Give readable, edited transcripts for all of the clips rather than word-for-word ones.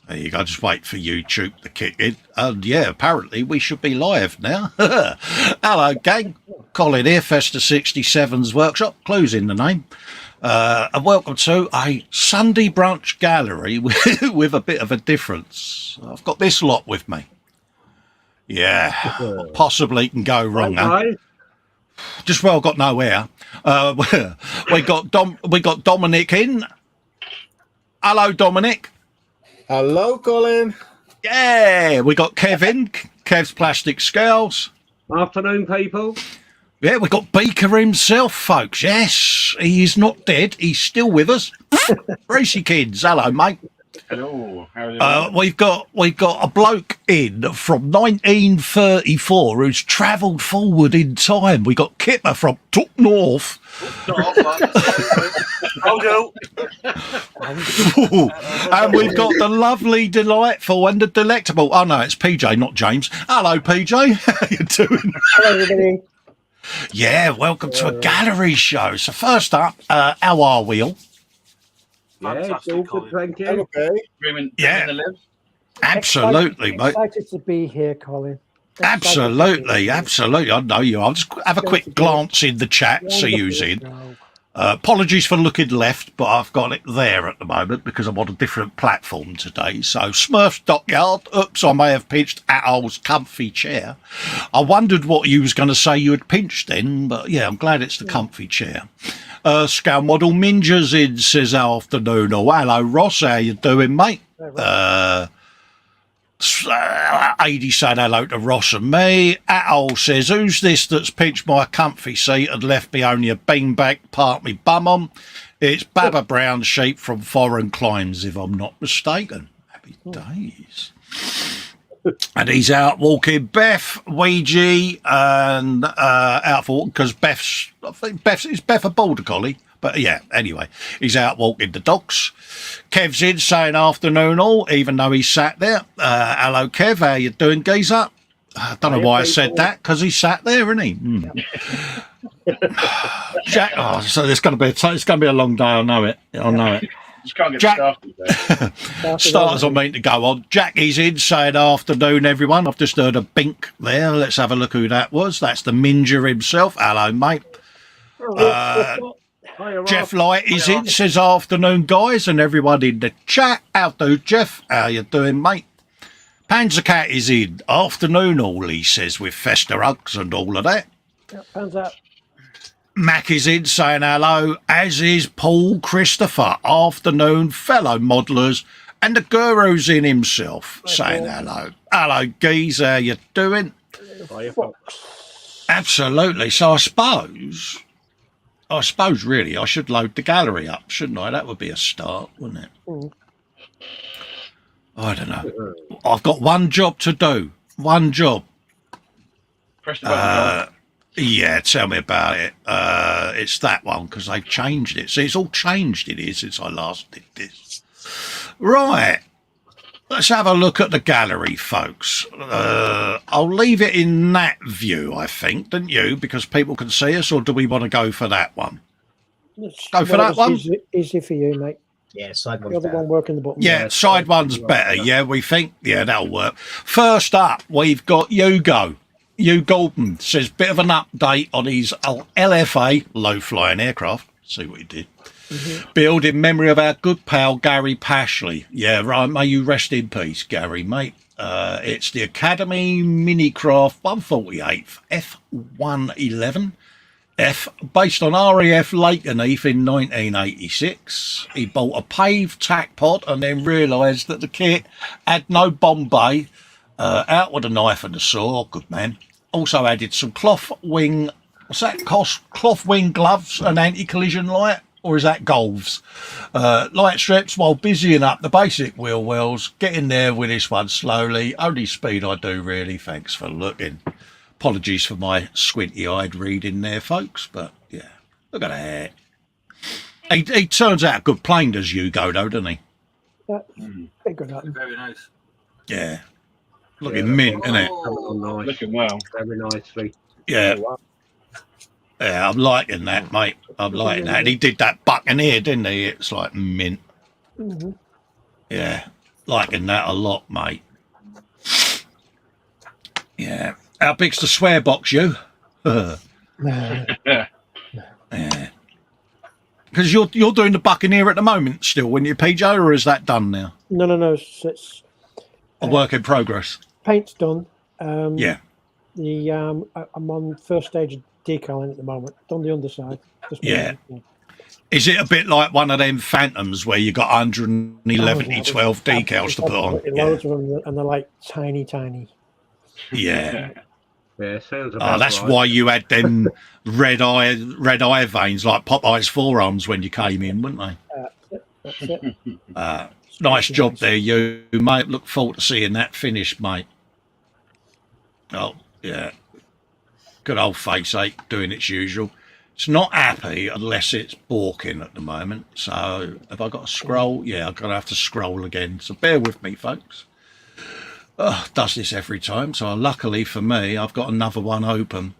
There you go, just wait for YouTube to kick in. And yeah, apparently we should be live now. Hello, gang. Colin here, Festa 67's workshop, clues in the name. And welcome to a Sunday Brunch gallery with a bit of a difference. I've got this lot with me. Yeah, possibly can go wrong, huh? Just well got no hair. We got Dominic in. Hello, Dominic. Hello, Colin. Yeah, we got Kevin. Kev's Plastic Scales. Afternoon, people. Yeah, we got Beaker himself, folks. Yes, he is not dead. He's still with us. Racy Kids, hello, mate. Hello. How are you? We've got a bloke in from 1934 who's travelled forward in time. We got Kipper from Top North. And we've got the lovely, delightful, and the delectable. Oh no, it's PJ, not James. Hello, PJ. How you doing? Hello, everybody. Yeah, welcome to a gallery show. So first up, how are we all? Yeah, it's all good, thank you. Okay. Yeah, absolutely, mate. Excited to be here, Colin. Absolutely. I know you. I'll just have a quick glance in the chat, see who's in. Apologies for looking left, but I've got it there at the moment because I'm on a different platform today. So Smurf's Dockyard. Oops, I may have pinched Atol's comfy chair. I wondered what you was going to say you had pinched then, but yeah, I'm glad it's the comfy chair. Scale Model Minjas in says afternoon. Oh, hello, Ross. How you doing, mate? Adi said hello to Ross and me. Atol says, who's this that's pinched my comfy seat and left me only a beanbag part me bum on? It's Baba Brown Sheep from Foreign Climes, if I'm not mistaken. Happy days. And he's out walking Beth, Ouija, and out for walking because it's Beth a border collie. But yeah, anyway, he's out walking the dogs. Kev's in saying afternoon all, even though he sat there. Hello, Kev. How you doing, geezer? I don't know why I said that, because he sat there, isn't he? Jack. Oh, so it's going to be a long day. I know it. Just can't get Jack, started. starters I mean to go on. Jackie's in saying afternoon, everyone. I've just heard a bink there. Let's have a look who that was. That's the Minja himself. Hello, mate. Jeff Light is in, says afternoon, guys, and everyone in the chat. How do, Jeff? How you doing, mate? Panzer Cat is in. Afternoon, all, he says, with Festa hugs and all of that. Yep, hands up. Mac is in, saying hello, as is Paul Christopher. Afternoon, fellow modelers, and the guru's in himself, saying hello. Hello, geez, how you doing? Absolutely. So I suppose, really, I should load the gallery up, shouldn't I? That would be a start, wouldn't it? I don't know. I've got one job to do. One job. Press the button. Yeah, tell me about it. It's that one, because they've changed it. See, it's all changed, it is, since I last did this. Right. Let's have a look at the gallery, folks. I'll leave it in that view, I think, don't you? Because people can see us, or do we want to go for that one? Go for that one? Easy for you, mate. Yeah, side one's You're the one working the button. Yeah, side one's better. Yeah, we think. Yeah, that'll work. First up, we've got Hugo. Hugh Golden says, bit of an update on his LFA, low-flying aircraft. See what he did. Build in memory of our good pal Gary Pashley. Yeah, right. May you rest in peace, Gary, mate. It's the Academy Minicraft 148 F111 F, based on RAF Lakenheath in 1986. He bought a paved tack pod and then realised that the kit had no bomb bay. Out with a knife and a saw. Good man. Also added some cloth wing. What's that? Cloth wing gloves and anti-collision light. Or is that golves? Light strips while busying up the basic wheel wells. Getting there with this one slowly. Only speed I do, really. Thanks for looking. Apologies for my squinty-eyed reading there, folks. But, yeah. Look at that. He turns out a good plane, does Hugo, though, doesn't he? Big good at him. Very nice. Yeah. Looking mint, isn't it? Nice. Looking well. Very nicely. Yeah. Yeah, I'm liking that, mate. I'm liking that. And he did that Buccaneer, didn't he? It's like mint. Yeah. Liking that a lot, mate. Yeah. How big's the swear box, you? No, Yeah. Because you're doing the Buccaneer at the moment still, when you PJ, or is that done now? no. It's A work in progress. paint's done. Yeah. I'm on first stage of decaling at the moment. Done the underside. Just Yeah. moving. Is it a bit like one of them Phantoms where you got 111 Oh, yeah, 12 there's decals to put on? absolutely loads of them, and they're like tiny. Yeah. Yeah, sounds about Oh, that's right. why you had them red eye veins like Popeye's forearms when you came in, weren't they? That's it. Nice job there, you mate. Look forward to seeing that finished, mate. Oh, yeah. Good old face ache doing its usual. It's not happy unless it's balking at the moment. So have I got to scroll? Yeah, I'm going to have to scroll again. So bear with me, folks. Oh, does this every time. So luckily for me, I've got another one open.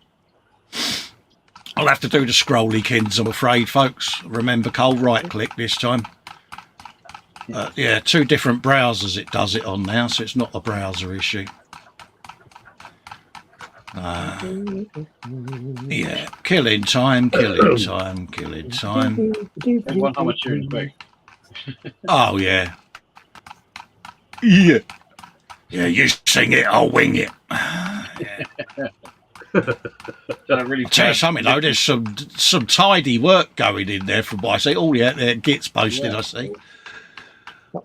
I'll have to do the scrolly kids, I'm afraid, folks. Remember, Cole, right-click this time. Yeah, 2 different browsers it does it on now, so it's not a browser issue. Yeah, killing time. One time I choose back. Oh, yeah. Yeah. Yeah, you sing it, I'll wing it. Really I'll tell you something, though, there's some tidy work going in there from what I see. Oh, yeah, there gets posted, I see.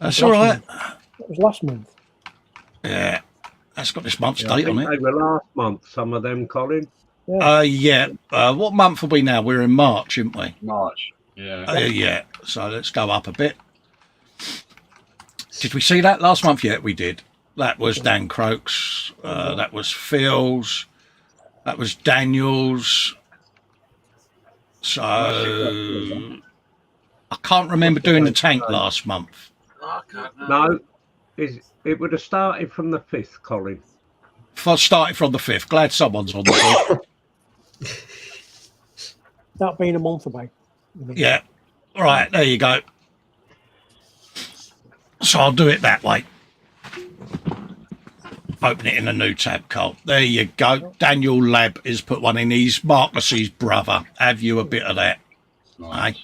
That's all right. That was last month. Yeah, that's got this month's Yeah, I date think on they it. were last month, some of them, Colin. Yeah. What month are we now? We're in March, aren't we? March. Yeah. Yeah. So let's go up a bit. Did we see that last month? Yeah, we did. That was Dan Croak's. That was Phil's. That was Daniel's. So I can't remember doing the tank last month. No, it would have started from the 5th, Colin. I started from the 5th. Glad someone's on the 5th. That being a month away. Yeah. All right, there you go. So I'll do it that way. Open it in a new tab, Cole. There you go. Daniel Lab has put one in. He's Marcus's brother. Have you a bit of that? Nice. Hey?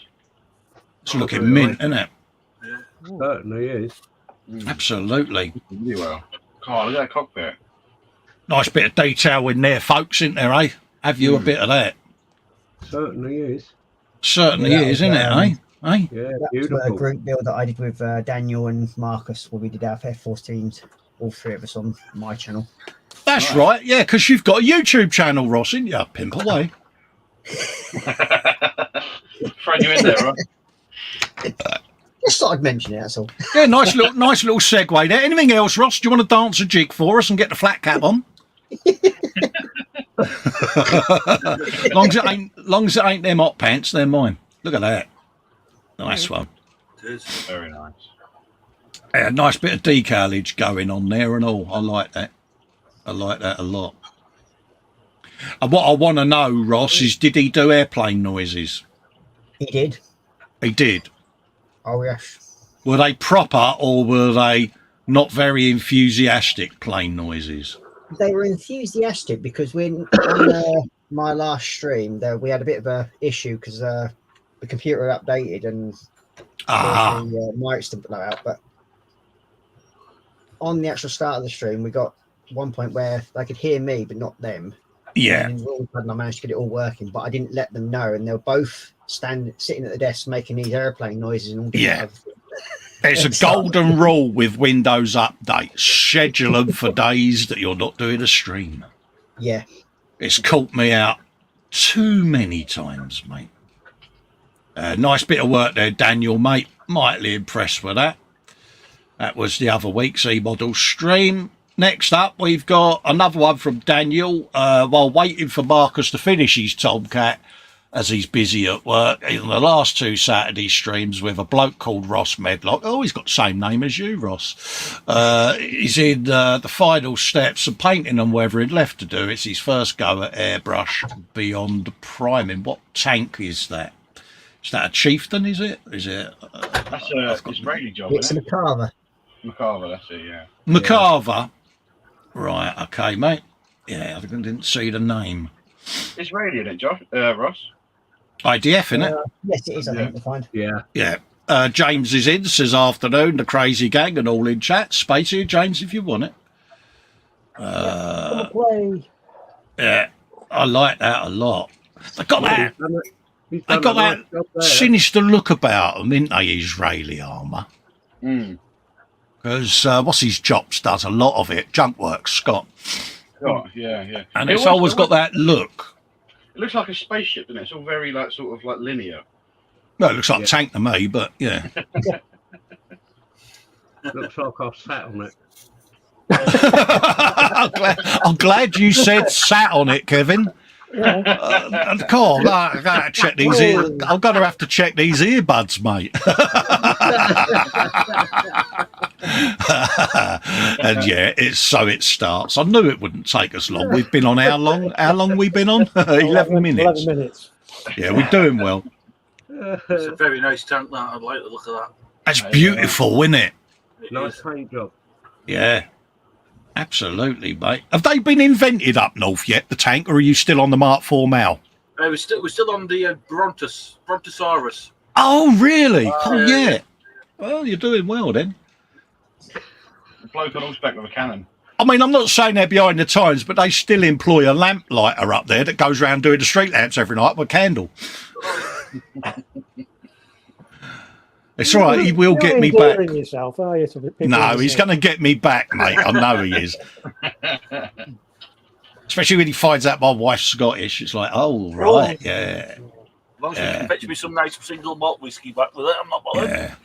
It's looking mint, isn't it? Certainly is. Absolutely. Really well. Oh, look at that cockpit. Nice bit of detail in there, folks, isn't there, eh? Have you a bit of that? Certainly is. Certainly Yeah, is, isn't it, eh? Eh? Yeah, That was a beautiful. group build that I did with Daniel and Marcus, where we did our Air Force teams, all 3 of us on my channel. That's right, yeah, because you've got a YouTube channel, Ross, ain't you? Pimp away. Throw you in there, right? Just thought I'd mention it, that's all. Yeah, nice little segue there. Anything else, Ross? Do you want to dance a jig for us and get the flat cap on? long as it ain't them hot pants, they're mine. Look at that. Nice one. Very nice. Yeah, nice bit of decalage going on there and all. I like that. I like that a lot. And what I want to know, Ross, is did he do airplane noises? He did. He did. Oh, yes. Were they proper or were they not very enthusiastic plane noises? They were enthusiastic because when on my last stream, we had a bit of a issue because the computer updated and the mics didn't blow out. But on the actual start of the stream, we got one point where they could hear me, but not them. Yeah. And all of a sudden I managed to get it all working, but I didn't let them know. And they were both sitting at the desk making these airplane noises and all Yeah. There's a golden rule with Windows updates. Schedule them for days that you're not doing a stream. Yeah. It's caught me out too many times, mate. Nice bit of work there, Daniel, mate. Mightily impressed with that. That was the other week's E-Model stream. Next up, we've got another one from Daniel. While waiting for Marcus to finish his Tomcat, as he's busy at work, in the last 2 Saturday streams with a bloke called Ross Medlock. Oh, he's got the same name as you, Ross. He's in the final steps of painting and whatever he'd left to do. It's his first go at airbrush beyond priming. What tank is that? Is that a Chieftain, is it? Is it? That's a Israeli job, It's isn't a it? Carver. McCarver, that's it, yeah. McCarver. Right, okay, mate. Yeah, I didn't see the name. It's radio, isn't it, Josh? Ross? IDF, innit? Yes, it is. I think to find. Yeah. Yeah. James is in, says afternoon, the crazy gang and all in chat. Space here, James, if you want it. Come and play. Yeah, I like that a lot. They got that. He's They done got a nice that job there. sinister look about them, ain't they? Israeli armour. Mm. Because what's his chops does a lot of it. Junk work, Scott, Oh, yeah. and It it's was- always got that look. It looks like a spaceship, doesn't it? It's all very, like, sort of, like, linear. Well, it looks like Yeah. a tank to me, but yeah. Looks like I've sat on it. I'm glad you said sat on it, Kevin. Yeah. Cool. I gotta check these ear. I'm gonna have to check these earbuds, mate. And yeah, it starts. I knew it wouldn't take us long. We've been on how long? How long we been on? 11 minutes. 11 minutes. Yeah, we're doing well. It's a very nice tank, that. I'd like the look of that. That's beautiful, isn't it? It Nice is. paint job. Yeah. Absolutely, mate. Have they been invented up north yet, the tank, or are you still on the Mark IV Mal? We're still on the Brontosaurus. Oh, really? Oh, yeah. Well, you're doing well then. A bloke on horseback with a cannon. I mean, I'm not saying they're behind the times, but they still employ a lamp lighter up there that goes around doing the street lamps every night with a candle. It's all right. He will get me back. You're yourself, are you? No, he's going to get me back, mate. I know he is. Especially when he finds out my wife's Scottish. It's like, oh, right, yeah. As long as you can fetch me some nice single malt whiskey back with it, I'm not bothered. Yeah.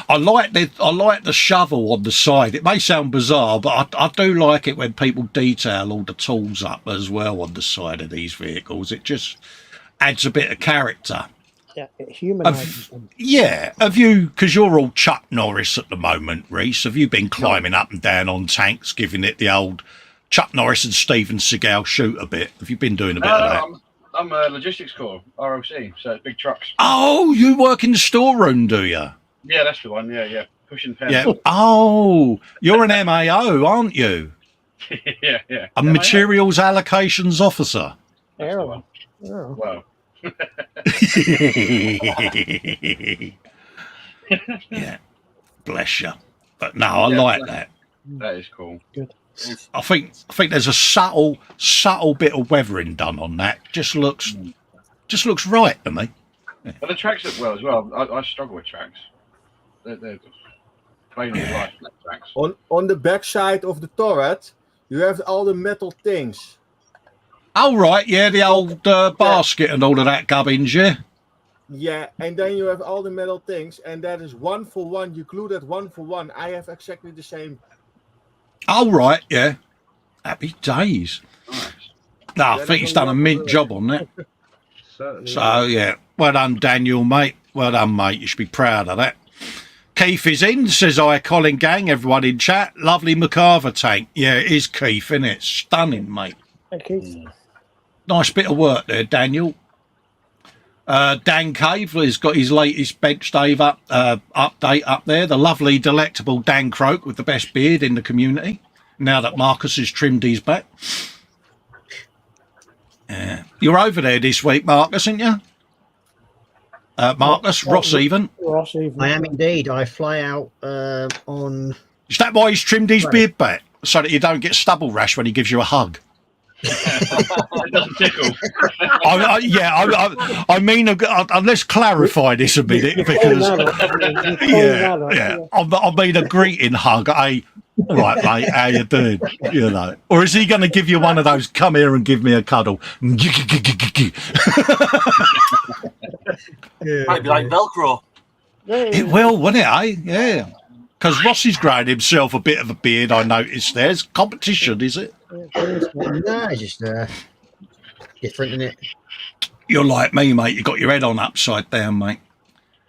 I like the shovel on the side. It may sound bizarre, but I do like it when people detail all the tools up as well on the side of these vehicles. It just adds a bit of character. Yeah, it humanises them. Yeah, have you, because you're all Chuck Norris at the moment, Reese, have you been climbing up and down on tanks, giving it the old Chuck Norris and Steven Seagal shoot a bit? Have you been doing a bit of that? I'm a logistics corps, ROC, so it's big trucks. Oh, you work in the storeroom, do you? Yeah, that's the one, yeah. Pushing pens. Yeah. Oh, you're an MAO, aren't you? yeah. A materials allocations officer. That's the one. Oh. Wow. Yeah, bless you. But no, I like that. That is cool. I think there's a subtle bit of weathering done on that. Just looks right to me. But the tracks look well as well. I struggle with tracks. They're plain as life tracks. On the back side of the turret, you have all the metal things. Oh right, yeah, the old basket and all of that gubbins, yeah. Yeah, and then you have all the metal things, and that is 1 for 1. You glue that 1 for 1. I have exactly the same. Oh right, yeah. Happy days. Nice. No, I think he's done a mint job on that. Certainly. So yeah, well done, Daniel, mate. Well done, mate. You should be proud of that. Keith is in, says hi, Colin gang, everyone in chat. Lovely McCarver tank. Yeah, it is Keith, isn't it? Stunning, mate. Hey, Keith. Nice bit of work there, Daniel. Dan Cave has got his latest bench Dave update up there. The lovely, delectable Dan Croak with the best beard in the community. Now that Marcus has trimmed his back. Yeah. You're over there this week, Marcus, aren't you? Marcus, Ross even. Ross even. I am indeed. I fly out on. Is that why he's trimmed his beard back? So that you don't get stubble rash when he gives you a hug? It doesn't tickle. I mean, let's clarify this a minute because I mean a greeting hug. Right, mate, how you doing? You know, or is he going to give you one of those? Come here and give me a cuddle. Might be like Velcro. It will, won't it? Eh? Yeah. Because Ross is growing himself a bit of a beard. I noticed. There's competition, is it? No, it's just different, isn't it? You're like me, mate. You got your head on upside down, mate.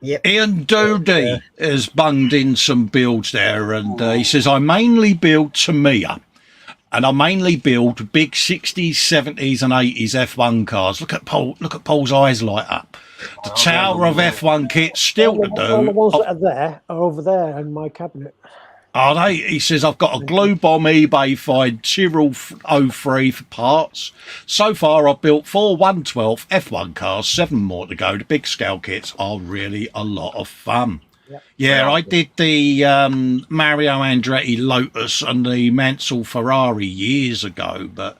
Yep. Ian Doody has bunged in some builds there, and he says, I mainly build Tamiya, and I mainly build big 60s, 70s, and 80s F1 cars. Look at Paul's eyes light up. The tower of F1 kits still to do. All the ones that are there are over there in my cabinet. Are they? He says, I've got a glue bomb eBay find Tyrrell 03 for parts. So far, I've built 4 112 F1 cars, 7 more to go. The big scale kits are really a lot of fun. Yep. Yeah, I did the Mario Andretti Lotus and the Mansell Ferrari years ago, but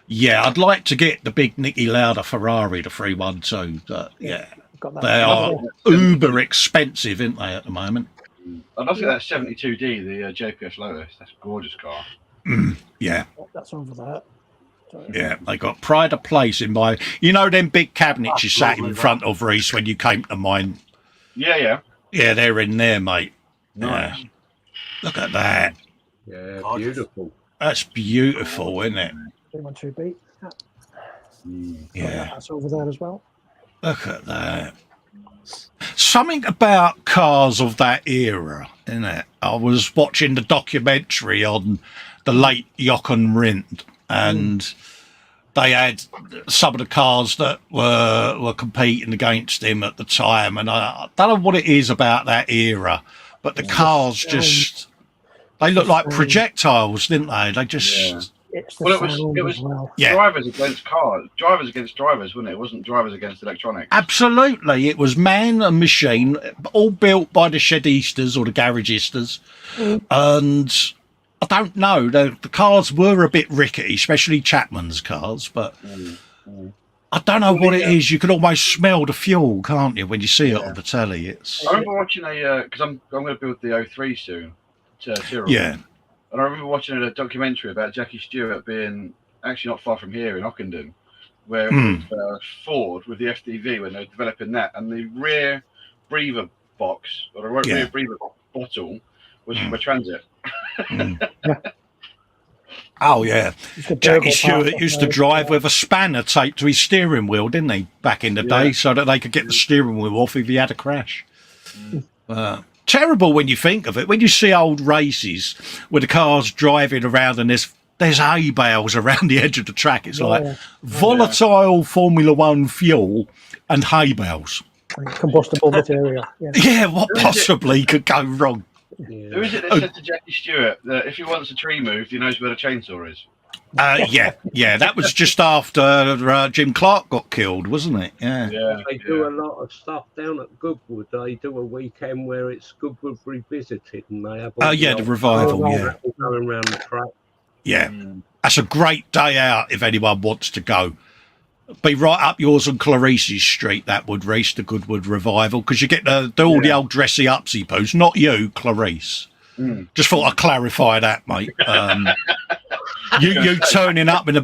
yeah, I'd like to get the big Nicky Lauda Ferrari, the 312. But yeah, Got that. they are uber expensive, aren't they, at the moment? I love that 72D, the JPS Lotus. That's a gorgeous car. Yeah. That's over there. So, Yeah, they got pride of place in my... You know them big cabinets you sat in front of, Reese, when you came to mine? Yeah. Yeah, they're in there, mate. Nice. Yeah. Look at that. Yeah, beautiful. That's beautiful, isn't it? 312B. Yeah. That's over there as well. Look at that. Something about cars of that era, isn't it? I was watching the documentary on the late Jochen Rindt, and they had some of the cars that were competing against him at the time, and I don't know what it is about that era, but the cars just, they look like projectiles, didn't they? They just... It's the Well, sound it was as well. Yeah. drivers against cars, drivers against drivers, wasn't it? It wasn't drivers against electronics. Absolutely. It was man and machine, all built by the Shedistas or the Garagistas. And I don't know, the cars were a bit rickety, especially Chapman's cars, but I don't know what it is. You can almost smell the fuel, can't you, when you see it on the telly? It's I remember watching because I'm going to build the 03 soon. Tyrrell. yeah. And I remember watching a documentary about Jackie Stewart being actually not far from here in Ockenden, where it was Ford with the FDV when they were developing that, and the rear breather box or the rear breather bottle was from a Transit. Oh, yeah. It's a Jackie burgle Stewart part used to of drive with a spanner taped to his steering wheel, didn't he, back in the day, so that they could get the steering wheel off if he had a crash. Terrible when you think of it. When you see old races with the cars driving around and there's hay bales around the edge of the track, it's like volatile Formula One fuel and hay bales. combustible material. Yeah. Yeah, what possibly could go wrong? Who is it that said to Jackie Stewart that if he wants a tree moved, he knows where the chainsaw is? Yeah, that was just after Jim Clark got killed, wasn't it? Yeah. They do a lot of stuff down at Goodwood. They do a weekend where it's Goodwood Revisited, and they have all The revival, going around the track. Yeah. That's a great day out if anyone wants to go. Be right up yours and Clarice's street, that would, Reese, the Goodwood Revival, because you get to do all the old dressy upsy poos. Not you, Clarice. Just thought I'd clarify that, mate. You turning up in a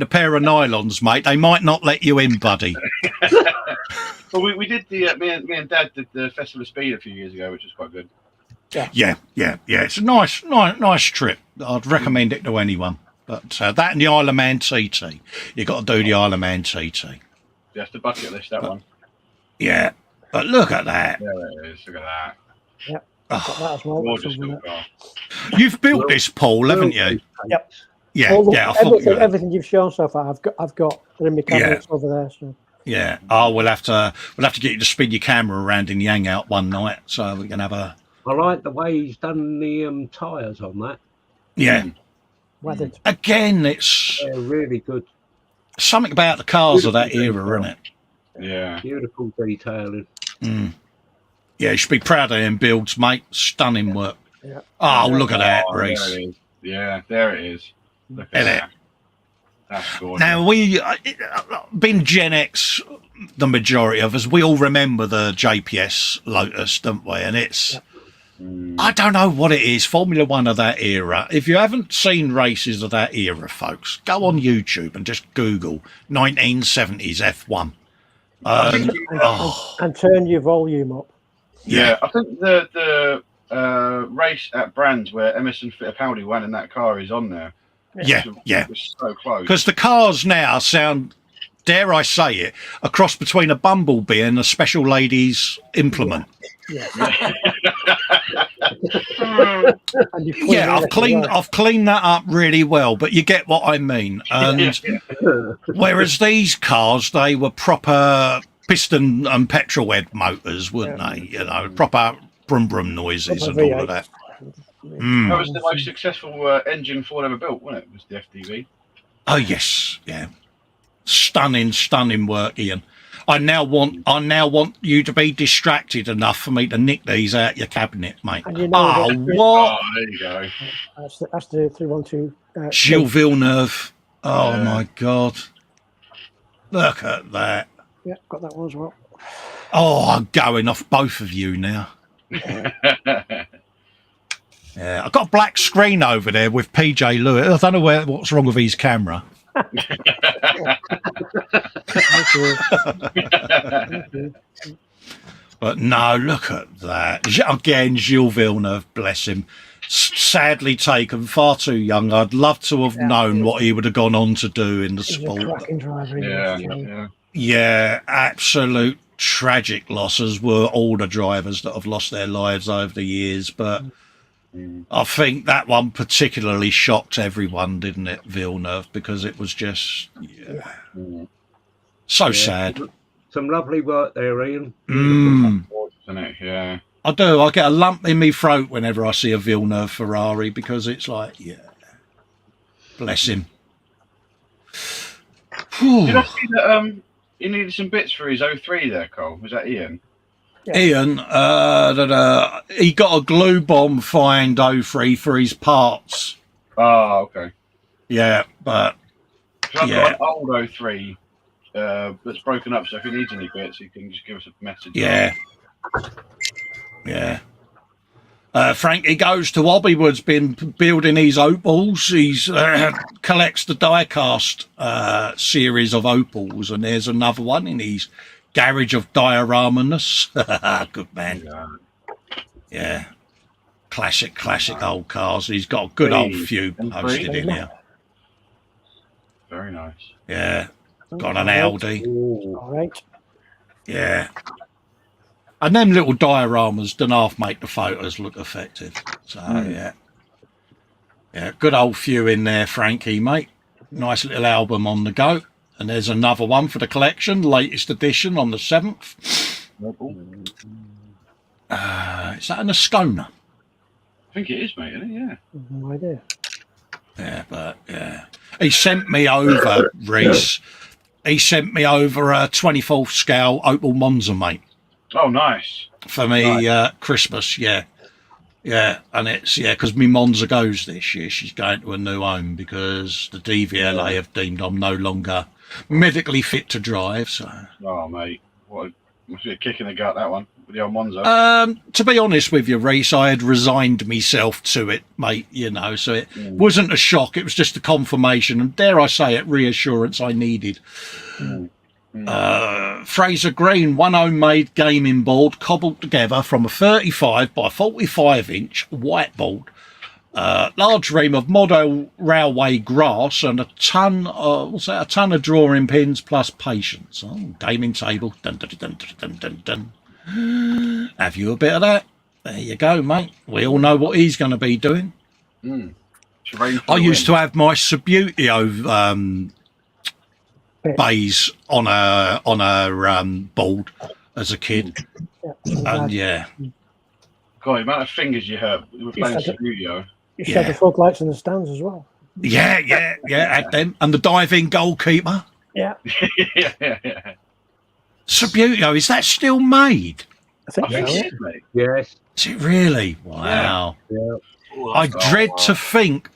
pair of nylons, mate. They might not let you in, buddy. Well, we did the me and Dad did the Festival of Speed a few years ago, which was quite good. Yeah. It's a nice trip. I'd recommend it to anyone. But that and the Isle of Man TT. You got to do the Isle of Man TT. That's the bucket list, that one. Yeah, but look at that. Yeah, it is. Look at that. Yep. Got that as well. Gorgeous little car. You've built this, Paul, haven't you? Yep. Yeah, All the- I thought you had. everything you've shown so far, I've got. They're in my cabinets over there. So. Yeah. Oh, we'll have to get you to spin your camera around in the hangout one night, so we can have a. I like the way he's done the tyres on that. Yeah. Weathered. Again, it's They're really good. something about the cars of that era, isn't it? Yeah. Beautiful detailing. Yeah, you should be proud of them builds, mate. Stunning work. Yeah. Oh, look at that, There Reese. it is. Yeah, there it is. Look at Isn't it? that. That's gorgeous. Now, we, being Gen X, the majority of us, we all remember the JPS Lotus, don't we? And it's, I don't know what it is, Formula One of that era. If you haven't seen races of that era, folks, go on YouTube and just Google 1970s F1. And turn your volume up. Yeah, I think the race at Brands where Emerson Fittipaldi won in that car is on there. Yeah. It was so close. Because the cars now sound, dare I say it, a cross between a bumblebee and a special ladies implement. Yeah, I've cleaned that up really well, but you get what I mean. And whereas these cars, they were proper piston and petrol head motors, weren't they? You know, proper brum brum noises and all of that. That was the most successful engine Ford ever built, wasn't it? Was the FDV? Oh yes, yeah. Stunning work, Ian. I now want you to be distracted enough for me to nick these out your cabinet, mate. And you know Oh, that- what? Oh, there you go. That's the 312. Gilles Villeneuve. Oh, Yeah. my God. Look at that. Yeah, got that one as well. Oh, I'm going off both of you now. Yeah, I've got a black screen over there with PJ Lewis. I don't know what's wrong with his camera. Thank you. Thank you. But no, look at that. Again, Gilles Villeneuve, bless him. Sadly taken, far too young. I'd love to have known what he would have gone on to do in the He's a sport. cracking driver. Yeah. Yeah, absolute tragic losses were all the drivers that have lost their lives over the years. But I think that one particularly shocked everyone, didn't it, Villeneuve? Because it was just so sad. Some lovely work there, Ian. Isn't it? Yeah. I do. I get a lump in my throat whenever I see a Villeneuve Ferrari because it's like, bless him. Did I see that he needed some bits for his 03 there, Cole? Was that Ian? Ian, he got a glue bomb fined 03 for his parts. Oh, okay. Yeah, but So I've got an old 03 that's broken up, so if he needs any bits, he can just give us a message. yeah. Frankie goes to Hobbywood's been building these opals. He's collects the die-cast series of opals, and there's another one in his garage of dioramaness. Good man. Yeah. Classic old cars. He's got a good old few posted in here. Very nice. Yeah. Got an Audi. All right. Yeah. And them little dioramas don't half make the photos look effective. So, yeah. Good old few in there, Frankie, mate. Nice little album on the go. And there's another one for the collection, latest edition on the 7th. Is that an Ascona? I think it is, mate, isn't it? Yeah. No idea. Yeah, but yeah. He sent me over, Reese. He sent me over a 24th scale Opel Monza, mate. Oh, nice. For me, Christmas, yeah. And it's, because my Monza goes this year. She's going to a new home because the DVLA have deemed I'm no longer medically fit to drive. So, Oh, mate. Must be a kick in the gut, that one, with the old Monza. to be honest with you, Reese, I had resigned myself to it, mate, so it wasn't a shock. It was just a confirmation, and dare I say it, reassurance I needed. Fraser Green, one homemade gaming board cobbled together from a 35 by 45 inch white board, large ream of model railway grass, and a ton of drawing pins plus patience. Oh, gaming table. Dun, dun, dun, dun, dun, dun, dun. Have you a bit of that? There you go, mate. We all know what he's going to be doing. I used to have my Subutio bays on a board as a kid, and God, the amount of fingers you hurt with playing studio. You should have the floodlights in the stands as well. Yeah, had them, and the diving goalkeeper. Yeah. yeah. Subutio, is that still made? I think I think so. it is, mate. Yes. Is it really? Wow. Yeah. I dread to think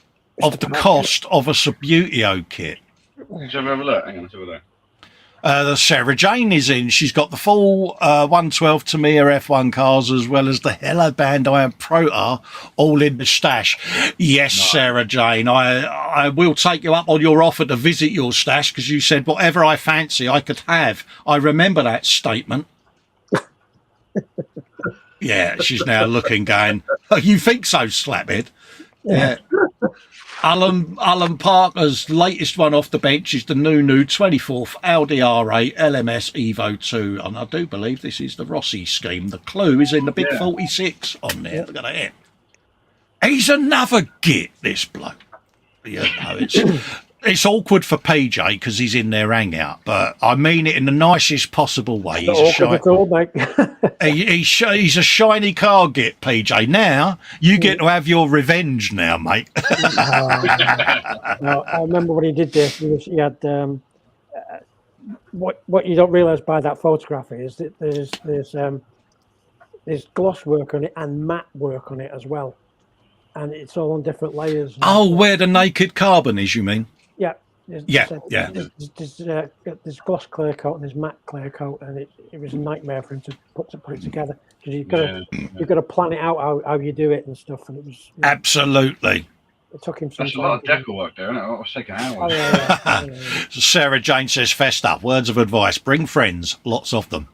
of the cost of a Subutio kit. Shall we have a look? Hang on, let's have a look. The Sarah Jane is in. She's got the full 112 Tamiya F1 cars as well as the Hello Bandai and Protar all in the stash. Yes, nice. Sarah Jane, I will take you up on your offer to visit your stash because you said whatever I fancy I could have. I remember that statement. Yeah, she's now looking going, oh, you think so, slaphead? Yeah. Alan Parker's latest one off the bench is the new 24th Audi R8 LMS Evo 2, and I do believe this is the Rossi scheme. The clue is in the big 46 on there. Look at that. He's another git, this bloke. You know, It's awkward for PJ because he's in their hangout, but I mean it in the nicest possible way. Not awkward at all, mate. He's a shiny car git, PJ. Now you get to have your revenge now, mate. No, I remember when he did this. He had what you don't realise by that photograph is that there's gloss work on it and matte work on it as well, and it's all on different layers. Oh, where the naked carbon is, you mean? Yeah. There's gloss clear coat and there's matte clear coat, and it was a nightmare for him to put it together because you've got to plan it out how you do it and stuff, and it was absolutely. It took him some That's a time. lot of deco work there, isn't it? I was taking hours. Oh, yeah. Sarah Jane says, Festa, words of advice, bring friends, lots of them.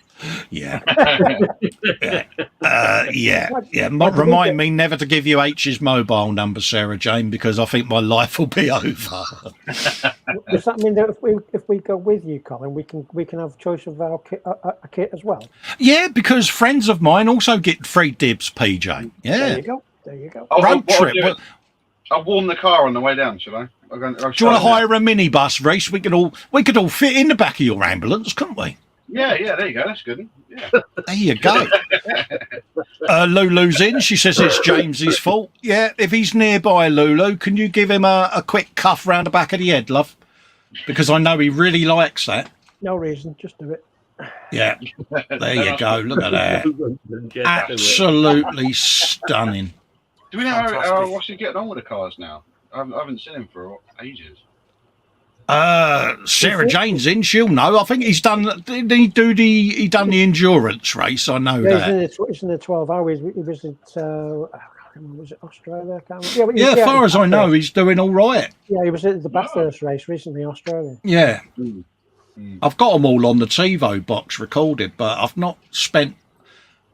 Yeah. Remind me never to give you H's mobile number, Sarah Jane, because I think my life will be over. Does that mean that if we go with you, Colin, we can have choice of our kit as well? Yeah, because friends of mine also get free dibs, PJ. Yeah. There you go. Road trip. I'll warm the car on the way down, shall I? Do you want to hire a minibus, Reese? We could all fit in the back of your ambulance, couldn't we? Yeah, there you go. That's good. Yeah. There you go. Lulu's in. She says it's James's fault. Yeah, if he's nearby, Lulu, can you give him a quick cuff round the back of the head, love? Because I know he really likes that. No reason, just do it. Yeah, there you go. Look at that. Absolutely stunning. Do we know how Ross is getting on with the cars now? I haven't seen him for ages. Sarah Jane's in. She'll know. I think he's done. Did he do he done the endurance race? I know that. He's in the 12 hours. He was at. Was it Australia? As far as I know, he's doing all right. Yeah, he was at the Bathurst race recently, Australia. Yeah, I've got them all on the TiVo box recorded, but I've not spent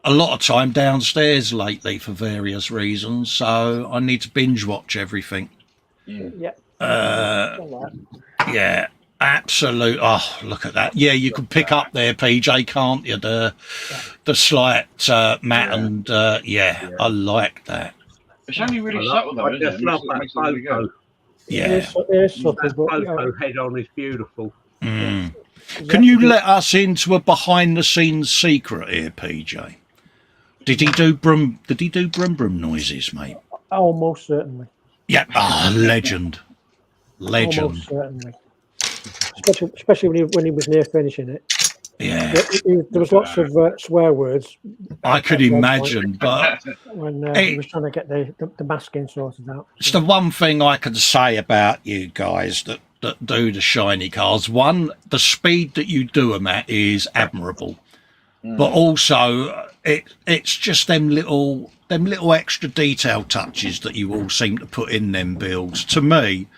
a lot of time downstairs lately for various reasons, so I need to binge watch everything. Yeah. Yeah, absolute. Oh, look at that. Yeah, you can pick up there, PJ, can't you? The slight matte and I like that. It's only really subtle though, isn't it? Love that photo. Yeah. It is subtle, That but, photo head on is beautiful. Can you let us into a behind the scenes secret here, PJ? Did he do brum noises, mate? Almost certainly. Yeah. legend. Almost certainly. Especially when he was near finishing it. Yeah. There was lots of swear words. I could imagine, but when he was trying to get the masking sorted out. It's the one thing I can say about you guys that do the shiny cars. One, the speed that you do them at is admirable, but also it's just them little extra detail touches that you all seem to put in them builds. To me,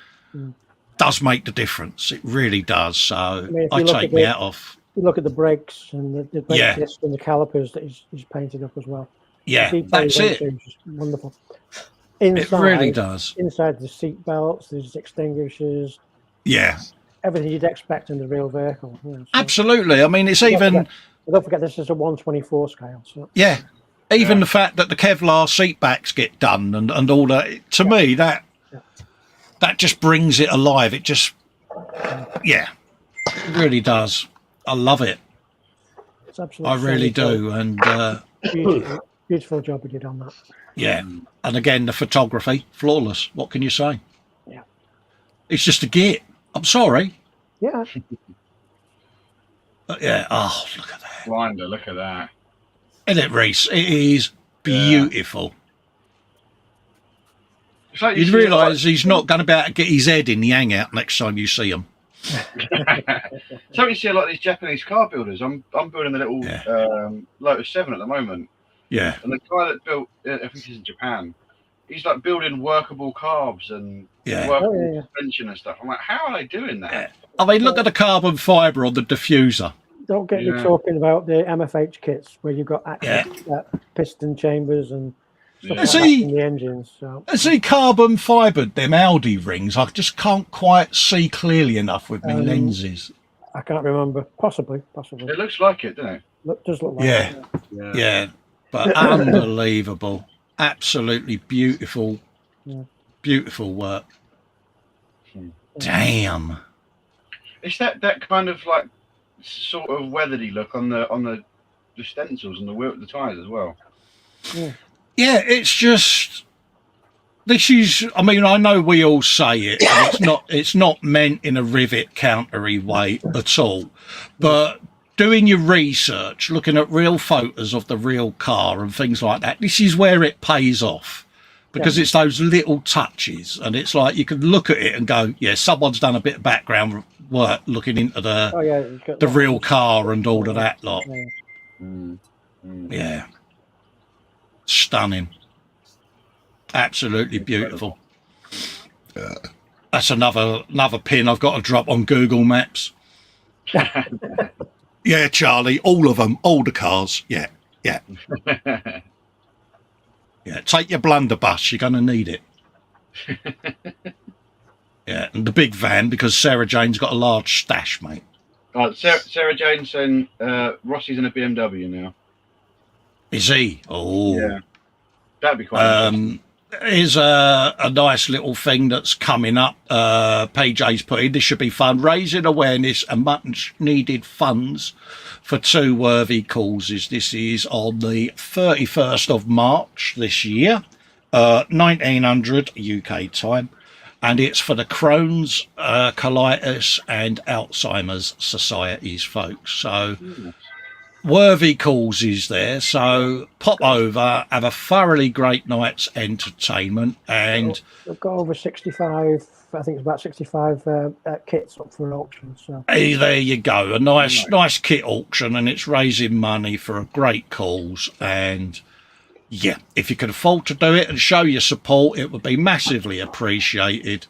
does make the difference. It really does. So I take my hat off. You look at the brakes and the brake disc and the calipers that he's painted up as well. Yeah, that's it. It's wonderful. Inside, it really does. Inside the seat belts, there's extinguishers. Yeah. Everything you'd expect in the real vehicle. You know, so absolutely. I mean, it's even. Don't forget this is a 1/24 scale. So. Yeah. Even the fact that the Kevlar seat backs get done and all that, to me, that just brings it alive. It just, it really does. I love it. It's absolutely. I really do. And beautiful job you did on that. Yeah. And again, the photography, flawless. What can you say? Yeah. It's just a git. I'm sorry. Yeah. But yeah. Oh, look at that. Blinder, look at that. Isn't it, Reese? It is beautiful. Like You'd realise he's not going to be able to get his head in the hangout next time you see him. So you see a lot of these Japanese car builders. I'm building a little Lotus 7 at the moment. Yeah. And the guy that built, I think he's in Japan, he's like building workable carbs and workable suspension and stuff. I'm like, how are they doing that? Yeah. I mean, look at the carbon fibre on the diffuser. Don't get me talking about the MFH kits where you've got piston chambers and stuff like that in the engines. So. Has he carbon fibred them Audi rings? I just can't quite see clearly enough with my lenses. I can't remember. Possibly. It looks like it, doesn't it? Does look like it. Yeah. But unbelievable. Absolutely beautiful. Beautiful work. Damn. It's that kind of like sort of weathery look on the stencils and the tyres as well. Yeah, it's just. This is. I mean, I know we all say it. And it's not meant in a rivet countery way at all. But doing your research, looking at real photos of the real car and things like that, this is where it pays off. Because it's those little touches, and it's like you can look at it and go, yeah, someone's done a bit of background work looking into the real car and all of that lot. Yeah. Stunning. Absolutely beautiful. That's another pin I've got to drop on Google Maps. Yeah, Charlie, all of them, all the cars. Yeah. Yeah, take your blunderbuss. You're going to need it. Yeah, and the big van, because Sarah Jane's got a large stash, mate. Oh, Sarah Jane's saying Rossi's in a BMW now. Is he? Oh. Yeah. That'd be quite interesting. Here's a nice little thing that's coming up. PJ's put in. This should be fun. Raising awareness and much needed funds for two worthy causes. This is on the 31st of March this year, 1900 UK time. And it's for the Crohn's, Colitis and Alzheimer's Societies, folks. So worthy causes there. So pop over, have a thoroughly great night's entertainment. And we've got over 65, I think it's about 65 kits up for auction. So hey, there you go. A nice kit auction, and it's raising money for a great cause. And yeah, if you can afford to do it and show your support, it would be massively appreciated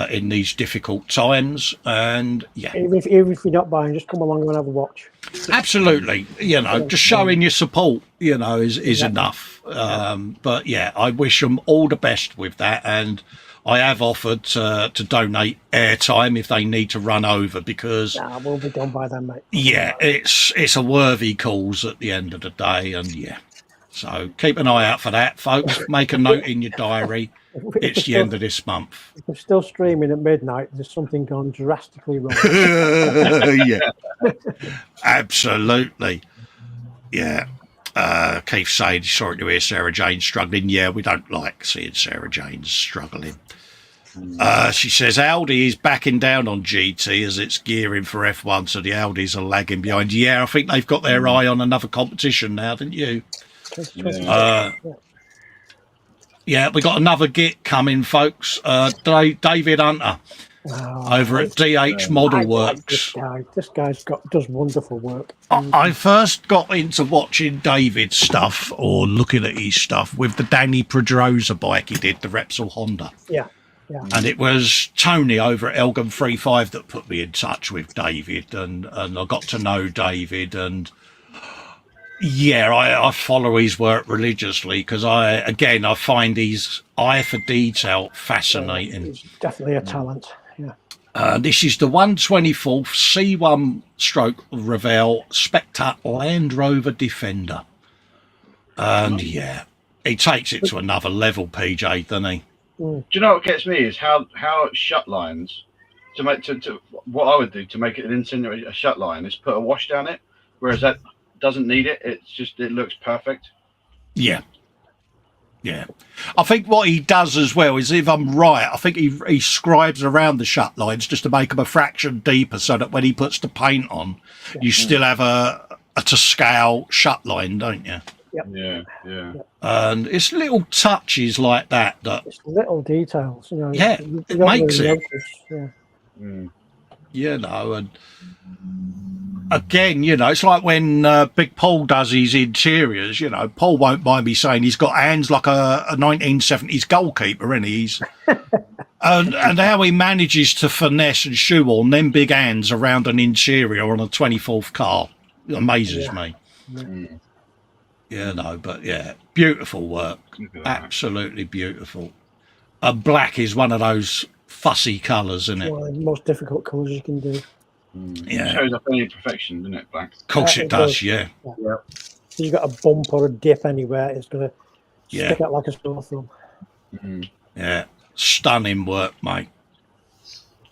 in these difficult times. And yeah, even if you're not buying, just come along and have a watch. Absolutely, just showing your support, is enough. But yeah, I wish them all the best with that, and I have offered to donate airtime if they need to run over, because we'll be done by then, mate. Yeah, it's a worthy cause at the end of the day, and yeah. So keep an eye out for that, folks. Make a note in your diary. It's the end of this month. If we're still streaming at midnight, there's something gone drastically wrong. Yeah, absolutely. Yeah. Keith saying he's sorry to hear Sarah Jane struggling. Yeah, we don't like seeing Sarah Jane struggling. She says Audi is backing down on GT as it's gearing for F1, so the Audis are lagging behind. Yeah, I think they've got their eye on another competition now, didn't you? Yeah, we got another git coming, folks. David Hunter over at DH Model Works. This guy's does wonderful work. I first got into watching David's stuff, or looking at his stuff, with the Danny Pedrosa bike he did, the Repsol Honda. Yeah. And it was Tony over at Elgin 35 that put me in touch with David, and I got to know David, and yeah, I follow his work religiously, because I find his eye for detail fascinating. He's definitely a talent. Yeah. This is the 124th C1 stroke Revell Spectre Land Rover Defender. And yeah, he takes it to another level, PJ, doesn't he? Do you know what gets me is how shut lines to what I would do to make it an insinuate a shut line is put a wash down it, whereas that doesn't need it. It looks perfect. Yeah. I think what he does as well is, if I'm right, I think he scribes around the shut lines just to make them a fraction deeper, so that when he puts the paint on, you still have a to scale shut line, don't you? Yep. Yeah. And it's little touches like that it's little details, Yeah, it makes it. Notice, and again, it's like when Big Paul does his interiors. Paul won't mind me saying he's got hands like a 1970s goalkeeper, isn't he? And how he manages to finesse and shoehorn them big hands around an interior on a 24th car amazes me. But yeah, beautiful work, absolutely beautiful. And black is one of those fussy colours, isn't it? One of the most difficult colours you can do. It shows up any perfection, doesn't it, black? Of course it does, yeah. If you've got a bump or a dip anywhere, it's going to stick out like a sore thumb. Yeah, stunning work, mate.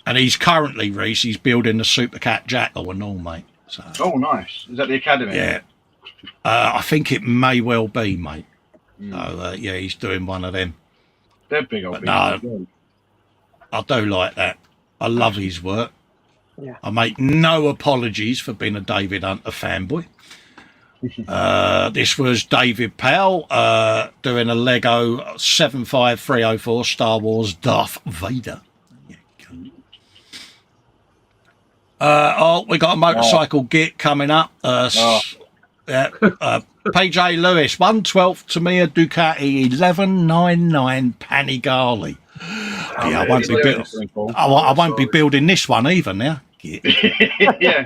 And he's currently, Reese, he's building the Supercat Jackal and all, mate. So, Oh, nice. Is that the academy? yeah. I think it may well be, mate. Mm. So, yeah, he's doing one of them. They're big old But beasts. no, I do like that. I love his work. Yeah. I make no apologies for being a David Hunter fanboy. This was David Powell doing a Lego 75304 Star Wars Darth Vader. We got a motorcycle git coming up. PJ Lewis, 112 Tamiya Ducati 1199 Panigale. Yeah, I won't be building this one either now. Yeah.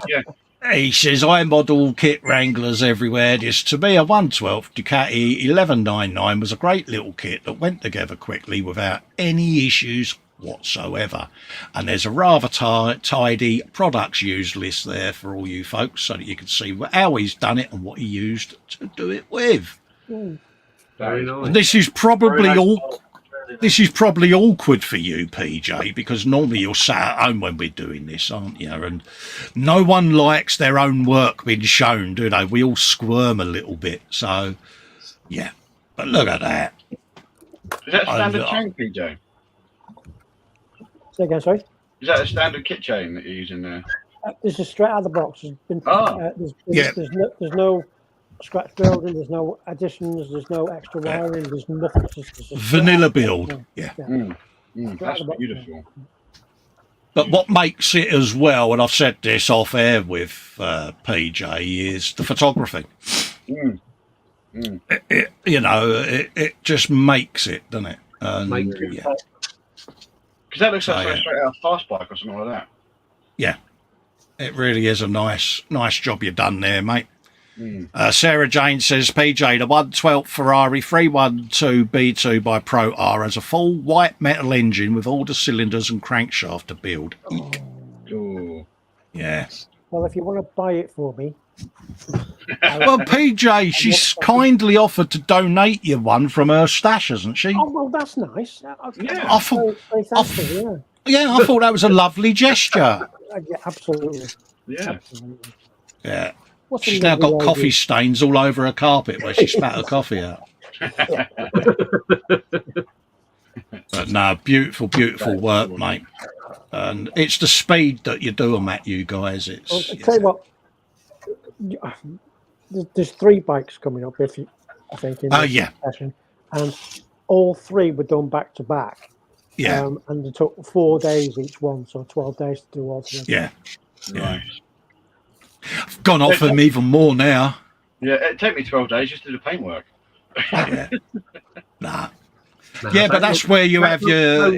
He says, I model kit wranglers everywhere. This Tamiya 112 Ducati 1199 was a great little kit that went together quickly without any issues whatsoever. And there's a rather tidy products used list there for all you folks so that you can see how he's done it and what he used to do it with. Very nice. And this is probably awkward for you, PJ, because normally you're sat at home when we're doing this, aren't you? And no one likes their own work being shown, do they? We all squirm a little bit. So, yeah. But look at that. Is that a standard chain, PJ? Say again, sorry. Is that a standard kit chain that you're using there? This is straight out of the box. There's been, there's no scratch building, there's no additions, there's no extra wiring, there's nothing. It's just Vanilla build. Yeah. That's beautiful. But what makes it as well, and I've said this off air with PJ, is the photography. It just makes it, doesn't it? Because that looks like straight out of Fast Bike or something like that. Yeah, it really is a nice job you've done there, mate. Sarah Jane says, PJ, the 112 Ferrari 312 B2 by Pro R has a full white metal engine with all the cylinders and crankshaft to build. Oh. Yeah. Well, if you want to buy it for me. Well, PJ, she's kindly offered to donate you one from her stash, hasn't she? Oh, well, that's nice. I thought that was a lovely gesture. Yeah, absolutely. Yeah. Absolutely. Yeah. She's now got coffee stains all over her carpet where she spat her coffee out. But no, beautiful work, mate. And it's the speed that you do them at, you guys. I'll tell you what. There's 3 bikes coming up, I think, in this session, and all 3 were done back to back. Yeah. And it took 4 days each one, so 12 days to do all 3. Yeah. Nice. I've gone off them even more now. Yeah, it took me 12 days just to do the paintwork. Yeah. Yeah, but that's where you have your...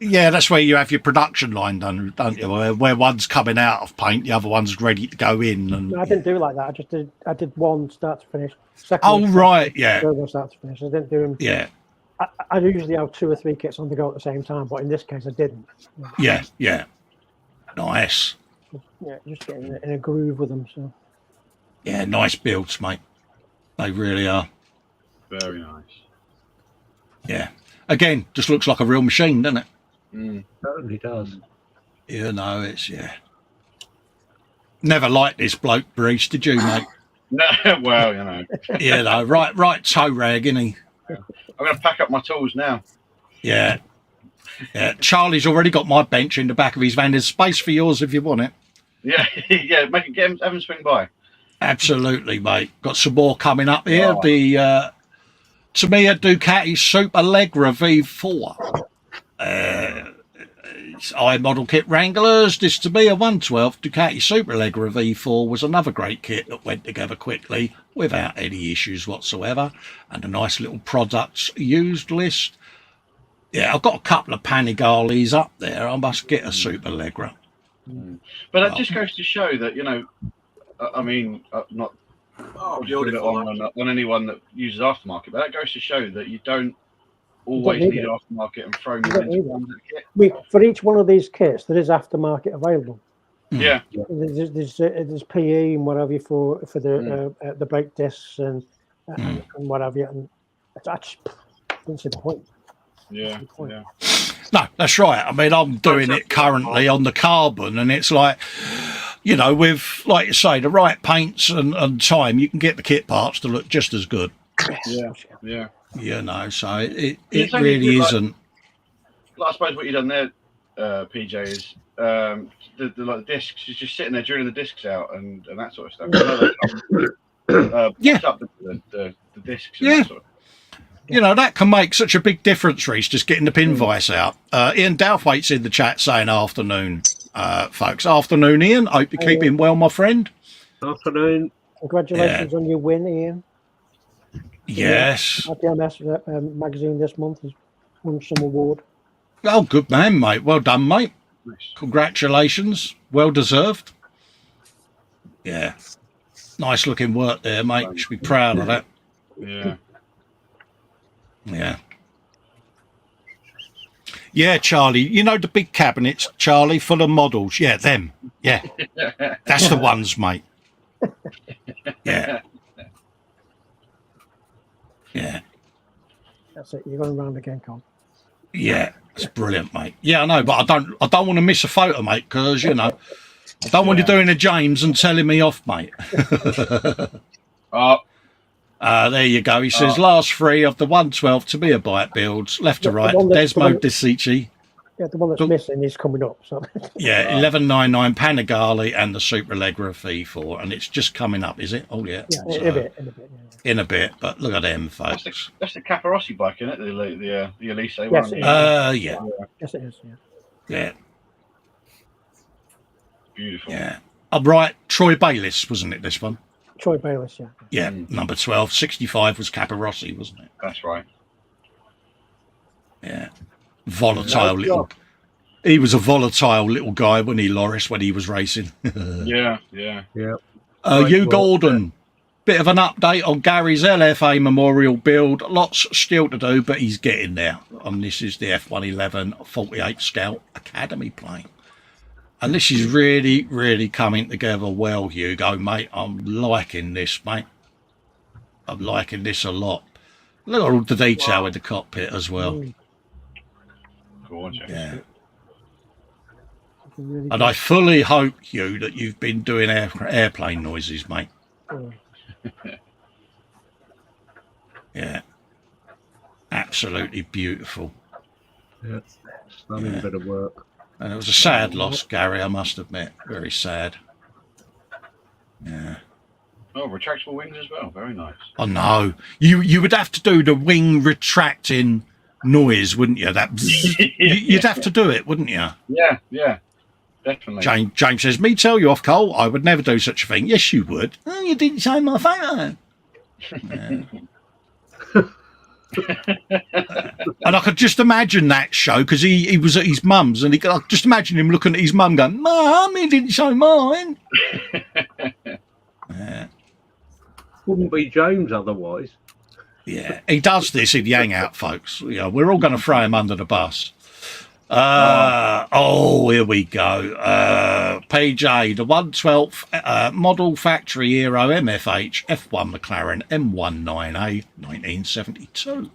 Yeah, that's where you have your production line done, don't you? Where one's coming out of paint, the other one's ready to go in. And no, I didn't do it like that. I did one start to finish. Second right, yeah. Start to finish. I didn't do them. Yeah. I usually have 2 or 3 kits on the go at the same time, but in this case, I didn't. Yeah. Nice. Yeah, just getting in a groove with them. So. Yeah, nice builds, mate. They really are. Very nice. Yeah. Again, just looks like a real machine, doesn't it? Totally does. It's never liked this bloke, Bruce, did you, mate? No, well, right toe rag, isn't he? I'm going to pack up my tools now. Yeah. Charlie's already got my bench in the back of his van. There's space for yours if you want it. Yeah, have him swing by. Absolutely, mate. Got some more coming up here. The Tamiya Ducati Super Allegra V4. I model kit wranglers. This Tamiya 112 Ducati Super Allegra V4 was another great kit that went together quickly without any issues whatsoever, and a nice little products used list. Yeah, I've got a couple of Panigales up there. I must get a Super Allegra. But that just goes to show that, not on anyone that uses aftermarket, but that goes to show that you don't always need aftermarket and throw new into one kit. For each one of these kits, there is aftermarket available. Yeah. There's PE and whatever for the brake discs and what have you. And I just didn't see the point. Yeah. That's the point. Yeah. No, that's right. I mean, I'm doing it currently on the carbon, and it's like, you know, with, like you say, the right paints and time, you can get the kit parts to look just as good. Yeah. Yeah. You know, so it It's only really like- isn't. I suppose what you've done there, PJ, is the discs is just sitting there drilling the discs out and that sort of stuff. Yeah. Up the discs. And Yeah. that sort of. You know, that can make such a big difference, Reece, just getting the pin vise out. Ian Douthwaite's in the chat saying afternoon, folks. Afternoon, Ian. Hope you're keeping well, my friend. Afternoon. Congratulations on your win, Ian. Yes. RPMS magazine this month has won some award. Oh, good man, mate. Well done, mate. Nice. Congratulations. Well deserved. Yeah. Nice looking work there, mate. You should be proud of that. Yeah. Yeah. Yeah, Charlie. You know the big cabinets, Charlie, full of models. Yeah, them. Yeah. That's the ones, mate. Yeah. Yeah. That's it. You're going round again, Con. Yeah. It's brilliant, mate. Yeah, I know, but I don't want to miss a photo, mate, because, you know, I don't want you doing a James and telling me off, mate. Oh. There you go. He says, last three of the 112 to be a bite builds, left to right. Desmo Disici. Yeah, the one that's missing is coming up. So. Yeah, 1199 Panigale and the Super Allegra V4, and it's just coming up, is it? Oh, yeah. Yeah, So, in a bit, but look at them, folks. That's the Capirossi bike, isn't it? The Elise one. Yes, Yeah. Yes, it is. Yeah. Yeah. Beautiful. Yeah. I'm right. Troy Bayliss, wasn't it, this one? Troy Bayliss, yeah. Yeah, number 12. 65 was Capirossi, wasn't it? That's right. Yeah. Volatile little. He was a volatile little guy, wasn't he, Loris, when he was racing? Yeah. Hugh Gordon. Bit of an update on Gary's LFA Memorial build. Lots still to do, but he's getting there. And this is the F111 48 Scout Academy plane. And this is really, really coming together well, Hugo, mate. I'm liking this, mate. I'm liking this a lot. Look at all the detail in the cockpit as well. Gorgeous. Yeah. And I fully hope, Hugh, that you've been doing airplane noises, mate. Yeah. Absolutely beautiful. Yeah. Stunning bit of work. And it was a sad loss, Gary, I must admit. Very sad. Yeah. Oh, retractable wings as well. Very nice. Oh, no. You would have to do the wing retracting noise, wouldn't you? That you'd have to do it, wouldn't you? Yeah. Definitely. James says, me tell you off, Cole, I would never do such a thing. Yes, you would. Oh, you didn't show my photo. Yeah. And I could just imagine that show because he was at his mum's and I could just imagine him looking at his mum going, Mum, he didn't show mine. Yeah. Wouldn't be James otherwise. Yeah, he does this in Hangout, folks. You know, we're all going to throw him under the bus. Here we go. Page A, the 112th model factory Hero MFH F1 McLaren M19A 1972.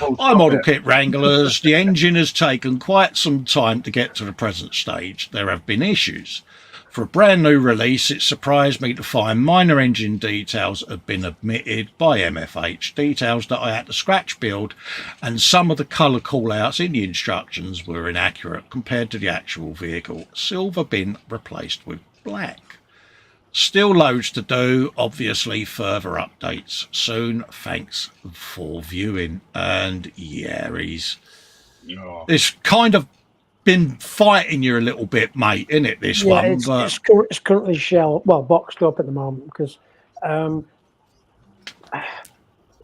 Hi, Model Kit Wranglers. The engine has taken quite some time to get to the present stage. There have been issues. For a brand new release, it surprised me to find minor engine details have been omitted by MFH, details that I had to scratch build, and some of the colour callouts in the instructions were inaccurate compared to the actual vehicle. Silver been replaced with black. Still loads to do, obviously further updates soon. Thanks for viewing. And yeah, it's kind of been fighting you a little bit, mate, isn't it, this one? It's currently boxed up at the moment because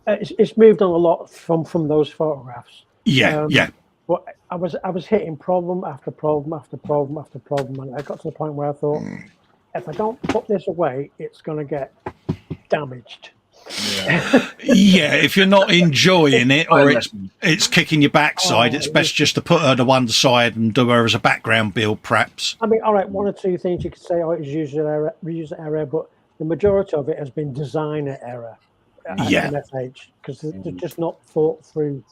it's moved on a lot from those photographs. Yeah. But I was hitting problem after problem after problem after problem, and I got to the point where I thought, if I don't put this away, it's going to get damaged. Yeah, if you're not enjoying it or it's kicking your backside, it's best just to put her to one side and do her as a background build, perhaps. I mean, all right, one or two things you could say, it's user error, but the majority of it has been designer error at MFH because they're just not thought through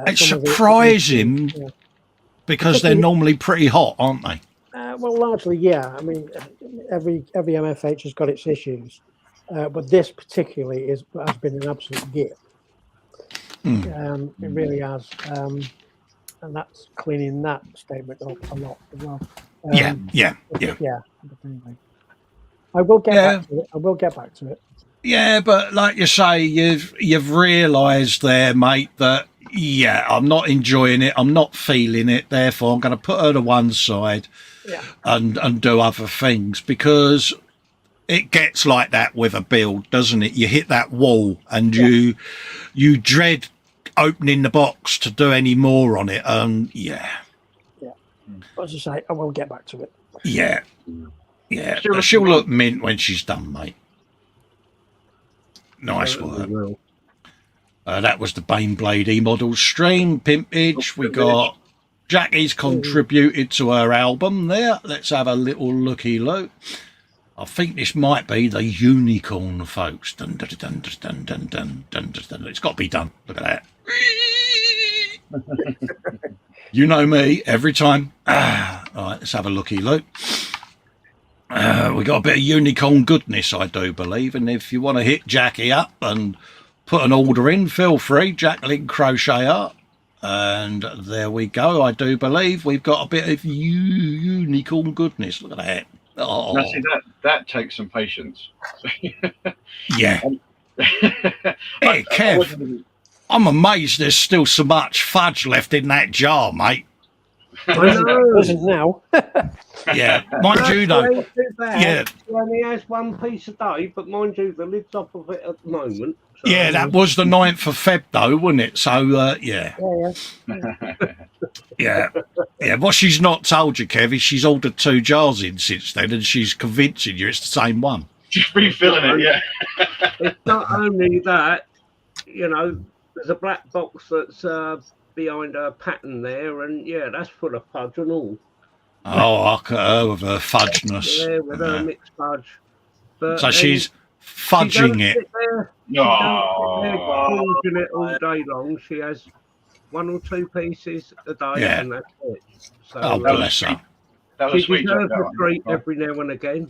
It's some of the- surprising Yeah. because they're normally pretty hot, aren't they? Well, largely, yeah. I mean, every MFH has got its issues, but this particularly has been an absolute gift. It really has, and that's cleaning that statement up a lot as well. Yeah. But anyway, I will get back to it. I will get back to it. Yeah, but like you say, you've realised there, mate, that I'm not enjoying it. I'm not feeling it. Therefore, I'm going to put her to one side and do other things, because it gets like that with a build, doesn't it? You hit that wall and you dread opening the box to do any more on it. And As I say, I will get back to it. Yeah. She'll look mint when she's done, mate. Nice work. That was the Baneblade E-Model stream, Pimpage. We got Jackie's contributed to her album there. Let's have a little looky-look. I think this might be the Unicorn, folks. Dun, dun, dun, dun, dun, dun, dun, dun, dun. It's got to be done. Look at that. You know me, every time. All right, let's have a looky-look. We got a bit of unicorn goodness, I do believe, and if you want to hit Jackie up and put an order in, feel free. Jacqueline Crochet Art, and there we go. I do believe we've got a bit of unicorn goodness. Look at that. Oh, now, see, that takes some patience. Yeah. Hey, Kev, I'm amazed there's still so much fudge left in that jar, mate. Doesn't now. Yeah, mind you though. Yeah, He only has one piece a day, but mind you, the lid's off of it at the moment. So yeah, that was the 9th of Feb though, wasn't it? So Yeah. yeah. What she's not told you, Kev, is she's ordered 2 jars in since then, and she's convincing you it's the same one. Just refilling it, yeah. It's not only that, you know, there's a black box that's behind her pattern there, and that's full of fudge and all. Oh, look at her with her fudgeness. Yeah, with her mixed fudge. But So she's fudging it. Fudging it all day long. She has 1 or 2 pieces a day, and that's it. So, Oh, bless her. That was she sweet. deserves a treat every now and again.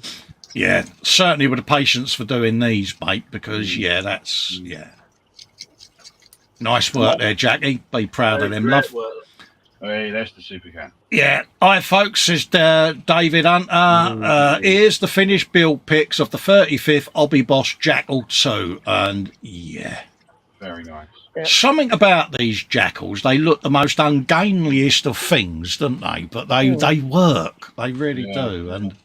Yeah, certainly with the patience for doing these, mate, because, that's, Nice work there, Jackie. Be proud of them, love. Hey, that's the super cat. Yeah. Hi, folks, says David Hunter. Here's the finished build pics of the 35th Hobby Boss Jackal 2. And, Very nice. something about these jackals, they look the most ungainliest of things, don't they? But they work. They really do. And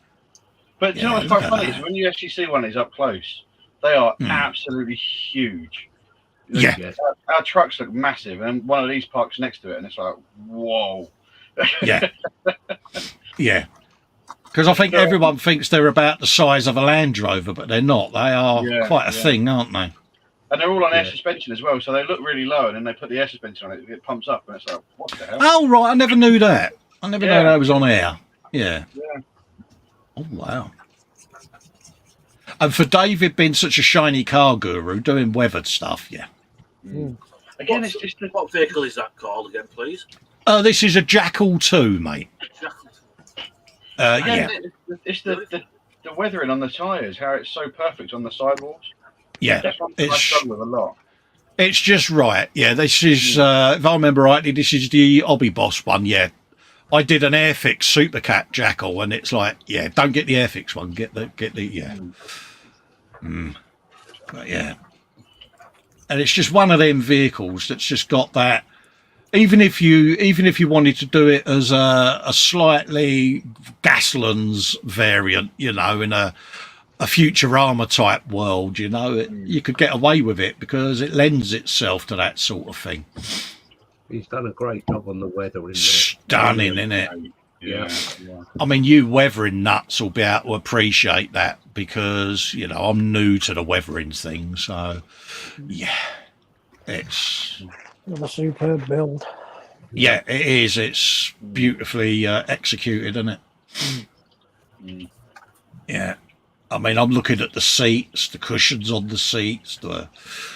But do you know what's quite funny is when you actually see one of these up close, they are absolutely huge. Yeah. Our trucks look massive, and one of these parks next to it, and it's like, whoa. Yeah. Because I think everyone thinks they're about the size of a Land Rover, but they're not. They are quite a thing, aren't they? And they're all on air suspension as well, so they look really low, and then they put the air suspension on it, it pumps up, and it's like, what the hell? Oh, right. I never knew that. I never knew that was on air. Yeah. Oh, wow. And for David being such a shiny car guru, doing weathered stuff, Again, it's just What vehicle is that called again, please? This is a Jackal 2, mate. It's the weathering on the tyres, how it's so perfect on the sidewalls. Yeah. That's one thing I struggle with a lot. It's just right. Yeah, this is, if I remember rightly, this is the Hobby Boss one, I did an Airfix Supercat Jackal, and it's like, don't get the Airfix one, get the But and it's just one of them vehicles that's just got that. Even if you wanted to do it as a slightly Gaslands variant, in a Futurama type world, you could get away with it because it lends itself to that sort of thing. He's done a great job on the weather in there. Stunning, isn't it? Yeah. I mean, you weathering nuts will be able to appreciate that because, I'm new to the weathering thing. So, it's A superb build. it is. It's beautifully executed, isn't it? Yeah. I mean, I'm looking at the seats, the cushions on the seats, the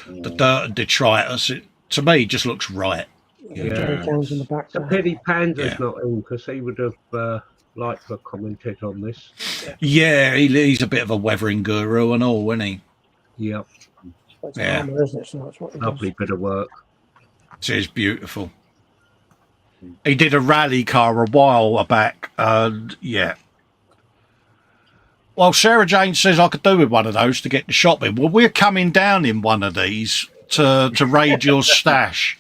dirt and detritus. It, to me, just looks right. Jerry Jones in the back It's a there. pity Panda's Yeah. not in because he would have liked to have commented on this. Yeah, he's a bit of a weathering guru and all, isn't he? Yep, It's Yeah. armour, isn't it? So that's what he does. lovely bit of work. It's beautiful. He did a rally car a while back, and yeah. Well, Sarah Jane says I could do with one of those to get to shopping. Well, we're coming down in one of these to raid your stash.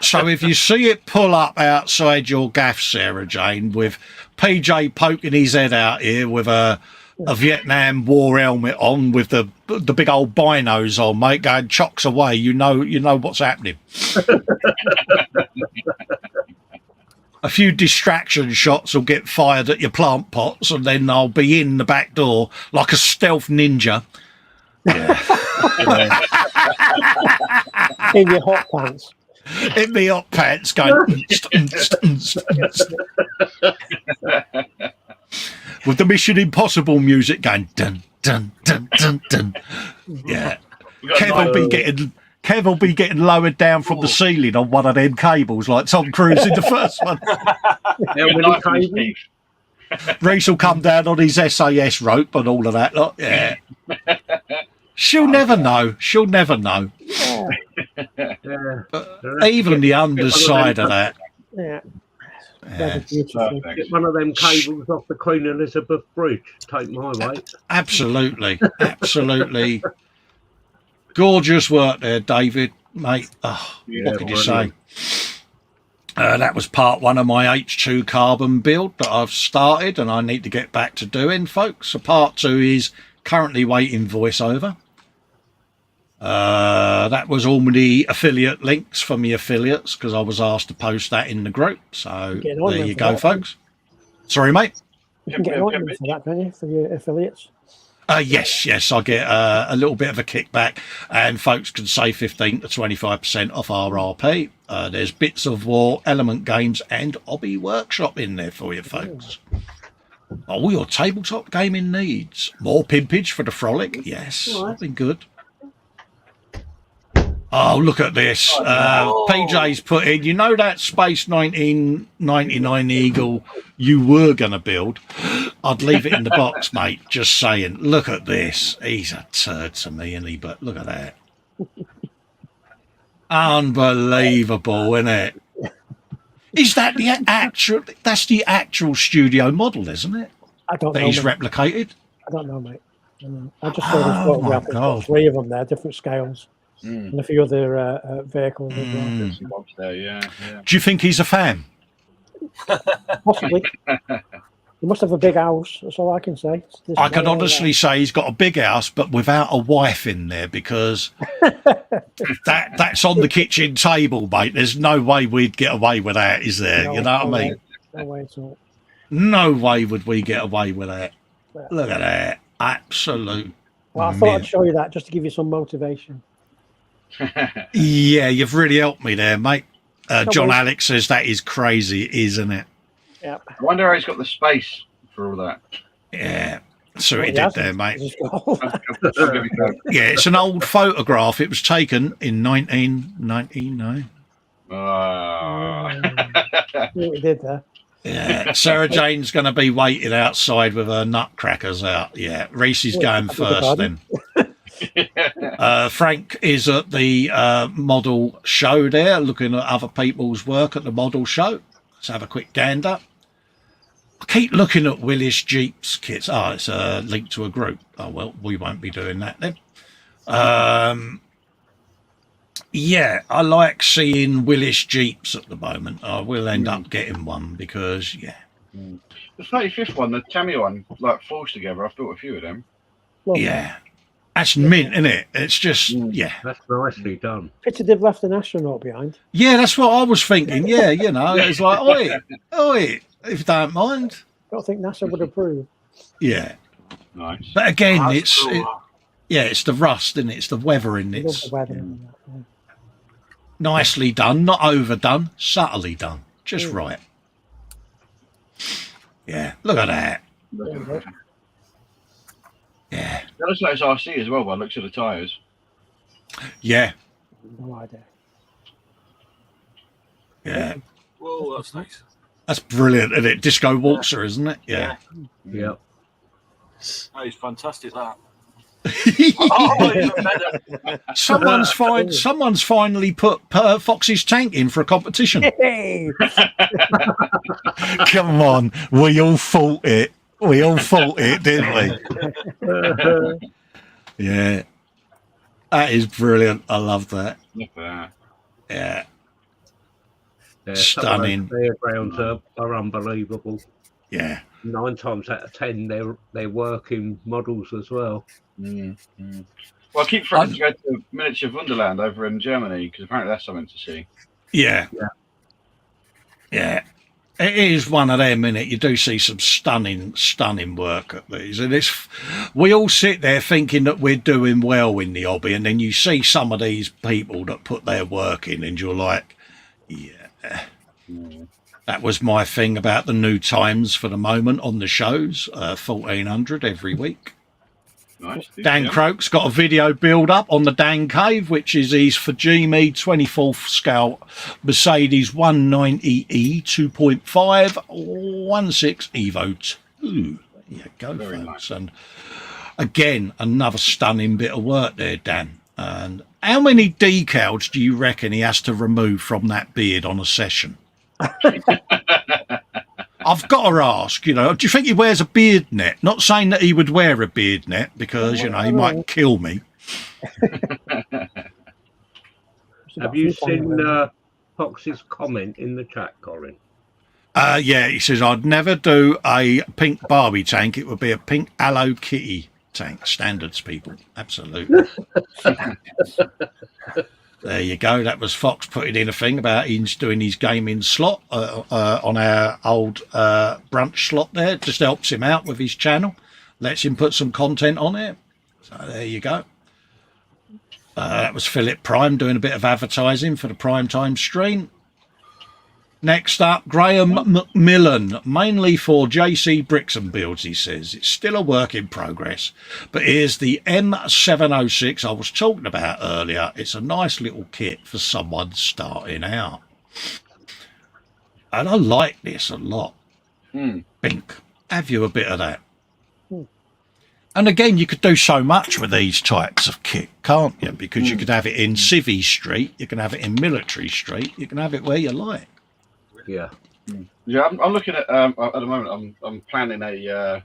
So if you see it pull up outside your gaff, Sarah Jane, with PJ poking his head out here with a Vietnam War helmet on, with the big old binos on, mate, going chocks away, you know what's happening. A few distraction shots will get fired at your plant pots, and then I'll be in the back door like a stealth ninja. In your hot pants. In me hot pants going with the Mission Impossible music going dun dun dun dun dun. Yeah. Kev will be getting lowered down from the ceiling on one of them cables like Tom Cruise in the first one. Reese will come down on his SAS rope and all of that lot. Yeah. She'll never know. She'll never know. Even the underside of that. Yeah. Get one of them cables off the Queen Elizabeth Bridge. Take my weight. Absolutely. Absolutely. Gorgeous work there, David, mate. Oh, what can you say? That was part one of my H2 carbon build that I've started and I need to get back to doing, folks. So part two is currently waiting voiceover. That was all the affiliate links for me affiliates because I was asked to post that in the group. So there you go, folks. Sorry, mate. You can get an ointment for that, don't you, for your affiliates? Yes, I get a little bit of a kickback, and folks can save 15 to 25% off RRP. There's Bits of War, Element Games, and Hobby Workshop in there for you, folks. Oh, your tabletop gaming needs more pimpage for the frolic. Yes, something good. Oh, look at this. PJ's put in, you know that Space 1999 Eagle you were going to build? I'd leave it in the box, mate. Just saying. Look at this. He's a turd to me, isn't he? But look at that. Unbelievable, isn't it? Is that the actual... That's the actual studio model, isn't it? I don't know. That he's replicated? I don't know, mate. I just saw this photograph. There's got 3 of them there, different scales. And a few other vehicles as well. Do you think he's a fan? Possibly. He must have a big house. That's all I can say. I can honestly say he's got a big house, but without a wife in there, because that's on the kitchen table, mate. There's no way we'd get away with that, is there? No, you know what I mean? No way at all. No way would we get away with that. Look at that. Absolute. Well, I thought I'd show you that just to give you some motivation. Yeah, you've really helped me there, mate. John Alex says that is crazy, isn't it? Yeah. I wonder how he's got the space for all that. Yeah. So he did there, mate. Yeah, it's an old photograph. It was taken in 1999. We did there. Yeah. Sarah Jane's going to be waiting outside with her nutcrackers out. Yeah. Reese is going first then. Frank is at the model show there, looking at other people's work at the model show. Let's have a quick gander. I keep looking at Willis Jeep's kits. Oh, it's a link to a group. Oh, well, we won't be doing that then. Yeah, I like seeing Willis Jeeps at the moment. I will end up getting one because, yeah. The 35th one, the Tammy one, like forged together. I've built a few of them. Yeah. That's mint, isn't it? It's just, yeah. That's nicely done. Picture they've left an astronaut behind. Yeah, that's what I was thinking. Yeah, you know, it's like, oi, if you don't mind. I don't think NASA would approve. Yeah. Nice. But again, That's cool. it's the rust, and it's the weathering. Love It's the weather and that, yeah. nicely done, not overdone, subtly done, just right. Yeah, look at that. There you go. Yeah, That looks like it's RC as well by the looks of the tyres. yeah, No idea. Yeah, Whoa, that's nice. that's brilliant, isn't it? Disco Waltzer, isn't it? Yeah. Yeah. That is fantastic, that. Oh, even better. Someone's finally put Fox's tank in for a competition. Hey! Come on, we all fought it. We all fought it, didn't we? Yeah, that is brilliant. I love that. Yeah. Yeah, Yeah, stunning. Some of those fairgrounds are unbelievable. Yeah. 9 times out of 10, they're working models as well. Well, I keep trying to go to Miniature Wonderland over in Germany because apparently that's something to see. Yeah. It is one of them, innit? You do see some stunning work at these, and we all sit there thinking that we're doing well in the hobby, and then you see some of these people that put their work in, and you're like, yeah. That was my thing about the new times for the moment on the shows, 1400 every week. Nice. Dan Croak's got a video build up on the Dan Cave, which is his Fujimi 24th scale Mercedes 190E 2.5 16 Evo 2. There you go, Very folks. nice. And again, another stunning bit of work there, Dan. And how many decals do you reckon he has to remove from that beard on a session? I've got to ask, do you think he wears a beard net? Not saying that he would wear a beard net because, he might kill me. Have you seen Fox's comment in the chat, Colin? Yeah, he says, I'd never do a pink Barbie tank. It would be a pink Hello Kitty tank. Standards, people. Absolutely. There you go. That was Fox putting in a thing about he's doing his gaming slot on our old brunch slot there. Just helps him out with his channel. Lets him put some content on it. So there you go. That was Philip Prime doing a bit of advertising for the primetime stream. Next up, Graham McMillan, mainly for JC Bricks and Builds, he says. It's still a work in progress, but here's the M706 I was talking about earlier. It's a nice little kit for someone starting out. And I like this a lot. Pink. Have you a bit of that? And again, you could do so much with these types of kit, can't you? Because you could have it in Civvy Street, you can have it in Military Street, you can have it where you like. Yeah. Yeah, I'm looking at the moment. I'm planning a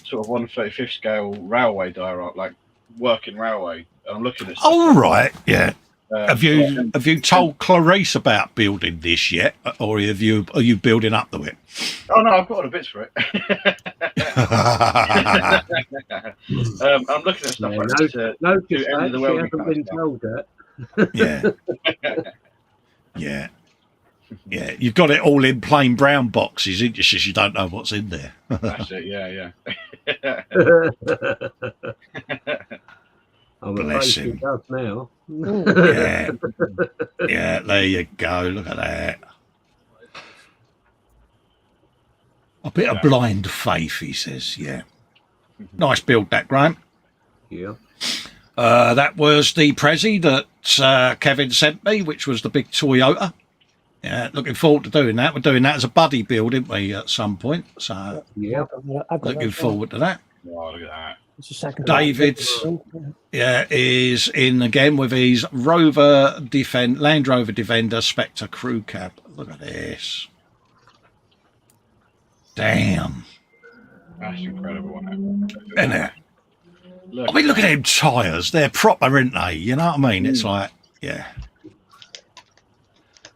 sort of 1/35th scale railway diorama, like working railway. And I'm looking at. Oh right, yeah. Have you told Clarice about building this yet, or are you building up to it? Oh no, I've got all the bits for it. I'm looking at stuff like this. Notice to end of the that world she hasn't been told that. Yeah. Yeah, you've got it all in plain brown boxes, isn't you? Just you don't know what's in there. That's it. Yeah. I'm Bless afraid him. she does now. Yeah, there you go. Look at that. A bit of blind faith, he says. Yeah. Nice build, that, Graham. Yeah. That was the Prezi that Kevin sent me, which was the big Toyota. Yeah, looking forward to doing that. We're doing that as a buddy build, didn't we, at some point? So, Yeah. I've got looking that. forward to that. Oh, look at that. It's a second. David's, is in again with his Land Rover Defender Spectre crew cab. Look at this. Damn. That's incredible, isn't it? Isn't it? I mean, look at them tyres. They're proper, aren't they? You know what I mean? It's like, yeah.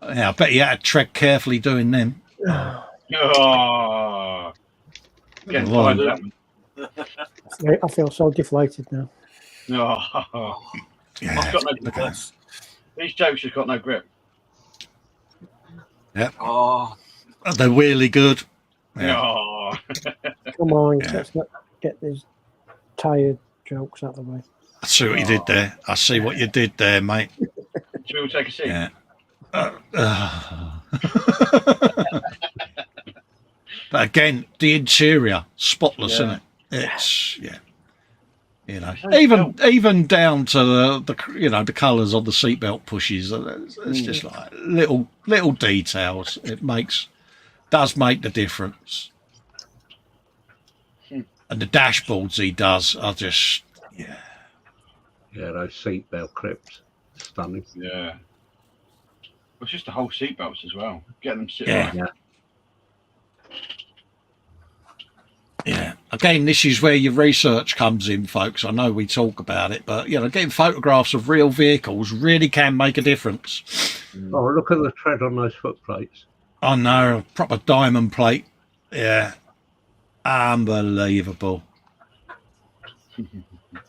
Yeah, I bet you had to tread carefully doing them. Oh, getting tired of that one. I feel so deflated now. Oh, Yeah. I've got no grip. These jokes have got no grip. Yep. Oh, They're really good. Yeah. Oh. Come on, Yeah. let's not get these tired jokes out of the way. I see what you did there. I see what you did there, mate. Should we all take a seat? Yeah. But again, the interior, spotless, isn't it? It's, yeah. You know, even down to the you know, the colours on the seatbelt pushes. It's just like little details. It does make the difference. And the dashboards he does are just yeah, those seatbelt clips, stunning. Yeah. It's just the whole seatbelts as well. Get them sit Yeah. right. Yeah. Again, this is where your research comes in, folks. I know we talk about it, but you know, getting photographs of real vehicles really can make a difference. Oh, look at the tread on those foot plates. I know, proper diamond plate. Yeah. Unbelievable.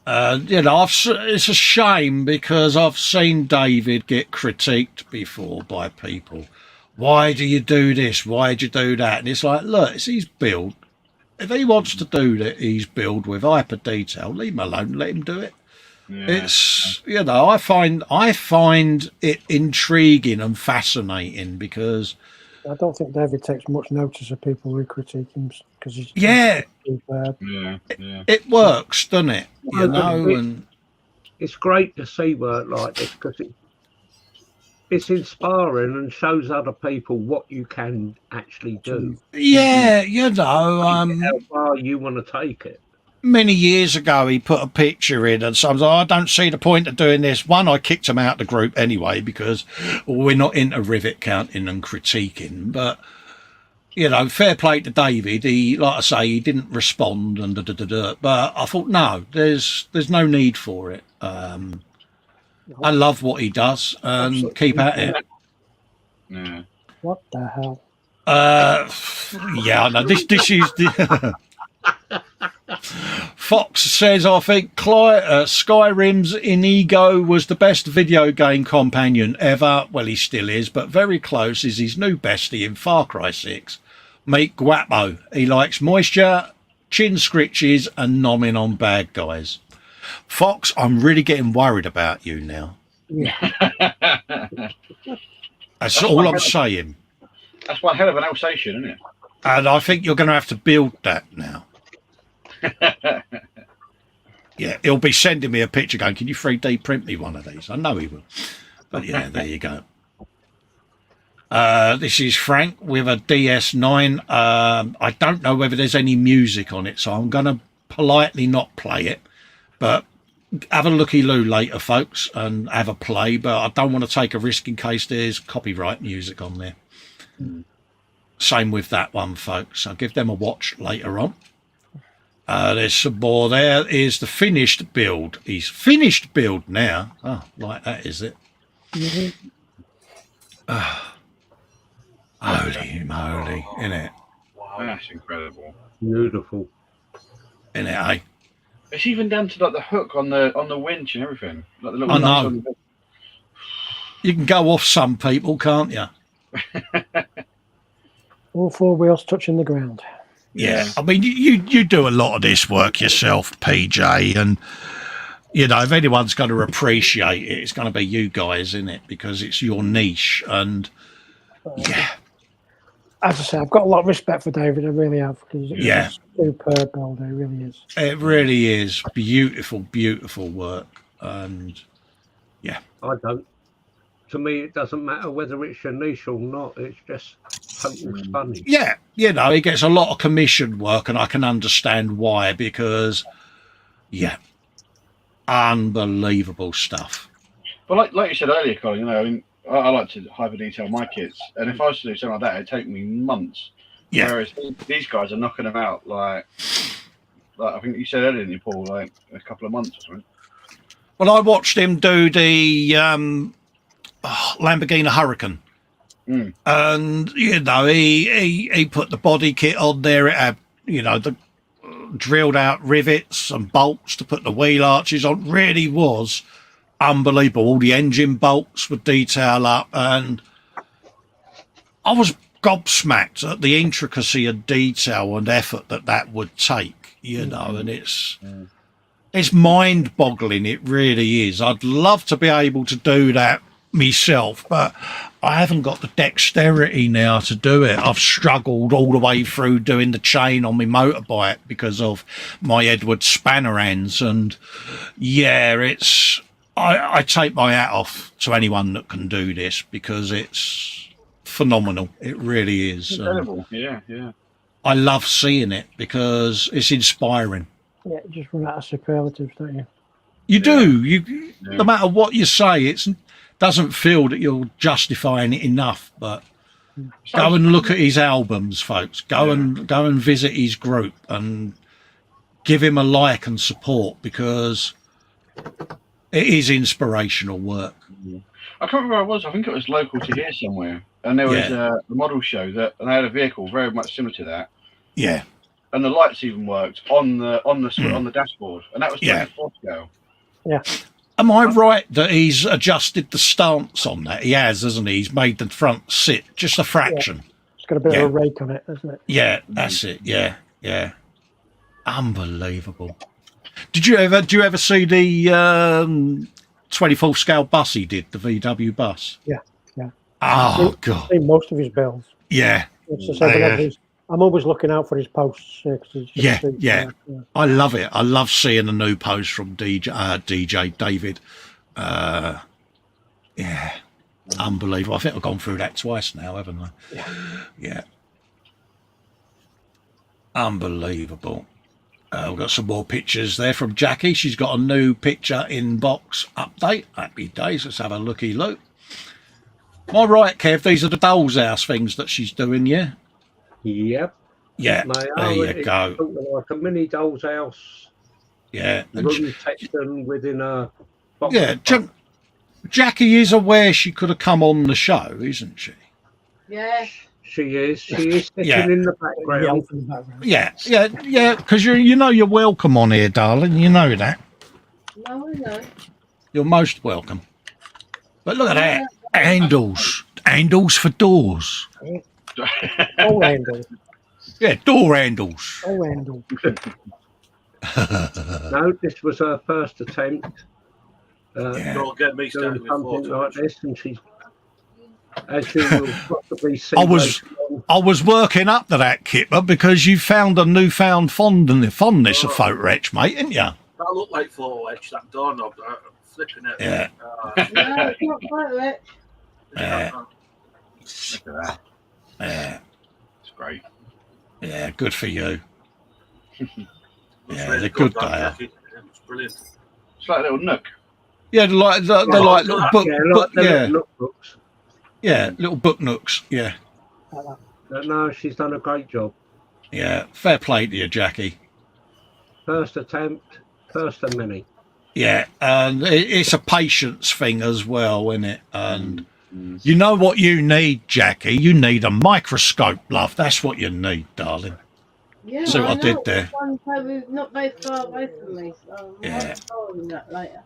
You know, it's a shame because I've seen David get critiqued before by people. Why do you do this? Why do you do that? And it's like, look, it's his build. If he wants to do that, his build with hyper detail, leave him alone, let him do it. Yeah. It's, you know, I find it intriguing and fascinating because I don't think David takes much notice of people who critique him because he's superb. It works, doesn't it? You know, and it's great to see work like this because it's inspiring and shows other people what you can actually do. Yeah, you know, how far you want to take it. Many years ago, he put a picture in, and so I was like, I don't see the point of doing this. One, I kicked him out of the group anyway because we're not into rivet counting and critiquing. But you know, fair play to David. He, like I say, he didn't respond and But I thought, no, there's no need for it. I love what he does and Absolutely. keep at it. Yeah. What the hell? Yeah, I know. This is the Fox says, I think Skyrim's Inigo was the best video game companion ever. Well, he still is, but very close is his new bestie in Far Cry 6. Meet Guapo. He likes moisture, chin scritches, and nomming on bad guys. Fox, I'm really getting worried about you now. That's all I'm saying. That's one hell of an Alsatian, isn't it? And I think you're going to have to build that now. Yeah, he'll be sending me a picture going, can you 3D print me one of these? I know he will. But yeah, there you go. This is Frank with a DS9. I don't know whether there's any music on it, so I'm going to politely not play it. But have a looky-loo later, folks, and have a play. But I don't want to take a risk in case there's copyright music on there. Same with that one, folks. I'll give them a watch later on. There's some more. There is the finished build. He's finished build now. Oh, like that, is it? Mm-hmm. Holy moly, innit? Wow. That's incredible. Beautiful. Innit, eh? It's even down to like the hook on the winch and everything. Like the little I nuts know. on the... You can go off some people, can't you? All four wheels touching the ground. Yeah. I mean, you do a lot of this work yourself, PJ, and you know, if anyone's going to appreciate it, it's going to be you guys, isn't it? Because it's your niche, and yeah. As I say, I've got a lot of respect for David. I really have. He's Yeah. a superb builder. He really is. It really is beautiful, beautiful work, and yeah. I don't. To me, it doesn't matter whether it's your niche or not. It's just total stunning. Yeah, you know, he gets a lot of commission work, and I can understand why, because, yeah, unbelievable stuff. But like you said earlier, Colin, you know, I mean, I like to hyper detail my kits, and if I was to do something like that, it'd take me months. Yeah. Whereas these guys are knocking them out like I think you said earlier, didn't you, Paul, like a couple of months or something. Well, I watched him do the Lamborghini Hurricane. And, you know, he put the body kit on there. It had, you know, the drilled out rivets and bolts to put the wheel arches on. Really was unbelievable. All the engine bolts were detail up, and I was gobsmacked at the intricacy and detail and effort that would take, you know, and it's mind-boggling. It really is. I'd love to be able to do that myself, but I haven't got the dexterity now to do it. I've struggled all the way through doing the chain on my motorbike because of my Edward spanner hands. And yeah, I take my hat off to anyone that can do this because it's phenomenal. It really is. Incredible. Yeah. I love seeing it because it's inspiring. Yeah, you just run out of superlatives, don't you? You do. No matter what you say, it doesn't feel that you're justifying it enough. But go and look at his albums, folks. Go and visit his group and give him a like and support because it is inspirational work. I can't remember where I was. I think it was local to here somewhere, and there was a model show and they had a vehicle very much similar to that. Yeah. And the lights even worked on the dashboard, and that was 24 scale. Yeah. Am I right that he's adjusted the stance on that? He has, hasn't he? He's made the front sit just a fraction. Yeah. It's got a bit of a rake on it, hasn't it? Yeah, that's it. Yeah. Unbelievable. Did you ever see the 24 scale bus he did, the VW bus? Yeah. Oh God. I've seen most of his builds. Yeah. I'm always looking out for his posts. Yeah. I love it. I love seeing a new post from DJ David. Yeah. Unbelievable. I think I've gone through that twice now, haven't I? Yeah. Unbelievable. We've got some more pictures there from Jackie. She's got a new picture inbox update. Happy days. Let's have a looky look. Am I right, Kev? These are the doll's house things that she's doing, yeah? Yep. Yeah, there you go. Like a mini doll's house. Yeah. Room section within a box. Yeah, Jackie is aware she could have come on the show, isn't she? Yeah. She is sitting in the background. Yeah, because you're welcome on here, darling. You know that. No, I know. You're most welcome. But look at that. Handles for doors. Oh, handle. Yeah, door handles. Oh, handle. No, this was her first attempt. Don't get me started doing with something like this, and she's, as you will possibly see. I was working up to that, Kipper, because you found a newfound fondness of photo etch, mate, didn't you? That looked like photo etch, that doorknob, flipping it. Yeah. No, it's not photo etch. Yeah. Look at that. Yeah. It's great. Yeah, good for you. Yeah, really they're good, they that, are. Jackie. It's brilliant. It's like a little nook. Yeah, they're like little book, little books. Yeah, little book nooks. Yeah. No, she's done a great job. Yeah, fair play to you, Jackie. First attempt, first of many. Yeah, and it's a patience thing as well, isn't it? And you know what you need, Jackie? You need a microscope, love. That's what you need, darling. Yeah, See what I did know. there? One time we're not very far away from me, so Yeah. I'll tell you that later.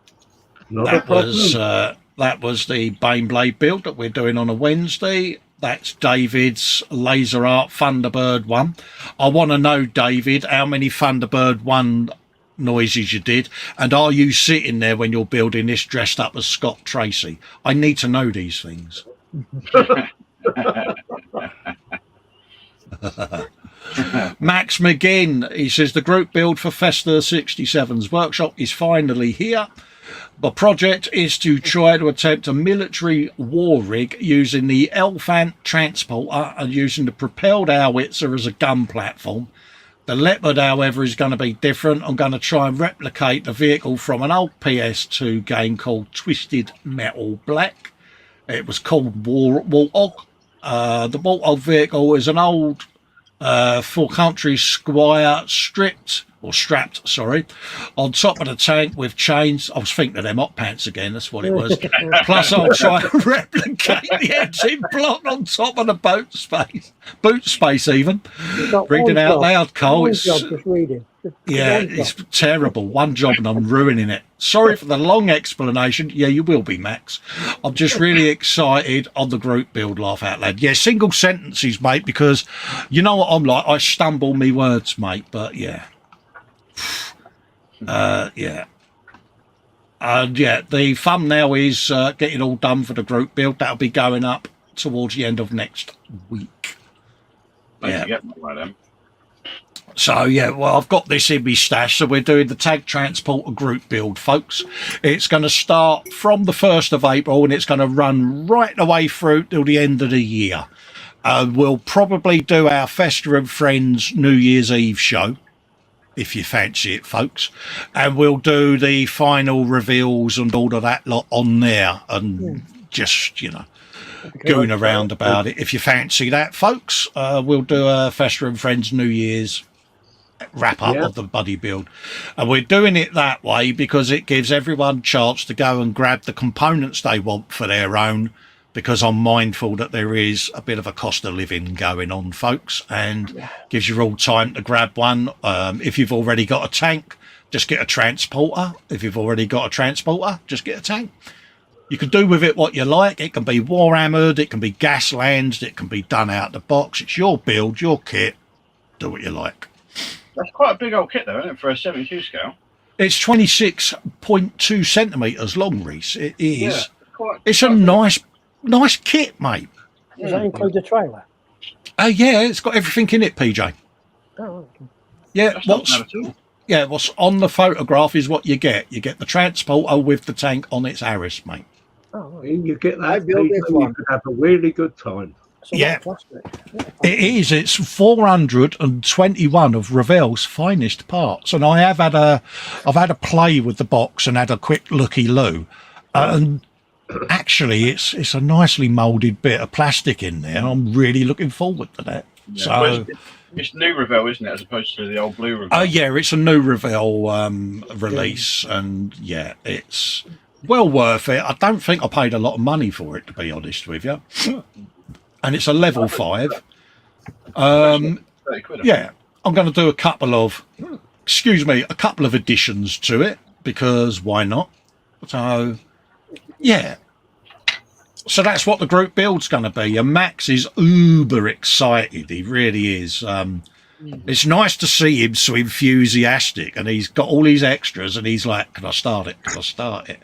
That was the Baneblade build that we're doing on a Wednesday. That's David's Laser Art Thunderbird one. I want to know, David, how many Thunderbird one noises you did, and are you sitting there when you're building this dressed up as Scott Tracy? I need to know these things. Max McGinn, he says the group build for Festa 67's workshop is finally here. The project is to try to attempt a military war rig using the Elephant transporter and using the propelled howitzer as a gun platform. The Leopard, however, is going to be different. I'm going to try and replicate the vehicle from an old PS2 game called Twisted Metal Black. It was called Warthog. The Warthog vehicle is an old full country Squire strapped on top of the tank with chains. I was thinking of them hot pants again, that's what it was. Plus I'll try and replicate the engine block on top of the boot space even. Reading out loud, Cole. It's terrible. One job and I'm ruining it. Sorry for the long explanation. Yeah, you will be, Max. I'm just really excited on the group build, laugh out loud. Yeah, single sentences, mate, because you know what I'm like. I stumble me words, mate, but yeah. The thumbnail is getting all done for the group build. That'll be going up towards the end of next week. Don't Yeah. forget my them. So, yeah, well, I've got this in my stash. So we're doing the Tag Transporter group build, folks. It's going to start from the 1st of April and it's going to run right the way through till the end of the year. We'll probably do our Festa and Friends New Year's Eve show, if you fancy it, folks. And we'll do the final reveals and all of that lot on there and just, you know, going around about it. If you fancy that, folks, we'll do a Festa and Friends New Year's wrap up of the buddy build. And we're doing it that way because it gives everyone a chance to go and grab the components they want for their own, because I'm mindful that there is a bit of a cost of living going on, folks, and gives you all time to grab one. If you've already got a tank, just get a transporter. If you've already got a transporter, just get a tank. You can do with it what you like. It can be war hammered, it can be gas lanced, it can be done out the box. It's your build, your kit. Do what you like. That's quite a big old kit, though, isn't it, for a 72 scale? It's 26.2 centimetres long, Reese. It is. Yeah, it's a nice kit, mate. Does that include the trailer? Yeah, it's got everything in it, PJ. Oh, okay. Yeah, That's not bad at all. Yeah, what's on the photograph is what you get. You get the transporter with the tank on its arris, mate. Oh, right. You get I that, built this people, one. you could have a really good time. It's a lot Yeah. of plastic. It is. It's 421 of Ravel's finest parts, and I've had a play with the box and had a quick looky-loo, and actually, it's a nicely moulded bit of plastic in there. I'm really looking forward to that. Yeah. So. Well, it's new Revel, isn't it, as opposed to the old blue Revel? Oh yeah, it's a new Revel release, and yeah, it's well worth it. I don't think I paid a lot of money for it, to be honest with you. And it's a level 5. 30 quid, Yeah, I'm going to do a couple of additions to it, because why not? So yeah. So that's what the group build's going to be. And Max is uber excited. He really is. It's nice to see him so enthusiastic, and he's got all these extras, and he's like, can I start it? Can I start it?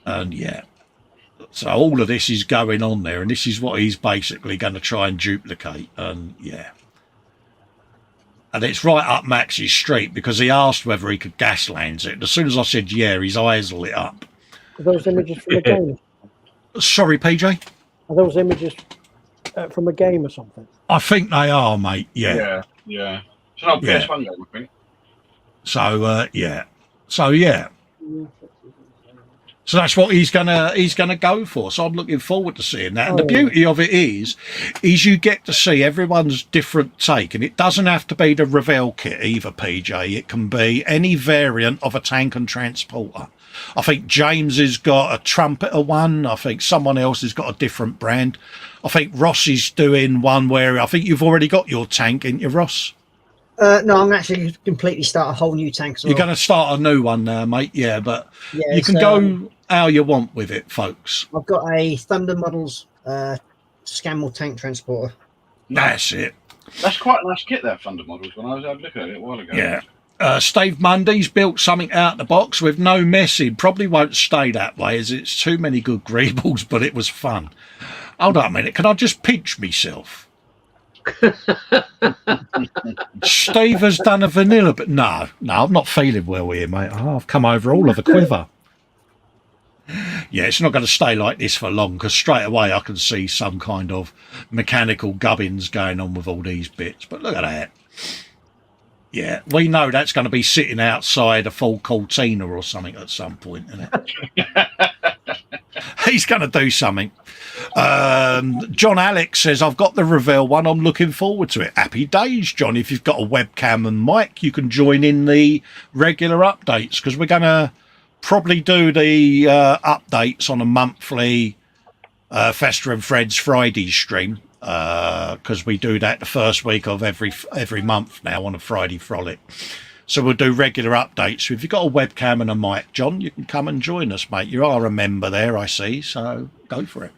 And yeah. So all of this is going on there, and this is what he's basically going to try and duplicate. And yeah. And it's right up Max's street, because he asked whether he could gas lance it. And as soon as I said yeah, his eyes lit up. Are those images from a game? Sorry, PJ? Are those images from a game or something? I think they are, mate. Yeah. Yeah. It's an old Yeah. PS1 game, I think. So yeah. So yeah. So that's what he's gonna go for. So I'm looking forward to seeing that. And the beauty of it is you get to see everyone's different take, and it doesn't have to be the Revel kit either, PJ. It can be any variant of a tank and transporter. I think James has got a trumpeter one. I think someone else has got a different brand. I think Ross is doing one where I think you've already got your tank, ain't you, Ross? No, I'm actually completely start a whole new tank. As well. You're going to start a new one now, mate. Yeah, but Yeah, you can go how you want with it, folks. I've got a Thunder Models Scanmore tank transporter. That's it. That's quite a nice kit, that Thunder Models, when I was looking at it a while ago. Yeah. Steve Mundy's built something out the box with no messing. Probably won't stay that way, as it's too many good greebles, but it was fun. Hold on a minute. Can I just pinch myself? Steve has done a vanilla, but no, I'm not feeling well here, mate. Oh, I've come over all of a quiver. Yeah, it's not going to stay like this for long, because straight away I can see some kind of mechanical gubbins going on with all these bits. But look at that. Yeah, we know that's going to be sitting outside a full Cortina or something at some point, isn't it? He's going to do something. John Alex says, I've got the Revel one. I'm looking forward to it. Happy days, John. If you've got a webcam and mic, you can join in the regular updates, because we're going to probably do the updates on a monthly Festa and Fred's Friday stream, because we do that the first week of every month now on a Friday frolic. So we'll do regular updates. So if you've got a webcam and a mic, John, you can come and join us, mate. You are a member there, I see, so go for it.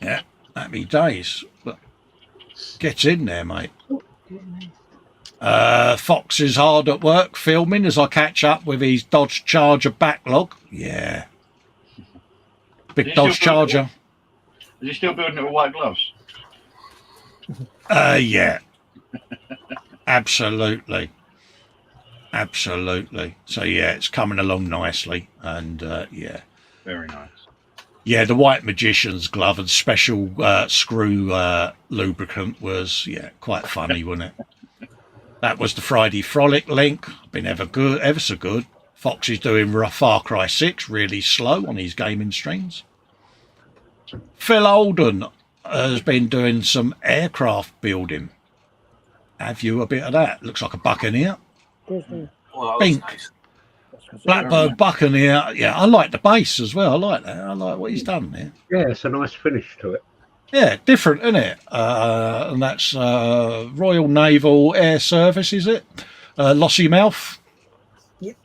Yeah, happy days. But get in there, mate. Fox is hard at work filming as I catch up with his Dodge Charger backlog. Yeah. Big Dodge Charger. Is he still building it with white gloves? Yeah. Absolutely. So yeah, it's coming along nicely, and yeah. Very nice. Yeah, the white magician's glove and special screw lubricant was quite funny, wasn't it? That was the Friday Frolic link. Been ever so good. Fox is doing Far Cry 6 really slow on his gaming streams. Phil Olden has been doing some aircraft building. Have you a bit of that? Looks like a Buccaneer. Oh, that was Pink. nice. Blackbird Buccaneer. Yeah, I like the base as well. I like that. I like what he's done there. Yeah, it's a nice finish to it. Yeah, different, isn't it? And that's Royal Naval Air Service, is it? Lossy-mouth. Yep.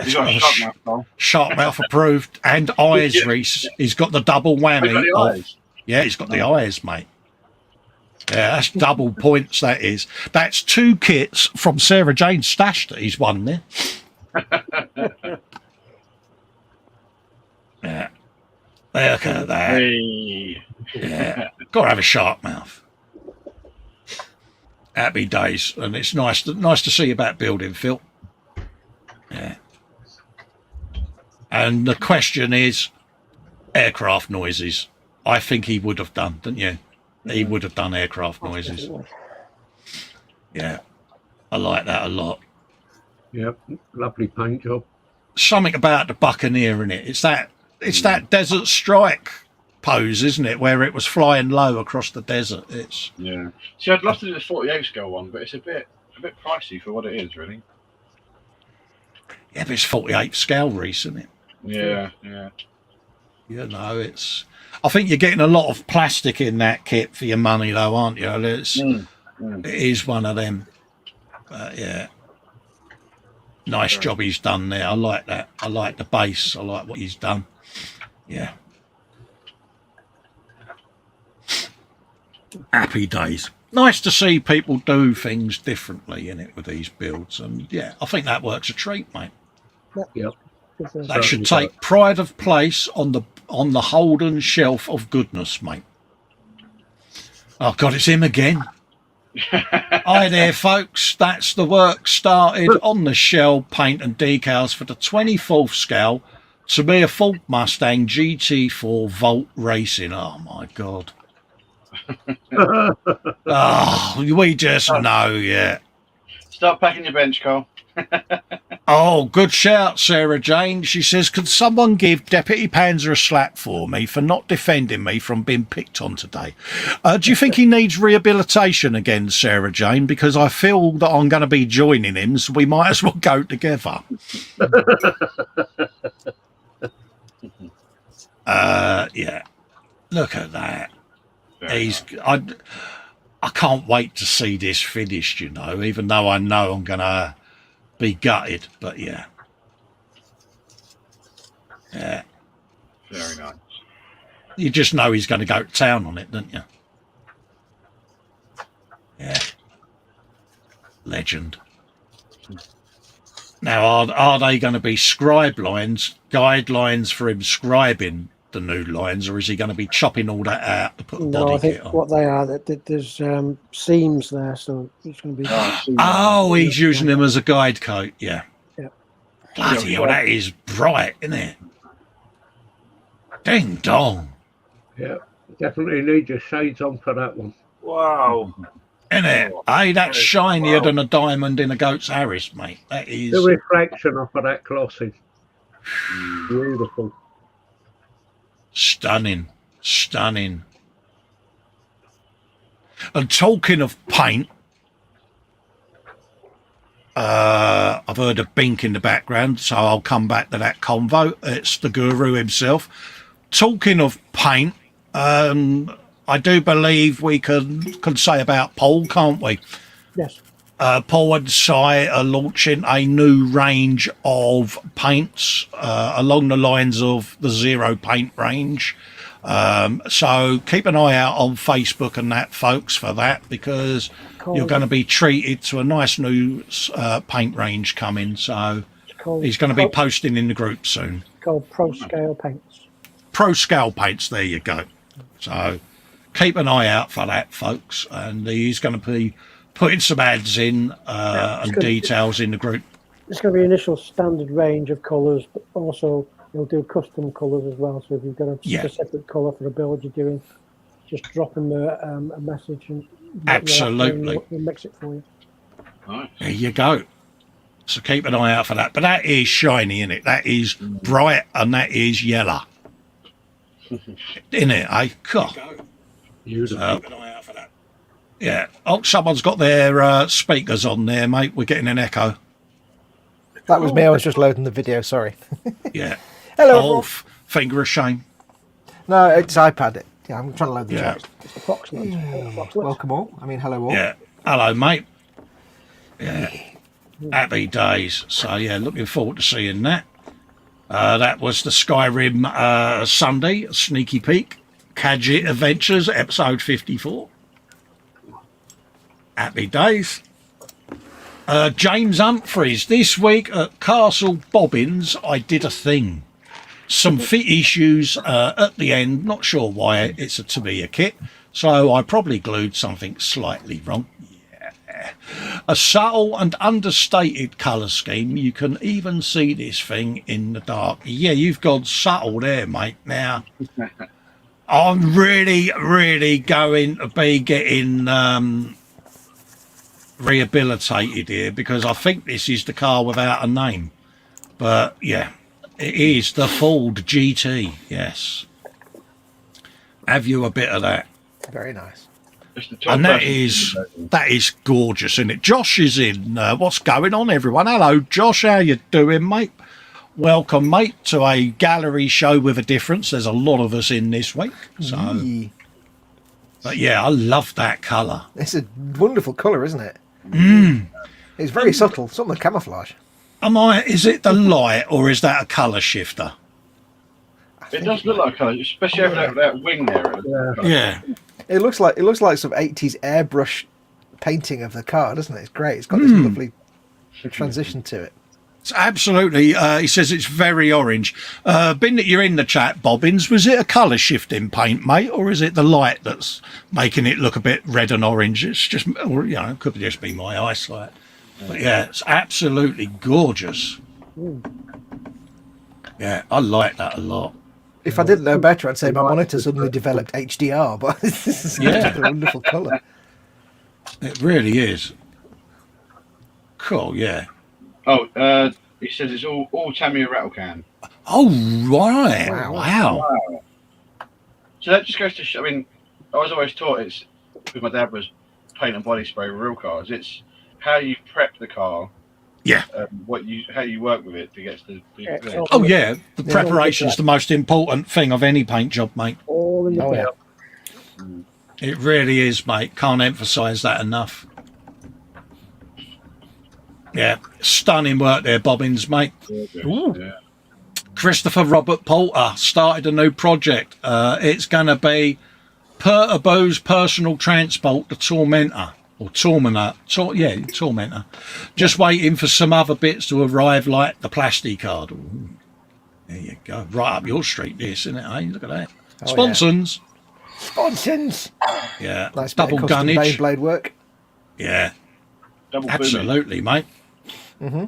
He's got a shark mouth, Paul. Shark mouth approved. And eyes, Yeah. Reese. He's got the double He's whammy. got the of- eyes. Yeah, he's got the eyes, mate. Yeah, that's double points, that is. That's 2 kits from Sarah Jane's stash that he's won there. Yeah. Look at that. Hey. Yeah. Got to have a shark mouth. Happy days. And it's nice to see you back building, Phil. Yeah. And the question is aircraft noises. I think he would have done, didn't you? He would have done aircraft noises. Yeah. I like that a lot. Yep, lovely paint job. Something about the Buccaneer in it. It's that Desert Strike pose, isn't it? Where it was flying low across the desert. It's Yeah. See, I'd love to do the 48 scale one, but it's a bit pricey for what it is, really. yeah, but it's 48 scale, Reese, isn't it? Yeah. You know, it's. I think you're getting a lot of plastic in that kit for your money, though, aren't you? It is one of them. Yeah. Nice job he's done there. I like that. I like the base. I like what he's done. Yeah. Happy days. Nice to see people do things differently in it with these builds. And yeah, I think that works a treat, mate. Yep. That should take pride of place on the Holden shelf of goodness, mate. Oh God, it's him again. Hi there, folks. That's the work started on the shell, paint and decals for the 24th scale to be a Ford Mustang GT4 Volt Racing. Oh my God. Oh, we just know, yeah. Start packing your bench, Cole. Oh, good shout, Sarah Jane. She says, could someone give Deputy Panzer a slap for me for not defending me from being picked on today? Do you think he needs rehabilitation again, Sarah Jane? Because I feel that I'm going to be joining him, so we might as well go together. Yeah. Look at that. I can't wait to see this finished, you know, even though I know I'm going to be gutted, but yeah. Yeah. Very nice. You just know he's going to go to town on it, don't you? Yeah. Legend. Now, are they going to be scribe lines, guidelines for him scribing the new lines, or is he going to be chopping all that out to put a No, body I think kit on? what they are, there's seams there, so it's going to be. Oh, he's using them as a guide coat, yeah. Yeah. Bloody hell, that is bright, isn't it? Ding dong. Yeah, definitely need your shades on for that one. Wow. Isn't it? Hey, that's shinier than a diamond in a goat's Harris, mate. That is. The reflection off of that glossy. Beautiful. Stunning. Stunning. And talking of paint, I've heard a bink in the background, so I'll come back to that convo. It's the guru himself. Talking of paint, I do believe we can say about Paul, can't we? Yes. Paul and Si are launching a new range of paints along the lines of the Zero Paint range. So keep an eye out on Facebook and that, folks, for that, because you're going to be treated to a nice new paint range coming. So he's going to be posting in the group soon. Called Pro Scale Paints. Pro Scale Paints, there you go. So keep an eye out for that, folks. And he's going to be putting some ads in and details in the group. It's going to be initial standard range of colours, but also he'll do custom colours as well. So if you've got a specific colour for a build you're doing, just drop him a message and absolutely we'll mix it for you. Nice. There you go. So keep an eye out for that. But that is shiny, isn't it? That is bright and that is yellow. Isn't it, eh? Cool. Beautiful. Keep an eye out for that. Yeah. Oh, someone's got their speakers on there, mate. We're getting an echo. That was me. I was just loading the video. Sorry. Yeah. Hello. Oh, finger of shame. No, it's iPad. Yeah, I'm trying to load the chat. It's the Foxlet. Welcome all. I mean, hello all. Yeah. Hello, mate. Yeah. Happy days. So, yeah, looking forward to seeing that. That was the Skyrim Sunday sneaky peek. Cadget Adventures, episode 54. Happy days. James Humphreys, this week at Castle Bobbins, I did a thing. Some fit issues at the end, not sure why, it's a Tamiya kit, so I probably glued something slightly wrong. Yeah. A subtle and understated colour scheme, you can even see this thing in the dark. Yeah, you've gone subtle there, mate. Now, I'm really going to be getting rehabilitated here because I think this is the car without a name. But yeah, it is the Ford GT. Yes. Have you a bit of that? Very nice. And that is gorgeous, isn't it? Josh is in. What's going on, everyone? Hello, Josh. How you doing, mate? Welcome, mate, to a gallery show with a difference. There's a lot of us in this week. So, but yeah, I love that colour. It's a wonderful colour, isn't it? It's very subtle. Some of the camouflage. Is it the light or is that a colour shifter? It does look like a colour, especially over that wing there. Yeah. It looks like some 80s airbrush painting of the car, doesn't it? It's great. It's got this lovely transition to it. It's absolutely. He says it's very orange. Being that you're in the chat, Bobbins, was it a colour shifting paint, mate, or is it the light that's making it look a bit red and orange? It's just, or, it could just be my eyesight. But yeah, it's absolutely gorgeous. Yeah, I like that a lot. If I didn't know better, I'd say my monitor suddenly developed HDR, but this is a wonderful colour. It really is. Cool, yeah. Oh, he says it's all Tamiya rattle can. Oh, right. Wow. So that just goes to show, I mean, I was always taught it's, because my dad was paint and body spray with real cars, it's how you prep the car. Yeah. How you work with it to get to the Oh, yeah. The preparation's the most important thing of any paint job, mate. All in the yeah. It really is, mate. Can't emphasise that enough. Yeah, stunning work there, Bobbins, mate. Yeah. Christopher Robert Poulter started a new project. It's going to be Perturbo's personal transport, the Tormentor. Or Tormentor. Tormentor. Just waiting for some other bits to arrive, like the plastic card. Ooh, there you go. Right up your street, this, isn't it? Eh? Look at that. Sponsons. Yeah. Sponsons. Yeah. Nice double gunnage. Blade work. Yeah. Double absolutely, mate. Mm-hmm.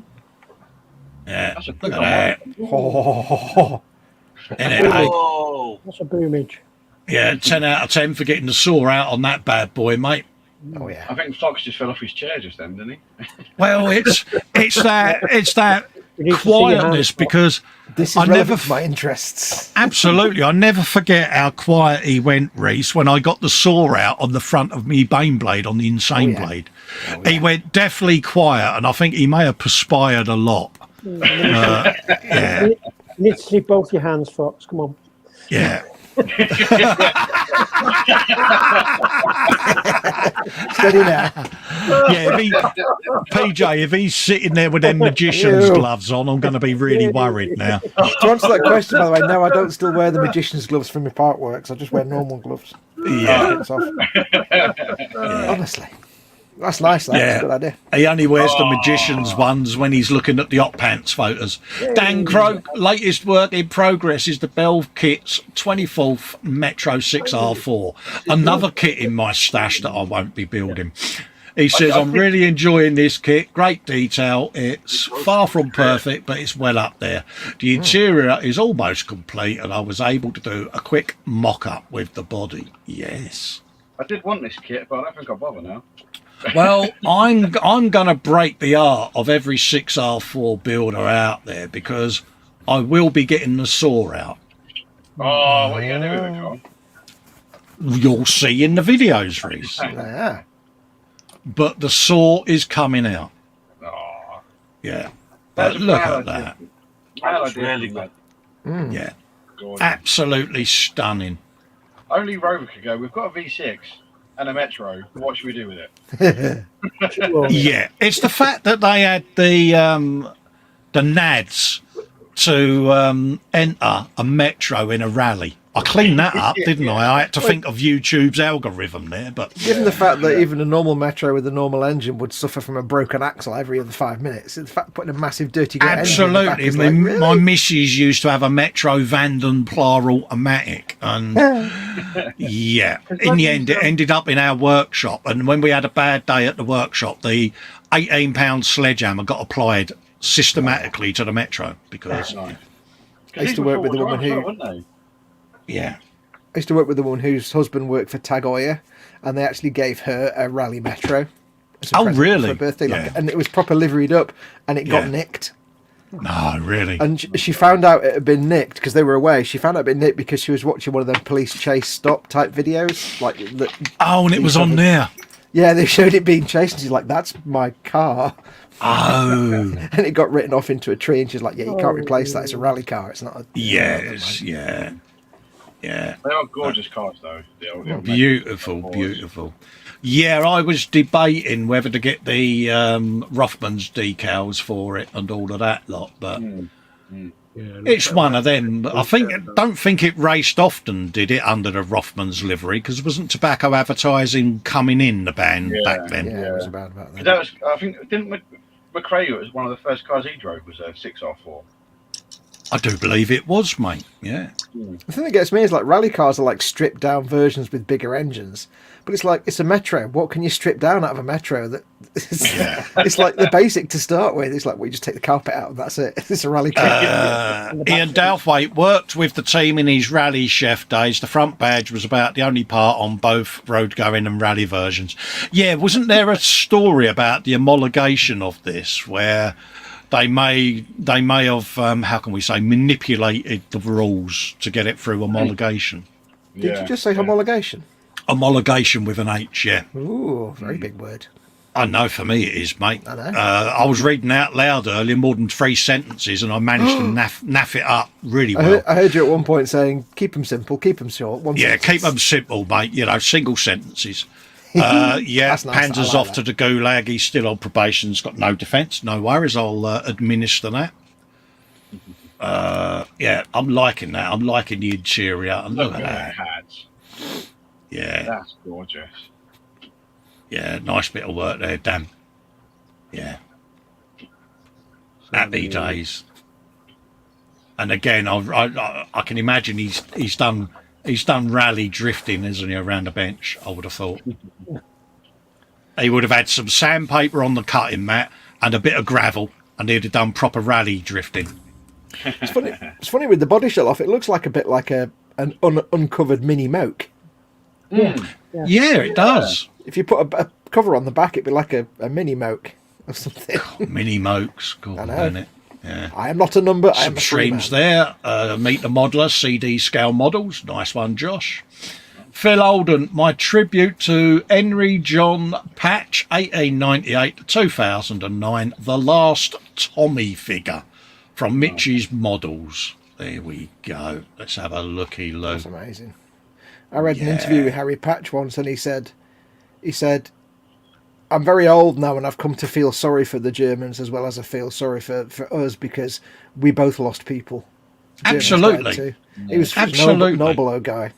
Yeah. Look at that. Oh. That's a boomage. Yeah, 10 out of 10 for getting the saw out on that bad boy, mate. Oh yeah. I think Fox just fell off his chair just then, didn't he? Well, it's that quietness, because this is relevant to my interests. Absolutely, I never forget how quiet he went, Reese, when I got the saw out on the front of me Bane blade on the Insane blade. He went deathly quiet, and I think he may have perspired a lot. Yeah. You need to see both your hands, Fox. Come on. Yeah. Steady now. Yeah, if he's sitting there with them magician's gloves on, I'm going to be really worried now. To answer that question, by the way, no, I don't still wear the magician's gloves from my part works. I just wear normal gloves. Yeah. Honestly. That's nice. That's a good idea. He only wears the magician's ones when he's looking at the hot pants photos. Dan Croak, latest work in progress is the Bell Kit's 24th Metro 6R4. Another kit in my stash that I won't be building. He says, I'm really enjoying this kit. Great detail. It's far from perfect, but it's well up there. The interior is almost complete, and I was able to do a quick mock-up with the body. Yes. I did want this kit, but I don't think I'll bother now. Well, I'm going to break the art of every 6R4 builder out there because I will be getting the saw out. Oh, what are you going to do with it, Carl? You'll see in the videos, Reese. Yeah. But the saw is coming out. Oh, Yeah. that's But look at that. That's really good. Yeah. Gorgeous. Absolutely stunning. Only Rover could go, we've got a V6 and a Metro. What should we do with it? Yeah. It's the fact that they had the NADs to enter a Metro in a rally. I cleaned that up, didn't I? I had to think of YouTube's algorithm there, but Given the fact that even a normal Metro with a normal engine would suffer from a broken axle every other 5 minutes, in fact, putting a massive dirty engine in the back absolutely. is like, really? My missus used to have a Metro Vanden Plar automatic, and yeah, in the end, it ended up in our workshop. And when we had a bad day at the workshop, the 18-pound sledgehammer got applied systematically to the Metro because, Nice. I used to work with a woman who- Wouldn't they? yeah. I used to work with a woman whose husband worked for Tag Heuer, and they actually gave her a rally Metro. as a Oh, present really? For her birthday, Yeah. and it was proper liveried up, and it got Yeah. nicked. No, really. And she found out it had been nicked because they were away. She found out it had been nicked because she was watching one of them police chase stop type videos. Like, Oh, and it was on there. yeah, they showed it being chased, and she's like, "That's my car," Oh, and it got written off into a tree. And she's like, "Yeah, you can't replace that. It's a rally car. It's not a yes, yeah. Yeah. They are gorgeous cars, though. The old Beautiful, beautiful. Yeah, I was debating whether to get the Rothmans decals for it and all of that lot, but it's one of them. I don't think it raced often, did it, under the Rothmans livery? Because wasn't tobacco advertising coming in the band back then? Yeah, it was about that. That was, I think, didn't McRae, it was one of the first cars he drove, was a 6R4. I do believe it was, mate. Yeah. The thing that gets me is like rally cars are like stripped down versions with bigger engines, but it's like it's a Metro. What can you strip down out of a Metro? That it's like the basic to start with. It's like we just take the carpet out and that's it. It's a rally car. Ian Dalthwaite worked with the team in his rally chef days. The front badge was about the only part on both road going and rally versions. Yeah, wasn't there a story about the homologation of this where they may have how can we say manipulated the rules to get it through homologation? Did you just say homologation? Homologation with an H, yeah. Ooh, very big word. I know, for me it is, mate. I know. I was reading out loud earlier, more than 3 sentences, and I managed to naff it up really well. I heard you at one point saying, "Keep them simple, keep them short." One Yeah, sentence. keep them simple, mate. You know, single sentences. Yeah, That's nice. Panzer's I like off to the gulag. He's still on probation. He's got no defence. No worries. I'll administer that. Yeah, I'm liking that. I'm liking the interior. And look at that. Hats. Yeah, That's gorgeous. yeah. Nice bit of work there, Dan. Yeah. Happy days. And again, I can imagine he's done rally drifting, isn't he, around the bench? I would have thought he would have had some sandpaper on the cutting mat and a bit of gravel, and he'd have done proper rally drifting. It's funny. It's funny with the body shell off. It looks like a bit like an uncovered mini moke. Yeah, it does. If you put a cover on the back, it'd be like a mini moke or something. Mini mokes, cool, I know. isn't it? Yeah. I am not a number. I am Some a free streams man. there. Meet the Modeler CD scale models. Nice one, Josh. Phil Olden, my tribute to Henry John Patch, 1898 to 2009, the last Tommy figure from Mitch's Models. There we go. Let's have a looky look. That's amazing. I read an interview with Harry Patch once, and he said, "I'm very old now, and I've come to feel sorry for the Germans as well as I feel sorry for us because we both lost people." The Germans Absolutely. died too. He was Absolutely. noble old guy.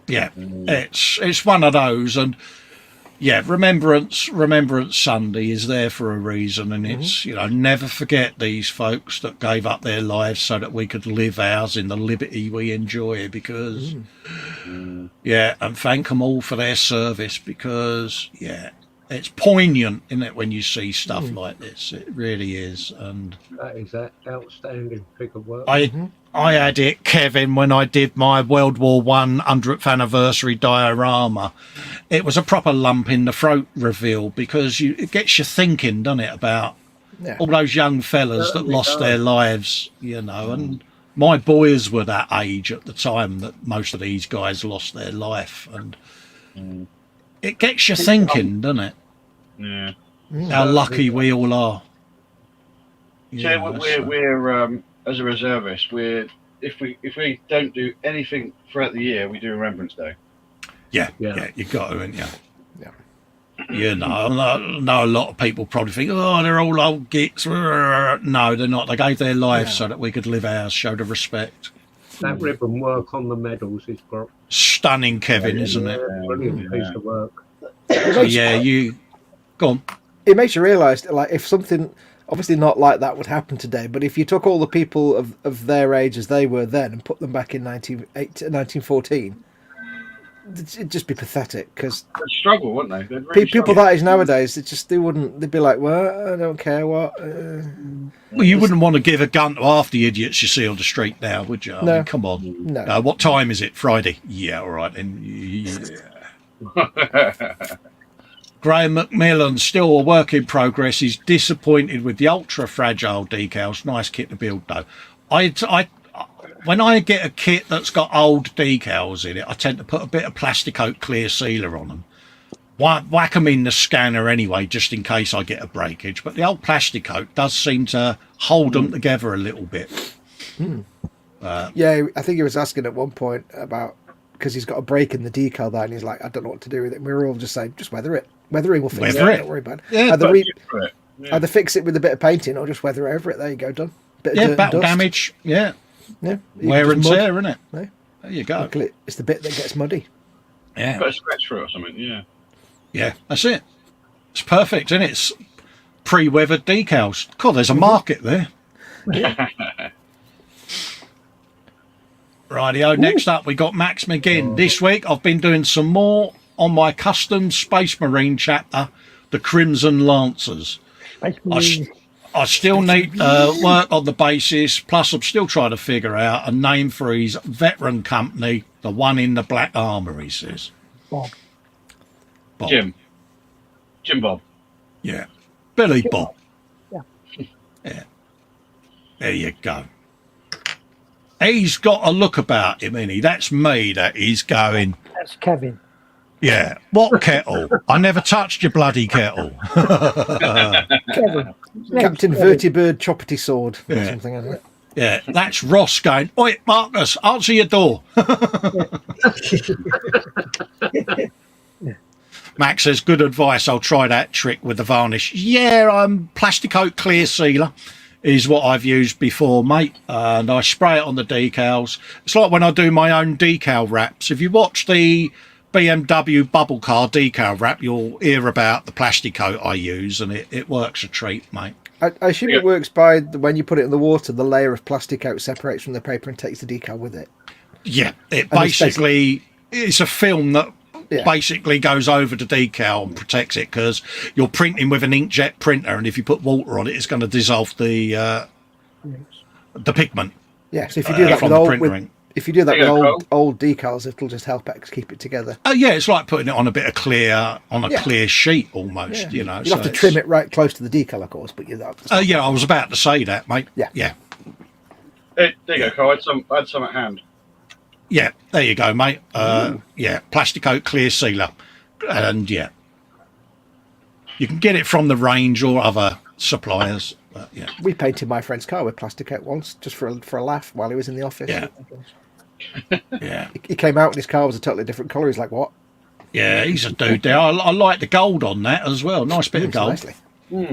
Yeah, it's one of those, and yeah, Remembrance Sunday is there for a reason, and it's, you know, never forget these folks that gave up their lives so that we could live ours in the liberty we enjoy, because, yeah, and thank them all for their service, because, yeah, it's poignant, isn't it, when you see stuff like this? It really is. And That is that outstanding pick of work. I had it, Kevin, when I did my World War One 100th anniversary diorama. It was a proper lump in the throat reveal, because it gets you thinking, doesn't it, about all those young fellas that lost their lives, you know, and my boys were that age at the time that most of these guys lost their life, and it gets you thinking, doesn't it? Yeah. How lucky we all are. So we're as a reservist, if we don't do anything throughout the year, we do Remembrance Day. Yeah, you got to, haven't you? Yeah. You know, I know a lot of people probably think, oh, they're all old gits. No, they're not. They gave their lives so that we could live ours, show the respect. That ribbon work on the medals is great. Stunning, Kevin, isn't it? Brilliant piece of work. So, you go on. It makes you realise, like, if something obviously not like that would happen today, but if you took all the people of their age as they were then and put them back in 1914, it'd just be pathetic, because they'd struggle, wouldn't they? Really people that age nowadays, they'd be like, well, I don't care what. Well, you wouldn't want to give a gun to half the idiots you see on the street now, would you? I mean, come on. No. What time is it? Friday? Yeah, all right. And yeah. Graham McMillan, still a work in progress. He's disappointed with the ultra fragile decals. Nice kit to build, though. When I get a kit that's got old decals in it, I tend to put a bit of Plasticoat clear sealer on them. Whack them in the scanner anyway, just in case I get a breakage. But the old Plasticoat does seem to hold them together a little bit. Yeah, I think he was asking at one point about, because he's got a break in the decal there, and he's like, I don't know what to do with it. And we were all just saying, just weather it. Weathering will fix it. Don't worry about it. Either fix it with a bit of painting or just weather over it. There you go, done. Bit of battle damage. Yeah. Wear and tear, isn't it? Yeah. There you go. Luckily, it's the bit that gets muddy. Yeah. Put a scratch through it or something. Yeah. Yeah, that's it. It's perfect, isn't it? It's pre-weathered decals. God, there's a market there. Rightio, next up we got Max McGinn. This week I've been doing some more on my custom Space Marine chapter, the Crimson Lancers. I still need work on the basis, plus I'm still trying to figure out a name for his veteran company, the one in the black armour, he says. Bob. Jim Bob. Yeah. Billy Bob. Yeah. Yeah. There you go. He's got a look about him, innit? That's me that he's going. That's Kevin. Yeah. What kettle? I never touched your bloody kettle. Kevin. Captain Vertibird Choppity Sword or something, isn't it? Yeah, that's Ross going, oi, Marcus, answer your door. Max says, good advice. I'll try that trick with the varnish. Yeah, Plasticoat clear sealer is what I've used before, mate. And I spray it on the decals. It's like when I do my own decal wraps. If you watch the BMW bubble car decal wrap, you'll hear about the Plasticoat I use, and it works a treat, mate. I assume it works by when you put it in the water, the layer of Plasticoat separates from the paper and takes the decal with it. Yeah, it basically, it's a film that basically goes over the decal and protects it, because you're printing with an inkjet printer, and if you put water on it, it's going to dissolve the pigment. Yeah, so if you do that with old decals, it'll just help keep it together. Oh yeah, it's like putting it on a bit of clear clear sheet almost. You know, you'll have to trim it right close to the decal, of course. But yeah, I was about to say that, mate. Yeah. There you go, Carl. I had some at hand. Yeah, there you go, mate. Yeah, Plasticoat clear sealer, and yeah, you can get it from the range or other suppliers. But, yeah, we painted my friend's car with Plasticoat once, just for a laugh, while he was in the office. Yeah, yeah. He came out and his car was a totally different colour. He's like, "What?" Yeah, he's a dude there. I like the gold on that as well. Nice bit of gold. Nicely.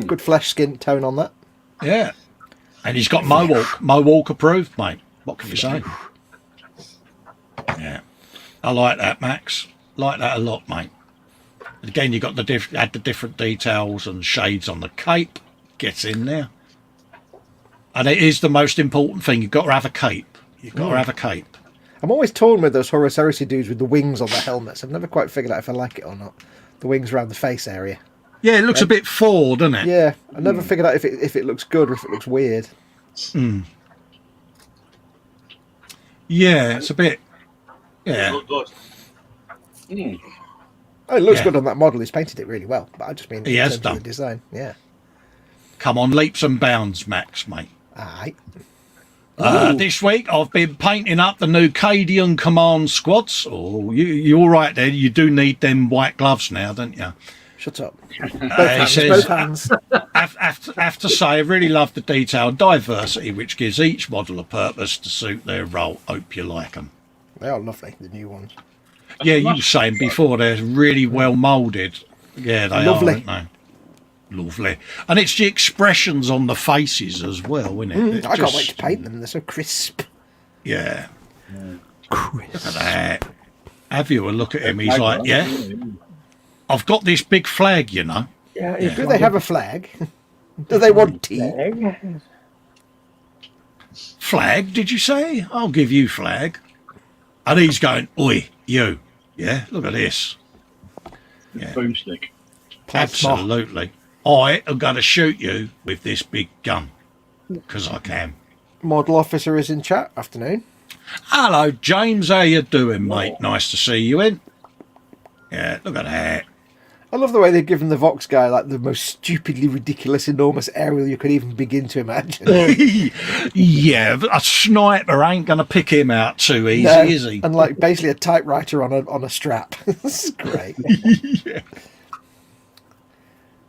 Good flesh skin tone on that. Yeah, and he's got Mohawk approved, mate. What can you say? Yeah, I like that, Max. Like that a lot, mate. Again, you got add the different details and shades on the cape. Gets in there. And it is the most important thing. You've got to have a cape. You've got to have a cape. I'm always torn with those Horus Heresy dudes with the wings on their helmets. I've never quite figured out if I like it or not. The wings around the face area. Yeah, it looks a bit Ford, doesn't it? Yeah, I've never figured out if it looks good or if it looks weird. Yeah, it's a bit. Yeah. Look good. Oh, it looks good on that model. He's painted it really well. But I just mean He in has terms done. of the design. Yeah. Come on, leaps and bounds, Max, mate. Aye. This week I've been painting up the new Cadian Command Squads. Oh, you're all right there. You do need them white gloves now, don't you? Shut up. He says, Both hands. have to say, I really love the detail and diversity, which gives each model a purpose to suit their role. Hope you like them. They are lovely, the new ones. Yeah, you were saying before they're really well moulded. Yeah, they Lovely. are, aren't they? Lovely. And it's the expressions on the faces as well, isn't it? I can't wait to paint them. They're so crisp. Yeah. Crisp. Look at that. Have you a look at him? He's like, yeah, I've got this big flag, you know. Yeah, Do they have a flag? Do they want tea? Flag, did you say? I'll give you flag. And he's going, oi, you. Yeah, look at this. Yeah, Boomstick. absolutely. I am going to shoot you with this big gun. Because I can. Model officer is in chat. Afternoon. Hello, James. How you doing, mate? Nice to see you in. Yeah, look at that. I love the way they've given the Vox guy like the most stupidly ridiculous, enormous aerial you could even begin to imagine. Yeah, but a sniper ain't going to pick him out too easy, No, is he? and like basically a typewriter on a strap. This is great. Yeah.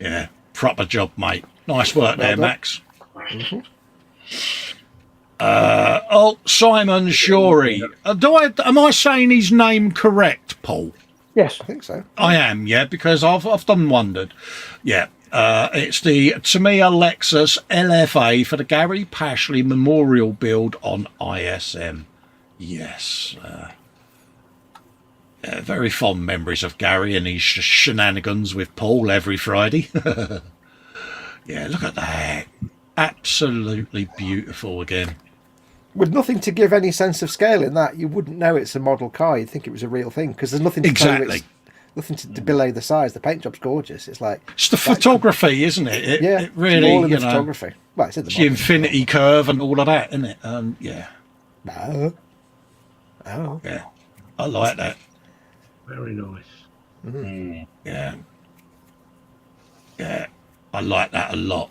Yeah, proper job, mate. Nice work there, done. Max. Simon Shorey. Am I saying his name correct, Paul? Yes. I think so. I am, yeah, because I've often wondered. Yeah, it's the Tamiya Lexus LFA for the Gary Pashley Memorial build on ISM. Yes. Very fond memories of Gary and his shenanigans with Paul every Friday. Yeah, look at that. Absolutely beautiful again. With nothing to give any sense of scale in that, you wouldn't know it's a model car. You'd think it was a real thing because there's nothing to tell you Exactly. nothing to belay the size. The paint job's gorgeous. It's like It's the photography, isn't it? yeah, It really, all in the you know, photography. Well, it's in the it's the model. infinity curve and all of that, isn't it? Yeah, No. Oh. yeah. I like that. Very nice. Yeah. Yeah. I like that a lot.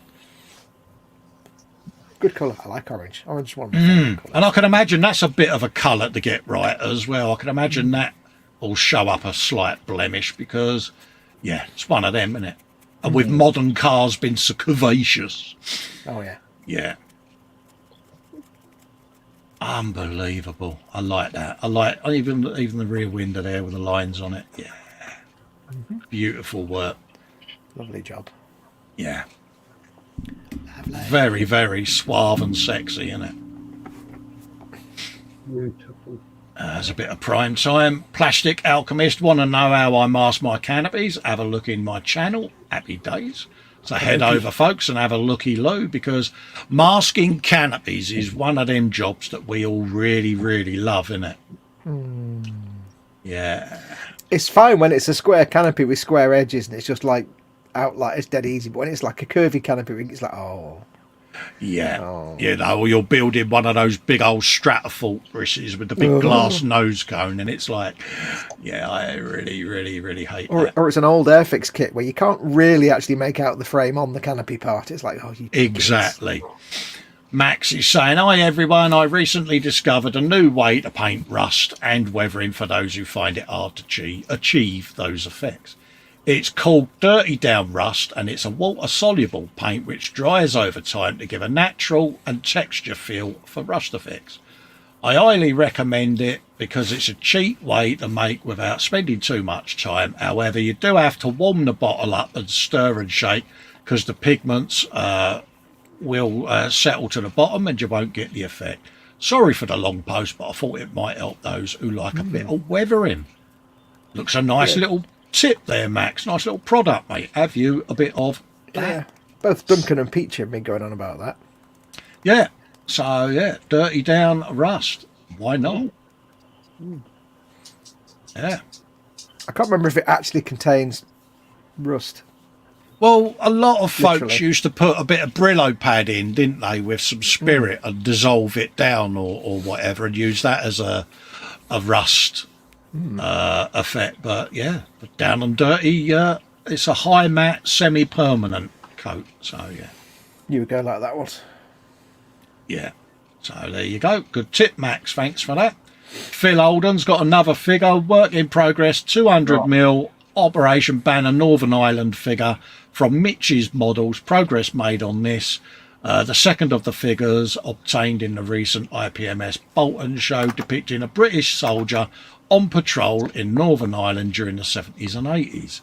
Good colour. I like orange. Orange is one of my favourite colours. And I can imagine that's a bit of a colour to get right as well. I can imagine that will show up a slight blemish because, yeah, it's one of them, isn't it? And with modern cars being so curvaceous. Oh yeah. Yeah. Unbelievable. I like that. I like even the rear window there with the lines on it. Yeah. Beautiful work. Lovely job. Yeah. Lovely. Very, very suave and sexy, isn't it? Beautiful. There's a bit of prime time. Plastic Alchemist. Want to know how I mask my canopies? Have a look in my channel. Happy days. So head over, folks, and have a looky-loo, because masking canopies is one of them jobs that we all really, really love, isn't it? Yeah. It's fine when it's a square canopy with square edges and it's just like out like it's dead easy. But when it's like a curvy canopy, it's like Yeah. Oh. You know, or you're building one of those big old stratofortresses with the big glass nose cone, and it's like, yeah, I really, really, really hate that. or it's an old Airfix kit where you can't really actually make out the frame on the canopy part. It's like, you Exactly. Max is saying, hi everyone, I recently discovered a new way to paint rust and weathering for those who find it hard to achieve those effects. It's called Dirty Down Rust, and it's a water-soluble paint which dries over time to give a natural and texture feel for rust effects. I highly recommend it because it's a cheap way to make without spending too much time. However, you do have to warm the bottle up and stir and shake because the pigments will settle to the bottom and you won't get the effect. Sorry for the long post, but I thought it might help those who like a bit of weathering. Looks a nice little tip there, Max. Nice little product, mate. Have you a bit of that? Yeah. Both Duncan and Peachy have been going on about that. Yeah. So, yeah, dirty down rust. Why not? Yeah. I can't remember if it actually contains rust. Well, a lot of folks Literally. used to put a bit of Brillo pad in, didn't they, with some spirit and dissolve it down or whatever and use that as a rust effect. But, yeah, down and dirty, it's a high matte, semi-permanent coat. So, yeah. You would go like that one. Yeah. So there you go. Good tip, Max. Thanks for that. Phil Holden's got another figure, work in progress, 200mm Operation Banner Northern Ireland figure from Mitch's Models. Progress made on this. The second of the figures obtained in the recent IPMS Bolton show, depicting a British soldier on patrol in Northern Ireland during the 70s and 80s.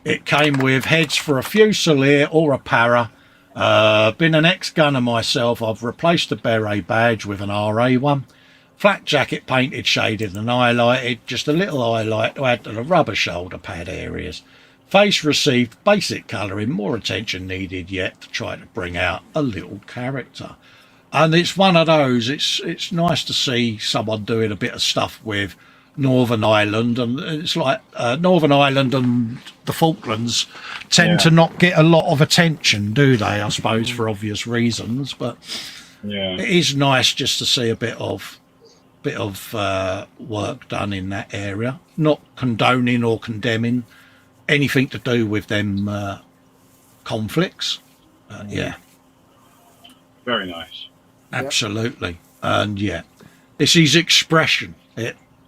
It came with heads for a Fusilier or a Para. Been an ex-gunner myself. I've replaced the beret badge with an RA one. Flat jacket painted, shaded and highlighted. Just a little highlight to add to the rubber shoulder pad areas. Face received basic colouring. More attention needed yet to try to bring out a little character. And it's one of those. It's nice to see someone doing a bit of stuff with Northern Ireland, and it's like Northern Ireland and the Falklands tend to not get a lot of attention, do they? I suppose for obvious reasons, but it is nice just to see a bit of work done in that area. Not condoning or condemning anything to do with them conflicts. Very nice. Absolutely. And it's his expression.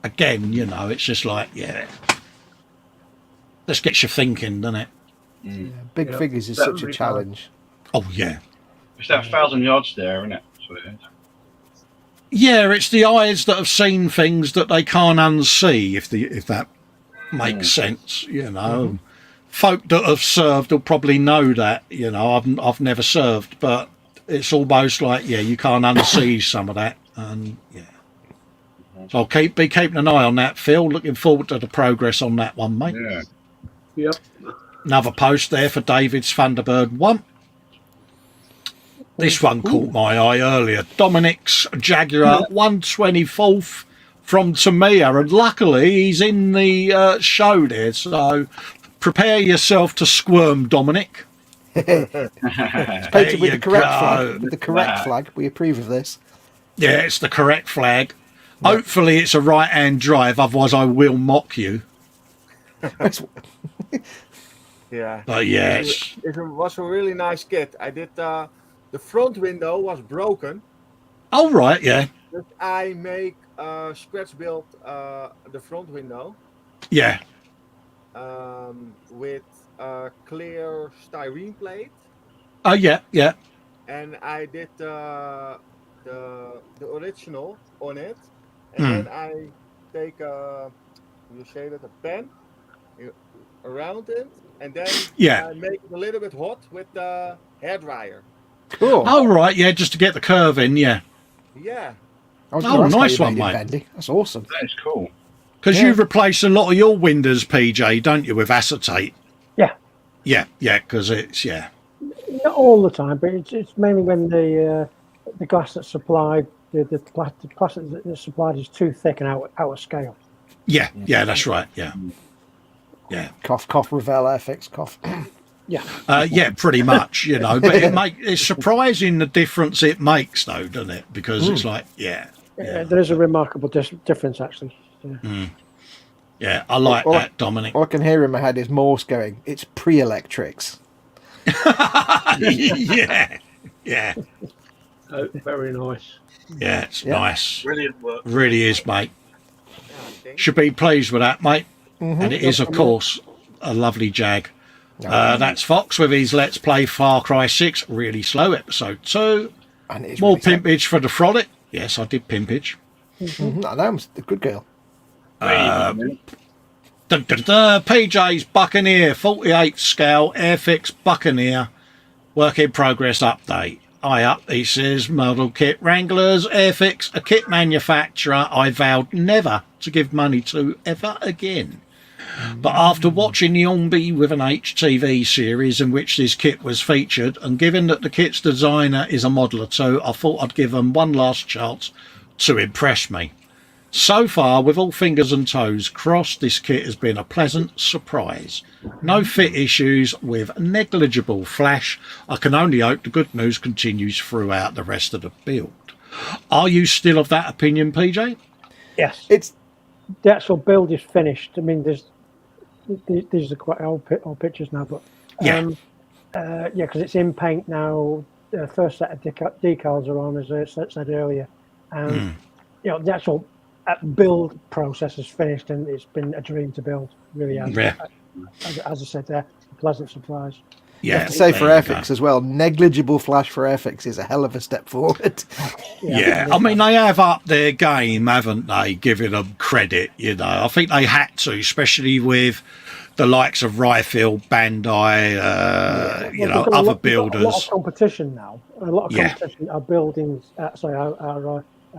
Again, it's just like, this gets you thinking, doesn't it? Yeah, big figures is such a challenge. Oh, yeah. It's that 1,000 yards there, isn't it? That's what it is. Yeah, it's the eyes that have seen things that they can't unsee, if that makes sense, Folk that have served will probably know that, I've never served, but it's almost like, you can't unsee some of that, and so I'll be keeping an eye on that, Phil. Looking forward to the progress on that one, mate. Yeah. Yep. Another post there for David's Thunderbird 1. This one caught my eye earlier. Dominic's Jaguar 124th from Tamiya, and luckily he's in the show there, so prepare yourself to squirm, Dominic. It's painted with the correct flag. With the correct flag. We approve of this. Yeah, it's the correct flag. Yeah. Hopefully it's a right-hand drive, otherwise I will mock you. Yeah. But yes. It was a really nice kit. I did the front window was broken. Oh, right, yeah. But I make scratch build the front window. Yeah. With a clear styrene plate. Oh, yeah. And I did the original on it. And then I take a pen around it, and then I make it a little bit hot with the hairdryer. Cool. Oh, right, yeah, just to get the curve in, yeah. Yeah. Nice one, mate. Bendy. That's awesome. That is cool. Because you replace a lot of your windows, PJ, don't you, with acetate? Yeah. Yeah, because it's, Not all the time, but it's mainly when the glass that's supplied, the plastic that's supplied is too thick and out of scale. Yeah, that's right, yeah. Cough, Revell, Airfix, cough. Yeah. Pretty much, but it's surprising the difference it makes, though, doesn't it? Because it's like, there is a remarkable difference, actually. Yeah, I like that, Dominic. All I can hear in my head is Morse going, it's pre-electrics. Yeah. Oh, very nice. Yeah, it's nice. Brilliant work. Really is, mate. Should be pleased with that, mate. And it is, of course, a lovely Jag. That's Fox with his Let's Play Far Cry 6. Really slow, episode 2. And it is More really pimpage for the frolic. Yes, I did pimpage. No, I'm a good girl. PJ's Buccaneer, 48th scale, Airfix Buccaneer. Work in progress update. He says, model kit wranglers, Airfix, a kit manufacturer I vowed never to give money to ever again. But after watching the Ormby with an HTV series in which this kit was featured, and given that the kit's designer is a modeller too, I thought I'd give them one last chance to impress me. So far, with all fingers and toes crossed, this kit has been a pleasant surprise. No fit issues with negligible flash. I can only hope the good news continues throughout the rest of the build. Are you still of that opinion, PJ? Yes. It's The actual build is finished. I mean, these are quite old pictures now, but Yeah. because it's in paint now. The first set of decals are on, as I said earlier, and the actual build process is finished, and it's been a dream to build. Really has. Yeah. As I said there, a pleasant surprise. You Yeah. have to say for there you Airfix go. as well, negligible flash for Airfix is a hell of a step forward. Yeah, I mean, they have upped their game, haven't they? Giving them credit, I think they had to, especially with the likes of Rifle, Bandai, other builders. A lot of competition now. A lot of Yeah. competition are building. Are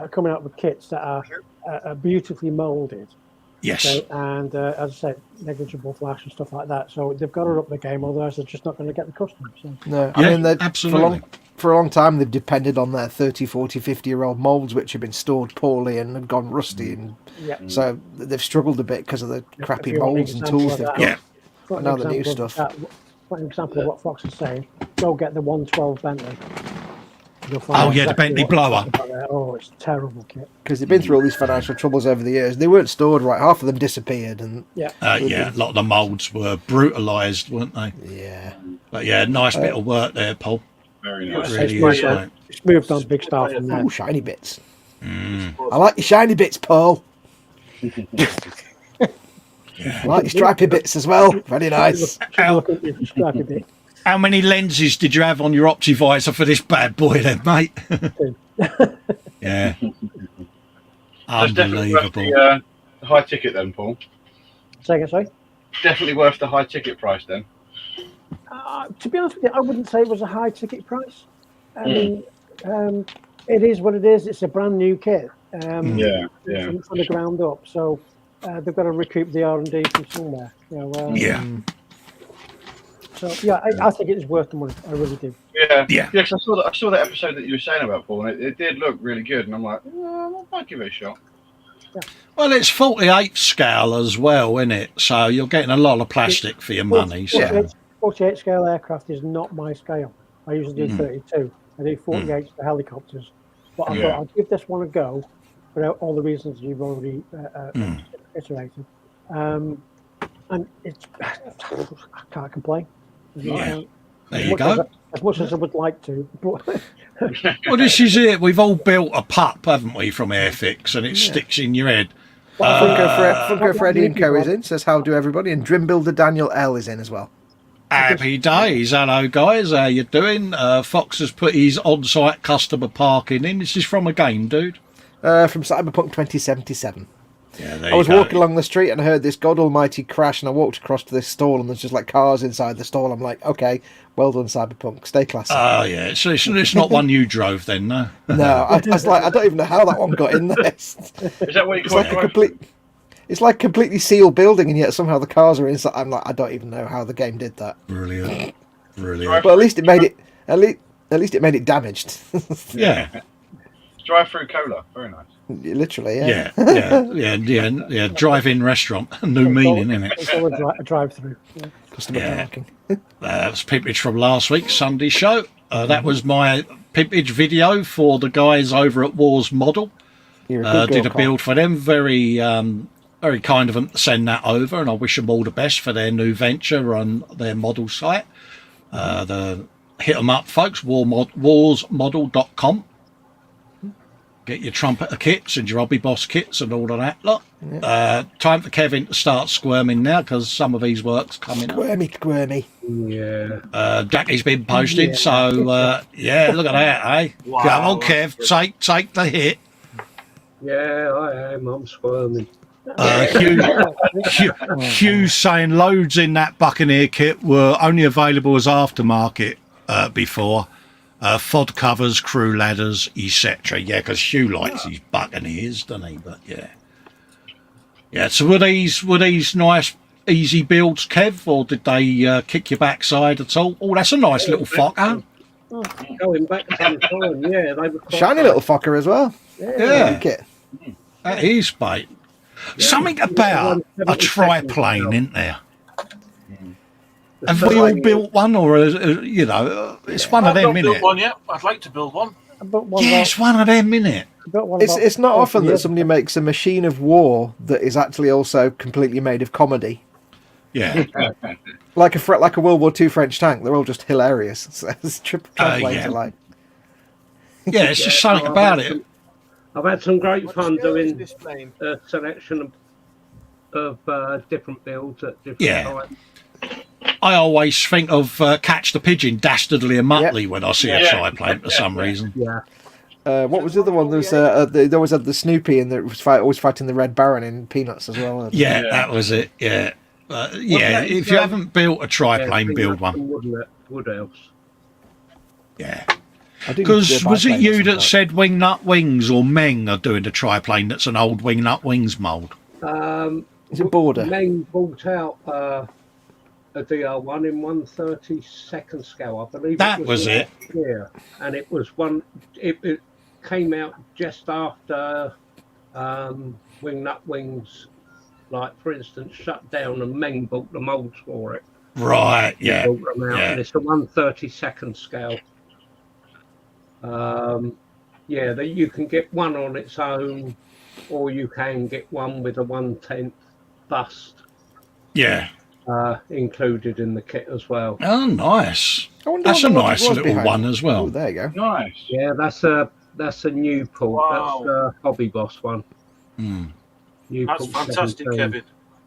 coming out with kits that are beautifully moulded. Yes. Okay, and as I said, negligible flash and stuff like that. So they've got to up the game, otherwise they're just not going to get the customers. So. No, Yeah, I mean, absolutely. For a long time, they've depended on their 30, 40, 50-year-old moulds, which have been stored poorly and have gone rusty. And Yeah. so they've struggled a bit because of the crappy If you want an moulds and example tools of they've that, got. Yeah. for But now the new example of stuff. that, for an example of what Fox is saying, go get the 112 Bentley. You'll Oh, find yeah, the exactly Bentley what blower. I'm talking about there. Oh, it's a terrible kit. Because they've been through all these financial troubles over the years. They weren't stored right. Half of them disappeared. And Yeah. A lot of the moulds were brutalised, weren't they? yeah. But yeah, nice bit of work there, Paul. Very nice. Really moved is, on. mate. It's moved on big star from there. Oh, shiny bits. I like your shiny bits, Paul. I like your stripy bits as well. Very nice. Look at your stripy bit. How many lenses did you have on your Optivisor for this bad boy then, mate? Yeah. That's definitely worth Unbelievable. the high ticket then, Paul. Say again, sorry? Definitely worth the high ticket price then. To be honest with you, I wouldn't say it was a high ticket price. I mean, it is what it is. It's a brand new kit. From the ground up. So they've got to recoup the R&D from somewhere. Yeah. So yeah, I think it is worth the money. I really do. Yeah. 'Cause I saw that episode that you were saying about Paul, and it did look really good. And I'm like, I might give it a shot. Well, it's 48 scale as well, isn't it? So you're getting a lot of plastic for your money. So 48 scale aircraft is not my scale. I usually do 32. I do 48 for helicopters. But I thought I'll give this one a go for all the reasons you've already iterated. And it's I can't complain. Yeah. There you go. As much as I would like to. But Well, this is it. We've all built a pup, haven't we, from Airfix, and it sticks in your head. Funko Freddy and Co is in, says how do everybody, and Drim Builder Daniel L is in as well. Happy days. Hello, guys. How you doing? Fox has put his on-site customer parking in. This is from a game, dude. From Cyberpunk 2077. Yeah, there I was you go. walking along the street and I heard this god almighty crash, and I walked across to this stall and there's just like cars inside the stall. I'm like, okay, well done, Cyberpunk, stay classy. Oh, yeah. So it's not one you drove then, no? No, I was like, I don't even know how that one got in there. Is that what you It's call like a it's like completely sealed building, and yet somehow the cars are inside. I'm like, I don't even know how the game did that. Brilliant. Brilliant. But at least it made it. At least it made it damaged. Yeah. Drive-through cola? Very nice. Literally, Yeah. yeah. Yeah. Drive-in restaurant. New meaning, isn't it? it's all a drive-through. Yeah. Customer Yeah. parking. That's pimpage from last week's Sunday show. That was my pimpage video for the guys over at Wars Model. You're a good Did girl, a build for them. Very kind of them to send that over, and I wish them all the best for their new venture on their model site. Hit them up, folks. warsmodel.com. Get your trumpeter kits and your hobby boss kits and all of that lot. Time for Kevin to start squirming now, because some of his work's coming up. Squirmy. Yeah. Jackie's been posted, so look at that, eh? Wow, Come on, that's Kev, take the hit. Yeah, I am. I'm squirming. Hugh saying loads in that Buccaneer kit were only available as aftermarket before. FOD covers, crew ladders, etc. Yeah, because Hugh likes his Buccaneers, doesn't he? But yeah. So were these nice easy builds, Kev, or did they kick your backside at all? Oh, that's a nice little fucker. Going back some time, yeah, they were quite Shiny little fucker as well. Yeah. Like it. That is, mate. Something about a triplane, isn't there? Have we all built one, or you know, it's one of them, I've not isn't built it? one yet. I'd like to build one. I built one Yeah, about- it's one of them, isn't it? I built one It's about not 40 often that years somebody ago. makes a machine of war that is actually also completely made of comedy. Yeah. Like a World War II French tank. They're all just hilarious. So it's triplane yeah. to like. Yeah, it's just something about it. I've had some great What fun scale is doing this plane? a selection of different builds at different Yeah. times. I always think of Catch the Pigeon, Dastardly and Muttley when I see a Yeah. triplane for some reason. Yeah. What was the other one? There was they always had the Snoopy and that was always fighting the Red Baron in Peanuts as well. Yeah, Yeah. that was it. Yeah. Yeah, if you haven't built a triplane, yeah, build one. Woodhouse. Yeah. I do Because need to do a was it biplane you at some that point. said Wingnut Wings or Meng are doing the triplane that's an old Wingnut Wings mould? Is it Border? Meng brought out a DR1 in 1/32nd scale, I believe. That was it. Yeah, and it was one. It came out just after Wingnut Wings, like for instance, shut down, and Meng bought the molds for it. Right, yeah. Bought them out, yeah. and it's a 1/32nd scale. Yeah, that you can get one on its own, or you can get one with a 1/10 bust Yeah. included in the kit as well. Oh, nice. I wonder That's what a the logic nice was little behind one it. as well. Oh, there you go. Nice. Yeah, that's a Newport. Wow. That's the Hobby Boss one. Hmm. Newport That's fantastic, 17. Kevin.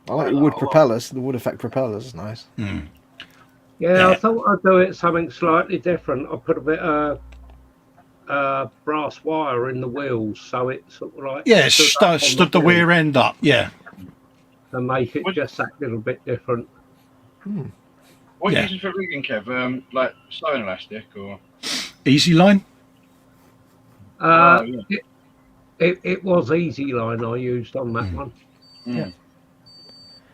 I like the wood propellers. The wood effect propellers is nice. Hmm. Yeah, Yeah. I thought I'd do it something slightly different. I put a bit of brass wire in the wheels, so it sort of like Yeah, stood up on stood the wheel rear end up. Yeah. and make it What- just that little bit different. What Yeah. are you using for rigging, Kev? Like sewing elastic or? Easy line? Uh, yeah. it was Easy Line I used on that one. Mm.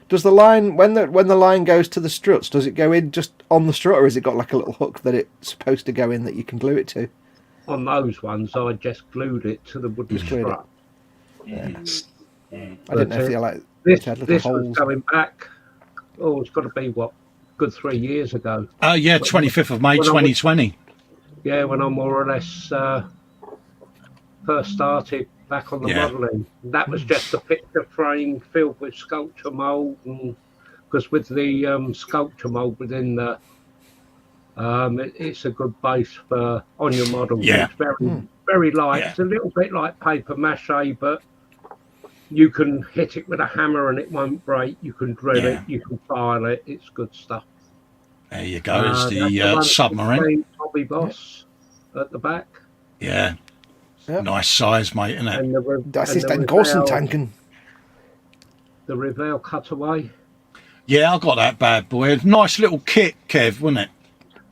Does the line when the line goes to the struts? Does it go in just on the strut, or has it got like a little hook that it's supposed to go in that you can glue it to? On those ones, I just glued it to the wooden Just glued it. strut. I didn't know if you like This, it had little this was holes. going back. Oh, it's got to be what, good 3 years ago. Yeah, 25th of May, When I was- 2020. Yeah, when I more or less first started back on the Yeah. modelling. That was just a picture frame filled with sculpture mould, and because with the sculpture mould within the, it's a good base for on your model. Yeah. It's very very light. Yeah. It's a little bit like paper mache, but you can hit it with a hammer and it won't break. You can drill Yeah. it, you can file it. It's good stuff. There you go. It's That's the one submarine. Hobby Boss at the back. Yeah. Yep. Nice size, mate, isn't it? And the, Das and ist the ein großen Revell- Tanken. The Revell cutaway. Yeah, I got that bad boy. Nice little kit, Kev, wasn't it?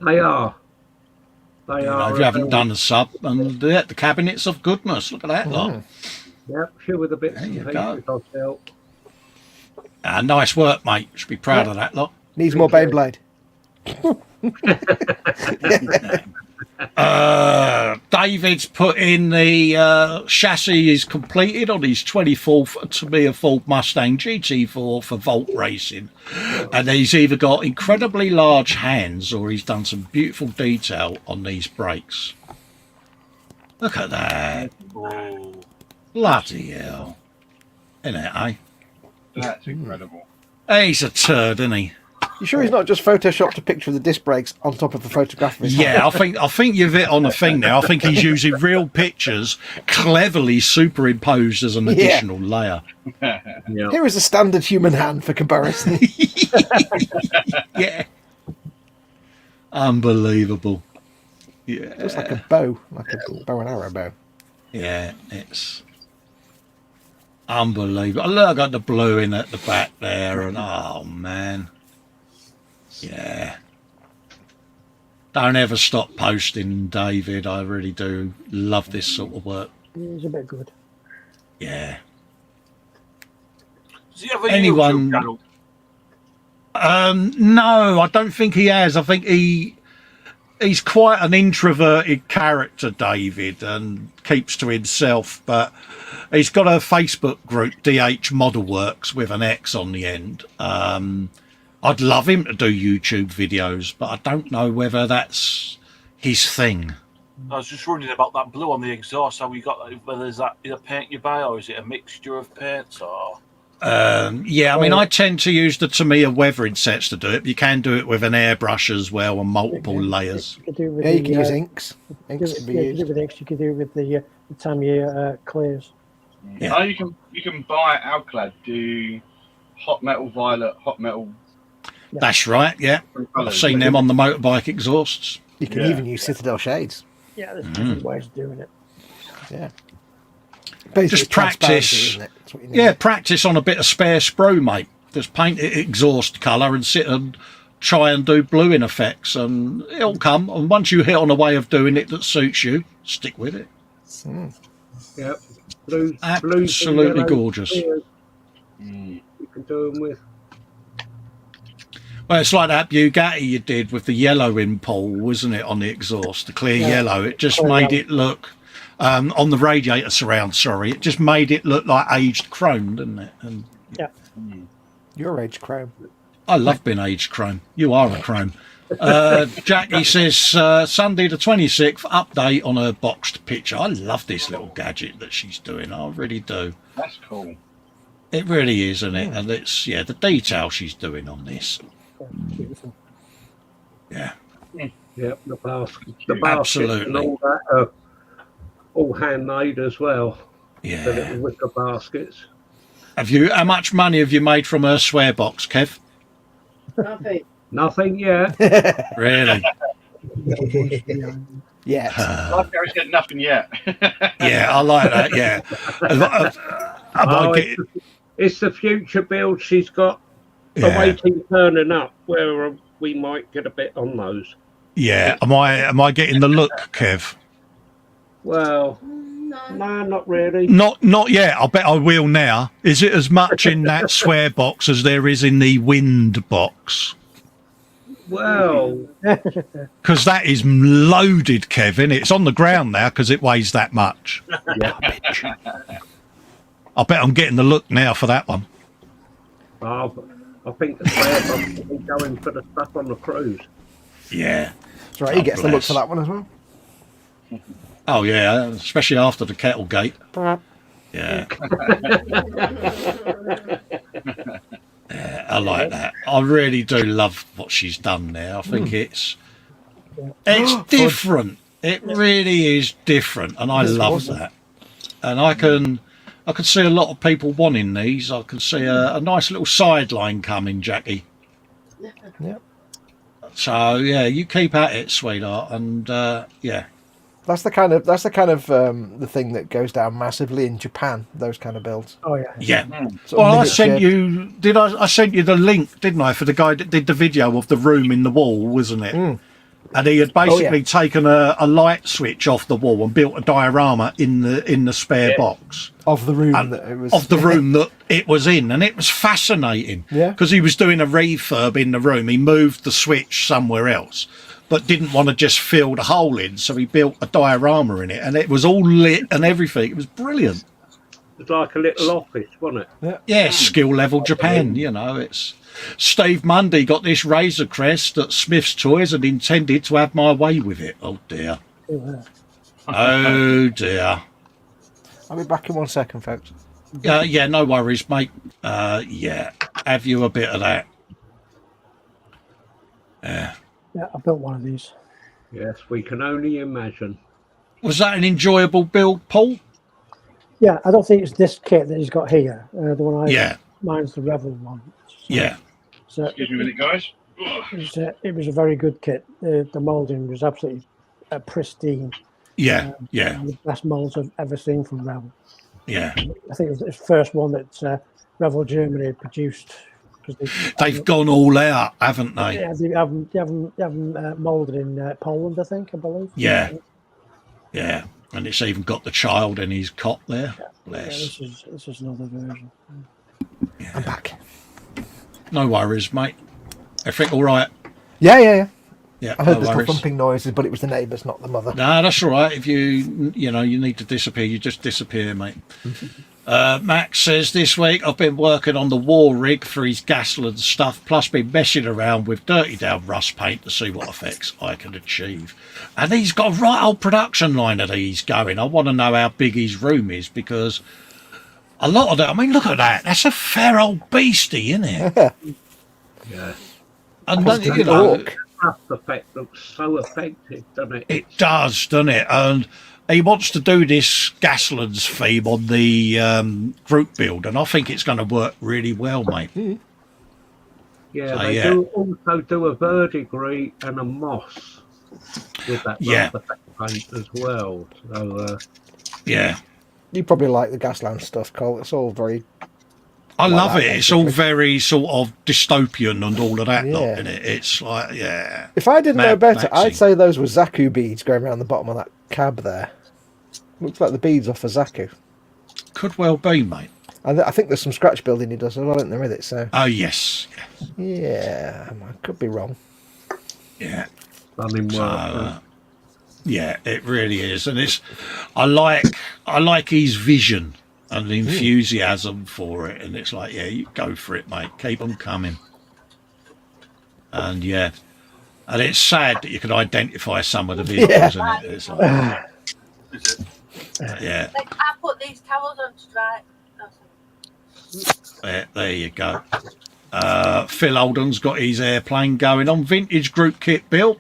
They are. They You know, are. if you haven't Revell. done the sub, and the cabinets of goodness. Look at that lot. Yep, few with the bits There and you pieces go. I felt. Nice work, mate. Should be proud Yeah. of that lot. Needs more Beyblade. David's put in the chassis is completed on his 24th Tamiya Ford Mustang GT4 for Volt Racing, and he's either got incredibly large hands or he's done some beautiful detail on these brakes. Look at that. Oh, Bloody hell. Isn't it, eh? That's incredible. He's a turd, isn't he? You sure he's not just photoshopped a picture of the disc brakes on top of a photograph of his hand? Yeah, I think you've hit on a thing now. I think he's using real pictures cleverly superimposed as an additional layer. Yeah. Here is a standard human hand for comparison. Yeah. Unbelievable. Yeah. Just like a bow, like a bow and arrow bow. Yeah, it's unbelievable. Look, I got the blue in at the back there, and oh man. Yeah. Don't ever stop posting, David. I really do love this sort of work. It's a bit good. Yeah. does he have a Anyone- YouTube channel? No, I don't think he has. I think he's quite an introverted character, David, and keeps to himself. But he's got a Facebook group, DH Model Works, with an X on the end. I'd love him to do YouTube videos, but I don't know whether that's his thing. I was just wondering about that blue on the exhaust. How you got that? Whether is that a paint you buy, or is it a mixture of paints? Or Yeah, I mean, I tend to use the Tamiya weathering sets to do it. But you can do it with an airbrush as well and multiple layers. You could do it with Yeah, you the, can use inks. you Inks could can be do it used. with inks. You could do it with the Tamiya clays. Yeah. Oh, you can buy Alclad, do hot metal violet, hot metal. That's right, yeah. I've colours. seen them on the motorbike exhausts. You can Yeah. even use Citadel shades. Yeah, there's different ways of doing it. Yeah. Basically, Just it's transparency, practice. isn't it? That's what you need. Yeah, practice on a bit of spare sprue, mate. Just paint it exhaust colour and sit and try and do bluing effects, and it'll come. And once you hit on a way of doing it that suits you, stick with it. Yep. Blues, Absolutely yellows, gorgeous. clears, Mm. you can do them with. Well, it's like that Bugatti you did with the yellow in Paul, wasn't it, on the exhaust, the clear yellow. It just made it look, on the radiator surround, sorry, it just made it look like aged chrome, didn't it? And Your age, Chrome. I love being aged chrome. You are a chrome. Jackie says, Sunday the 26th, update on her boxed picture. I love this little gadget that she's doing. I really do. That's cool. It really is, isn't it? And it's, the detail she's doing on this. Beautiful. Yeah. Yep, the basket Absolutely. and all that are all handmade as well. The Yeah. little wicker baskets. How much money have you made from her swear box, Kev? Nothing. Nothing yet. Really? Yeah. Like Gary said, nothing yet. Yeah, I like that, yeah. I might get- It's the future build she's got Yeah. awaiting turning up, where we might get a bit on those. Yeah, am I getting the look, Kev? Well, no, not really. Not yet. I bet I will now. Is it as much in that swear box as there is in the wind box? Well, Because that is loaded, Kevin. It's on the ground now because it weighs that much. Garbage. I bet I'm getting the look now for that one. I think the spare box will be going for the stuff on the cruise. Yeah. That's right. He gets the look bless. for that one as well. Oh, yeah, especially after the kettle gate. Yeah. Yeah, I like that. I really do love what she's done there. I think it's different. It really is different, and I love that. And I can see a lot of people wanting these. I can see a nice little sideline coming, Jackie. Yep. So yeah, you keep at it, sweetheart, and yeah. That's the kind of the thing that goes down massively in Japan. Those kind of builds. Oh yeah. Yeah. Sort of Well, I miniature- sent you. Did I sent you the link, didn't I, for the guy that did the video of the room in the wall, wasn't it? And he had basically taken a light switch off the wall and built a diorama in the spare box of the room that it was of the room that it was in, and it was fascinating. Yeah. Because he was doing a refurb in the room. He moved the switch somewhere else, but didn't want to just fill the hole in, so he built a diorama in it, and it was all lit and everything. It was brilliant. It's like a little office, wasn't it? Yeah, skill level Japan, you know. It's Steve Mundy got this Razor Crest at Smith's Toys and intended to have my way with it. Oh dear. Oh dear. I'll be back in 1 second, folks. Yeah, no worries, mate. Yeah, have you a bit of that? Yeah. Yeah, I built one of these. Yes, we can only imagine. Was that an enjoyable build, Paul? Yeah, I don't think it's this kit that he's got here. The one I Yeah. mine's the Revel one. Yeah. So Excuse me a minute, guys. it was a very good kit. The moulding was absolutely pristine. Yeah. Yeah. The best moulds I've ever seen from Revel. Yeah. I think it was the first one that Revel Germany had produced. They've gone all out, haven't they? Yeah, they haven't moulded in Poland, I believe. Yeah. Yeah. And it's even got the child in his cot there. Yeah, Bless. this is another version. I'm back. No worries, mate. Everything all right? Yeah. Yeah. I heard no the worries. thumping noises, but it was the neighbours, not the mother. No, that's all right. If you need to disappear, you just disappear, mate. Max says, this week I've been working on the war rig for his Gasland stuff, plus been messing around with dirty down rust paint to see what effects I can achieve. And he's got a right old production line that he's going. I want to know how big his room is, because a lot of that, I mean, look at that. That's a fair old beastie, isn't it? Yeah. And That's then, a good orc. Rust effect looks so effective, doesn't it? It does, doesn't it? And he wants to do this Gaslands theme on the group build, and I think it's going to work really well, mate. Yeah, So, they yeah. do also do a verdigris and a moss with that Yeah. rust effect paint as well. So Yeah. You probably like the Gasland stuff, Cole. It's all very... I like love that, it. It's all basically. very sort of dystopian and all of that lot Yeah. in it. It's like, yeah. If I didn't know Mad better, Maxi. I'd say those were Zaku beads going around the bottom of that cab there. Looks like the beads off a Zaku. Could well be, mate. And I think there's some scratch building he does as well, isn't there, with it? So, Oh, yes. yeah, I could be wrong. Yeah. stunning So, work. yeah, it really is. And I like his vision and the enthusiasm for it. And it's like, yeah, you go for it, mate. Keep them coming. And yeah. And it's sad that you can identify some of the vehicles, Yeah. isn't it? It's like, yeah. Like, I put these towels on to dry. There you go. Phil Oldham's got his airplane going on. Vintage group kit built.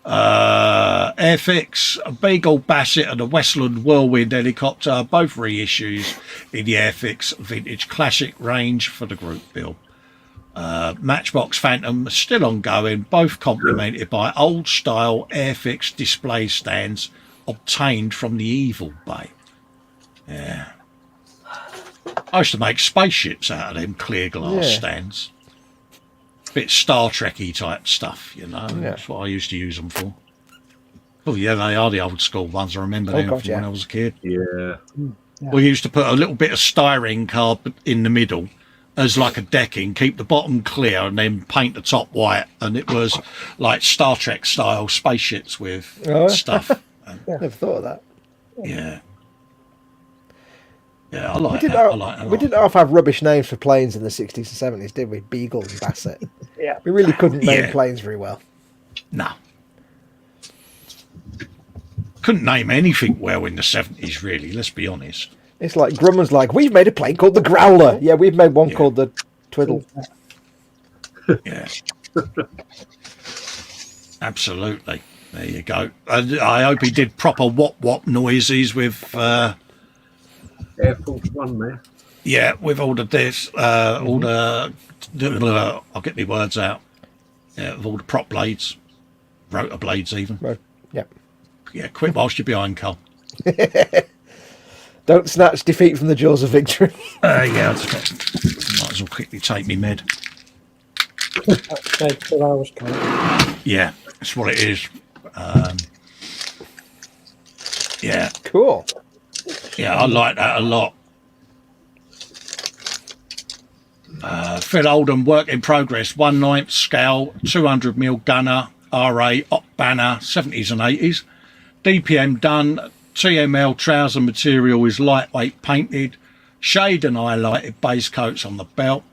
Airfix, a Beagle Bassett and a Westland Whirlwind helicopter, both reissues in the Airfix Vintage Classic range for the group build. Matchbox Phantom still ongoing, both complemented by old style Airfix display stands obtained from the Evil Bay. Yeah. I used to make spaceships out of them clear glass Yeah. stands. Bit Star Trek-y type stuff, you know. Yeah. That's what I used to use them for. Oh, yeah, they are the old school ones. I remember Oh, them God, from yeah. when I was a kid. Yeah. We used to put a little bit of styrene card in the middle as like a decking, keep the bottom clear, and then paint the top white. And it was like Star Trek style spaceships with Oh. stuff. Never thought of that. Yeah. Yeah, I like We that. I like that a we lot. didn't have rubbish names for planes in the 60s and 70s, did we? Beagle and Bassett. Yeah. We really couldn't name Yeah. planes very well. No. Couldn't name anything well in the 70s, really, let's be honest. It's like Grumman's like, we've made a plane called the Growler. Yeah, we've made one called the Twiddle. Yeah. Absolutely. There you go. I hope he did proper wop noises with, Air Force One there. yeah, with all the this, all the, I'll get my words out. Yeah, with all the prop blades, rotor blades even. Right. Yep. Yeah, quit whilst you're behind, Cole. Don't snatch defeat from the jaws of victory. Yeah, might as well quickly take me med. That's 2 hours, Cole. Yeah, that's what it is. Yeah, Cool. yeah, I like that a lot. Phil Oldham, work in progress, 1/9 scale, 200mm gunner, RA, op banner, 70s and 80s. DPM done, TML trouser material is lightweight painted, shade and highlighted base coats on the belt,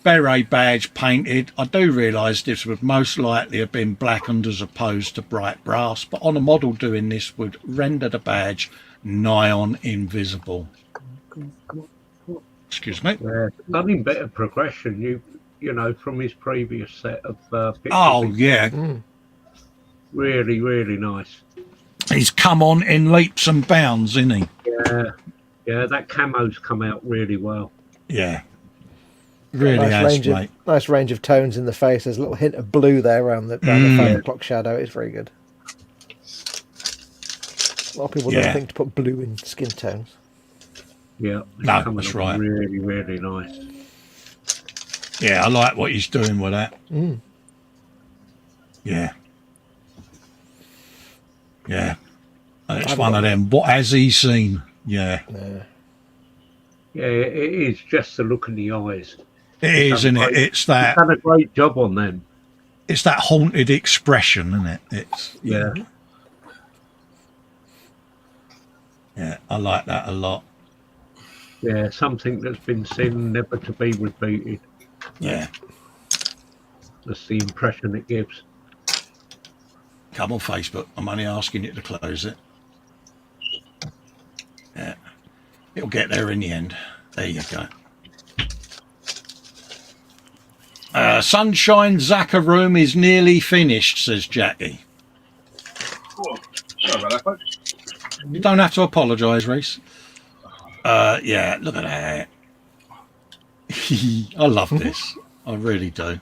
beret badge painted. I do realise this would most likely have been blackened as opposed to bright brass, but on a model doing this would render the badge nigh on invisible. Excuse me. Yeah. Stunning bit of progression, you know, from his previous set of pictures. Oh, yeah. Really, really nice. He's come on in leaps and bounds, isn't he? Yeah. Yeah, that camo's come out really well. Yeah. Really nice has, range mate. of nice range of tones in the face. There's a little hint of blue there around the 5 o'clock shadow. It's very good. A lot of people don't think to put blue in skin tones. Yeah. it's No, coming that's up right. Really, really nice. Yeah, I like what he's doing with that. Yeah. Yeah. And it's one of them. What has he seen? Yeah. Yeah, it is just the look in the eyes. It is, isn't it? It's that. Done a great job on them. It's that haunted expression, isn't it? It's Yeah. Yeah, I like that a lot. Yeah, something that's been seen, never to be repeated. Yeah. That's the impression it gives. Come on, Facebook. I'm only asking you to close it. Yeah. It'll get there in the end. There you go. Sunshine Zaka room is nearly finished, says Jackie. Oh, sorry about that, folks. You don't have to apologise, Reese. Yeah, look at that. I love this. I really do.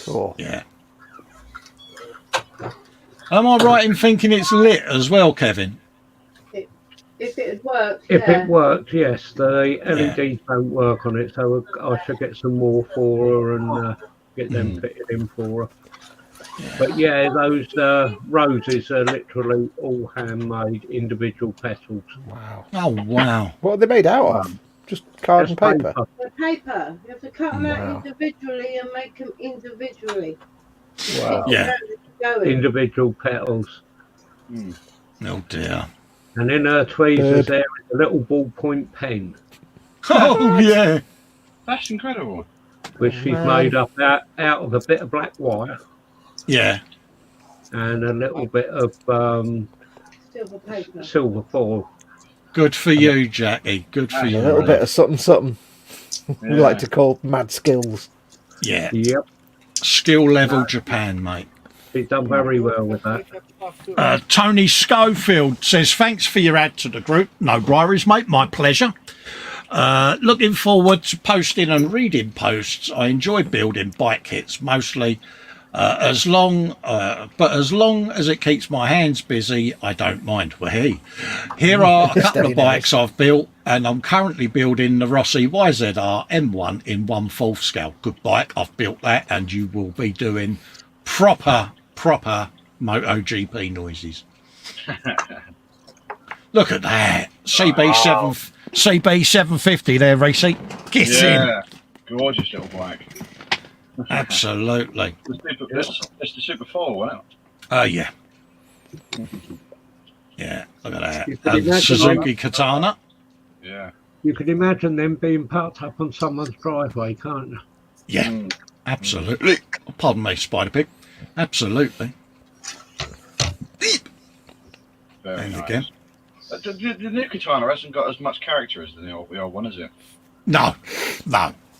Cool. Yeah. Am I right in thinking it's lit as well, Kevin? If it had worked, If yeah. it worked, yes. The LEDs don't work on it, so I should get some more for her and get them fitted in for her. Yeah. But yeah, those roses are literally all handmade individual petals. Wow. Oh, wow. What are they made out of? Just card and Just paper? The paper. You have to cut them Wow. out individually and make them individually. Wow. Yeah. Going. Individual petals. Oh, dear. And in her tweezers Bird. there is a little ballpoint pen, Oh, yeah. That's incredible. which she's made up out of a bit of black wire Yeah. and a little bit of Silver paper. silver foil. Good for you, Jackie. Good for A you. little bit of something, something. We Yeah. like to call mad skills. Yeah. Yep, Skill level Japan, mate. she's done very well with that. Tony Schofield says, thanks for your add to the group. No worries, mate. My pleasure. Looking forward to posting and reading posts. I enjoy building bike kits mostly. But as long as it keeps my hands busy, I don't mind. Well, hey, here are a couple Steady of bikes I've built, and I'm currently building the Rossi YZR M1 in 1/4 scale. Good bike. I've built that, and you will be doing proper MotoGP noises. Look at that. CB 750 there, Racy. Get in. Yeah. Gorgeous little bike. Absolutely. It's the Super 4, wasn't it? Oh, yeah. Yeah, look at You that. can And imagine Suzuki Katana. Yeah. You can imagine them being parked up on someone's driveway, can't you? Yeah, absolutely. Pardon me, Spider Pig. Absolutely. Very And nice. again. The new Katana hasn't got as much character as the old one, is it? No.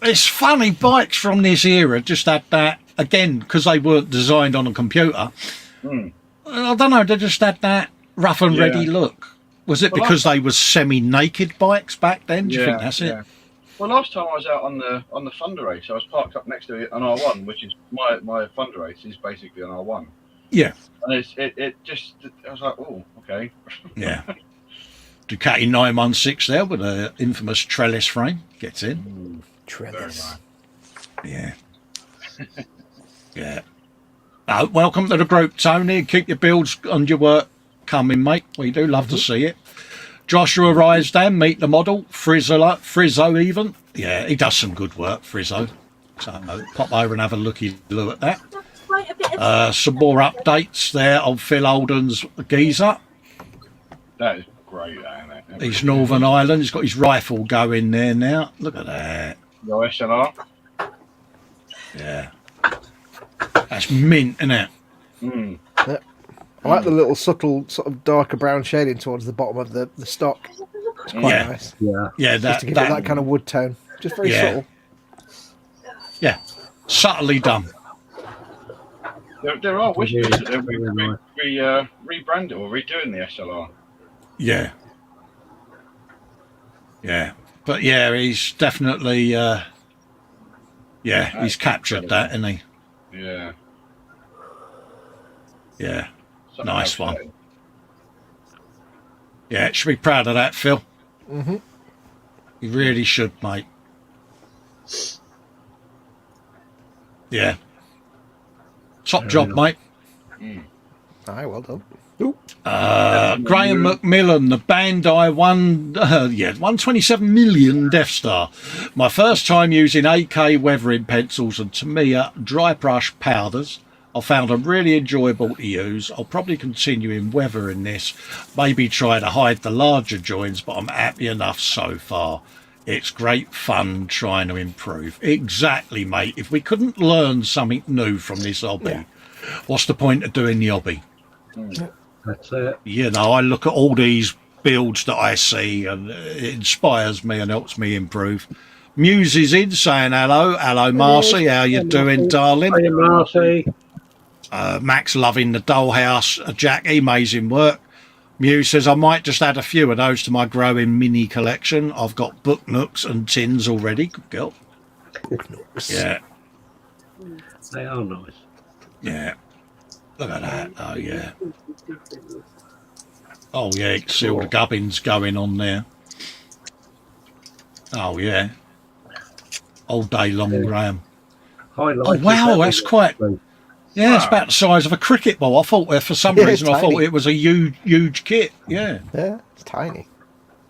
It's funny, bikes from this era just had that, again, because they weren't designed on a computer. I don't know, they just had that rough and ready look. Was it because they were semi-naked bikes back then? Do you think that's it? Well, last time I was out on the Thunder race, I was parked up next to an R1, which is my Thunder race is basically an R1. Yeah. And it just, I was like, oh, okay. Yeah. Ducati 916 there with an infamous trellis frame. Gets in. Trellis. Yeah. Yeah. Welcome to the group, Tony. Keep your builds and your work coming, mate. We do love to see it. Joshua Risdam, meet the model. Frizzo even. Yeah, he does some good work, Frizzo. So pop over and have a look at that. Quite a bit of Some more updates there on Phil Holden's geezer. That is great, isn't it? He's Northern Ireland. He's got his rifle going there now. Look at that. Your SLR. Yeah. That's mint, isn't it? Yep. I like the little subtle sort of darker brown shading towards the bottom of the stock. It's quite nice. Yeah. Yeah, Just to give it that kind of wood tone. Just very subtle. Yeah. Subtly done. There are whispers that they're nice. rebranding or redoing the SLR. Yeah. Yeah. But yeah, he's definitely he's captured that, isn't he? Yeah. Yeah. Something Nice else one. there. Yeah, should be proud of that, Phil. Mm-hmm. You really should, mate. Yeah. Top job, mate. Aye, well done. Graham Macmillan, the Bandai 127 million Death Star. My first time using AK weathering pencils and Tamiya dry brush powders. I found them really enjoyable to use. I'll probably continue in weathering this, maybe try to hide the larger joints, but I'm happy enough so far. It's great fun trying to improve. Exactly, mate. If we couldn't learn something new from this hobby, what's the point of doing the hobby? That's it. You know, I look at all these builds that I see and it inspires me and helps me improve. Muse is in saying hello. Hello, Marcy. How you doing, darling? Hey, Marcy. Max loving the dollhouse. Jackie, amazing work. Muse says, I might just add a few of those to my growing mini collection. I've got book nooks and tins already. Good girl. Book nooks. Yeah. They are nice. Yeah. Look at that. Oh, yeah. Oh, yeah. You can see all the gubbins going on there. Oh, yeah. All day long, Graham. Oh, wow. That's quite... Yeah, it's about the size of a cricket ball. I thought, for some reason, I thought it was a huge kit. Yeah. Yeah, it's tiny.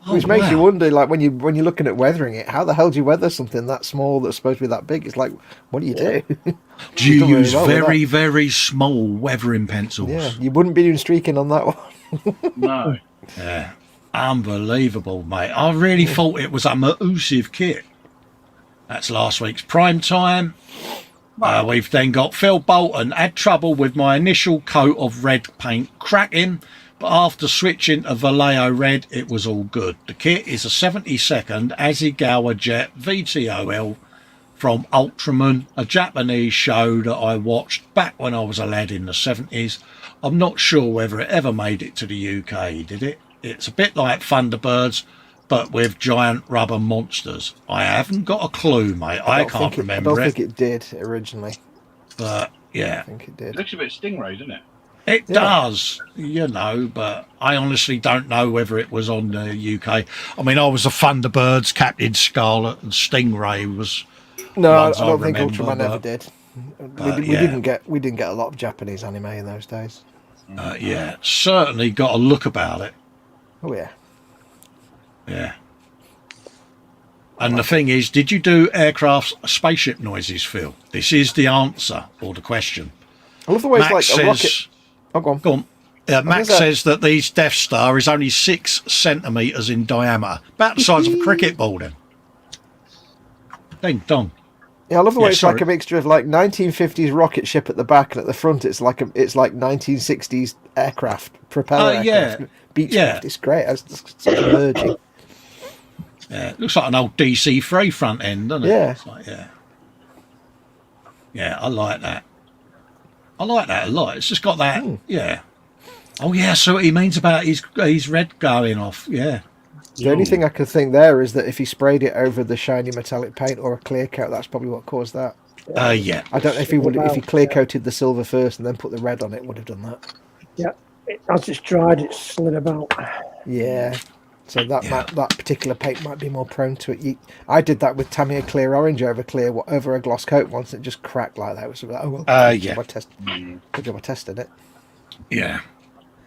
Oh, Which makes you wonder, like, when you're looking at weathering it, how the hell do you weather something that small that's supposed to be that big? It's like, what do you do? Do you use very, very small weathering pencils? Yeah, you wouldn't be doing streaking on that one. No. Yeah. Unbelievable, mate. I really thought it was a massive kit. That's last week's prime time. We've then got Phil Bolton. Had trouble with my initial coat of red paint cracking, but after switching to Vallejo red, it was all good. The kit is a 72nd Azigawa Jet VTOL from Ultraman, a Japanese show that I watched back when I was a lad in the 70s. I'm not sure whether it ever made it to the UK, did it? It's a bit like Thunderbirds, but with giant rubber monsters. I haven't got a clue, mate. I can't remember I don't think it did originally. But, yeah. I think it did. It looks a bit Stingray, doesn't it? It does, you know, but I honestly don't know whether it was on the UK. I mean, I was a Thunderbirds, Captain Scarlet, and Stingray was... No, I ones don't think remember, Ultraman ever but- did. but, We yeah. didn't get a lot of Japanese anime in those days. Yeah, certainly got a look about it. Oh yeah. Yeah. And the thing is, did you do aircraft spaceship noises, Phil? This is the answer or the question. I love the way Max it's like a rocket. says, Oh, go on. go on. Max that- says that these Death Star is only 6 centimetres in diameter, about the size of a cricket ball then. Ding dong. Yeah, I love the way Yeah, it's like sorry. a mixture of like 1950s rocket ship at the back, and at the front it's like 1960s aircraft propeller. yeah. aircraft, Beechcraft. Yeah. It's great. It's such a merging. Yeah, it looks like an old DC-3 front end, doesn't it? Yeah. It's like, yeah. Yeah, I like that. I like that a lot. It's just got that, yeah. Oh, yeah, so what he means about his red going off, yeah. The only thing I can think there is that if he sprayed it over the shiny metallic paint or a clear coat, that's probably what caused that. Yeah. I don't know if he clear coated the silver first and then put the red on it, would have done that. Yeah, as it's dried, it's slid about. Yeah. So that particular paint might be more prone to it. I did that with Tamiya clear orange over a gloss coat once. It just cracked like that. It was like, oh well. Good job I tested it. Yeah.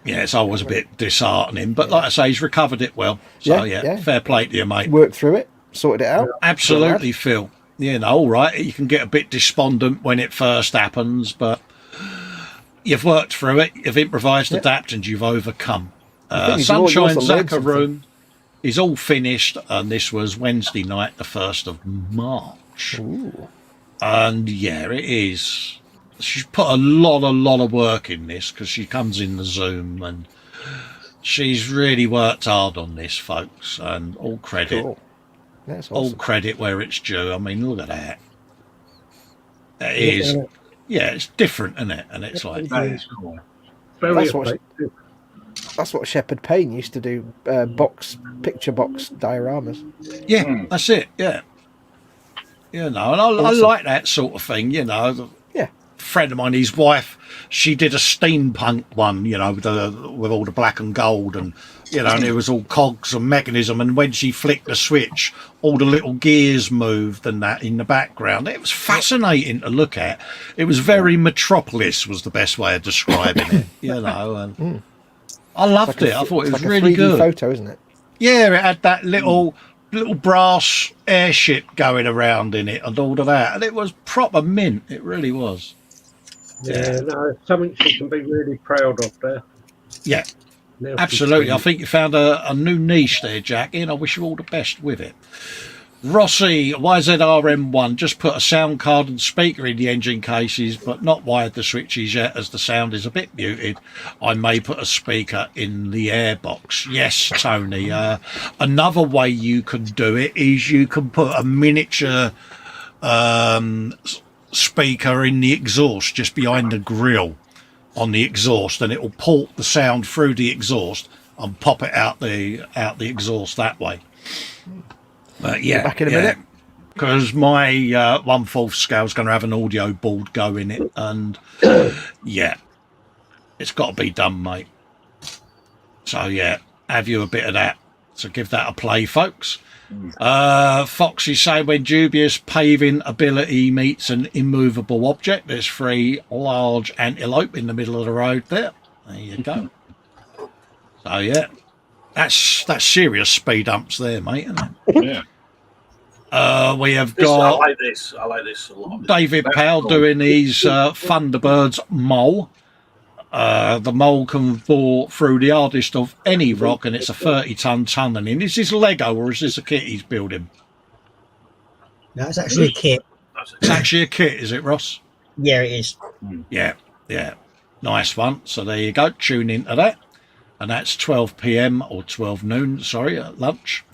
Yeah, it's always a bit disheartening, but like I say, he's recovered it well. So, yeah, fair play to you, mate. Worked through it, sorted it out. Absolutely, Phil. You know, all right, you can get a bit despondent when it first happens, but you've worked through it, you've improvised, adapted, and you've overcome. Sunshine Zaka Room is all finished, and this was Wednesday night, the 1st of March. Ooh. And yeah, it is. She's put a lot of work in this because she comes in the Zoom and she's really worked hard on this, folks, and all credit. Cool. That's awesome. All credit where it's due. I mean, look at that. It is. Yeah, it's different, isn't it? And it's like, That is cool. Very That's what- effective. That's what Shepard Payne used to do, picture box dioramas. yeah, that's it. Yeah. You know, and I like that sort of thing, you know. Yeah. Friend of mine, his wife, she did a steampunk one, you know, with all the black and gold, and you know, and it was all cogs and mechanism, and when she flicked the switch, all the little gears moved and that in the background. It was fascinating to look at. It was very Metropolis was the best way of describing it, you know, and I loved It's it. I thought it it's was like a really 3D good. photo, isn't it? Yeah, it had that little brass airship going around in it and all of that, and it was proper mint. It really was. Yeah, no, it's something she can be really proud of there. Yeah, Now she's absolutely. I done think you found a new niche there, Jackie, and I wish you all the best with it. Rossi, YZRM1, just put a sound card and speaker in the engine cases, but not wired the switches yet as the sound is a bit muted. I may put a speaker in the airbox. Yes, Tony. Another way you can do it is you can put a miniature speaker in the exhaust just behind the grille on the exhaust, and it will port the sound through the exhaust and pop it out the exhaust that way. But yeah, Back in a minute. because my 1/4 scale is going to have an audio board go in it, and yeah, it's got to be done, mate. So yeah, have you a bit of that. So give that a play, folks. Foxy say when dubious paving ability meets an immovable object, there's 3 large antelope in the middle of the road there. There you go. So yeah, that's serious speed umps there, mate, isn't it? Yeah. We have I got like this. I like this a lot. David Powell doing his Thunderbird's mole. The mole can bore through the hardest of any rock, and it's a 30-ton tunneling. Is this Lego or is this a kit he's building? No, it's actually a kit. It's actually a kit, is it, Ross? Yeah, it is. Yeah, yeah. Nice one. So there you go. Tune into that. And that's 12 p.m. or 12 noon, sorry, at lunch.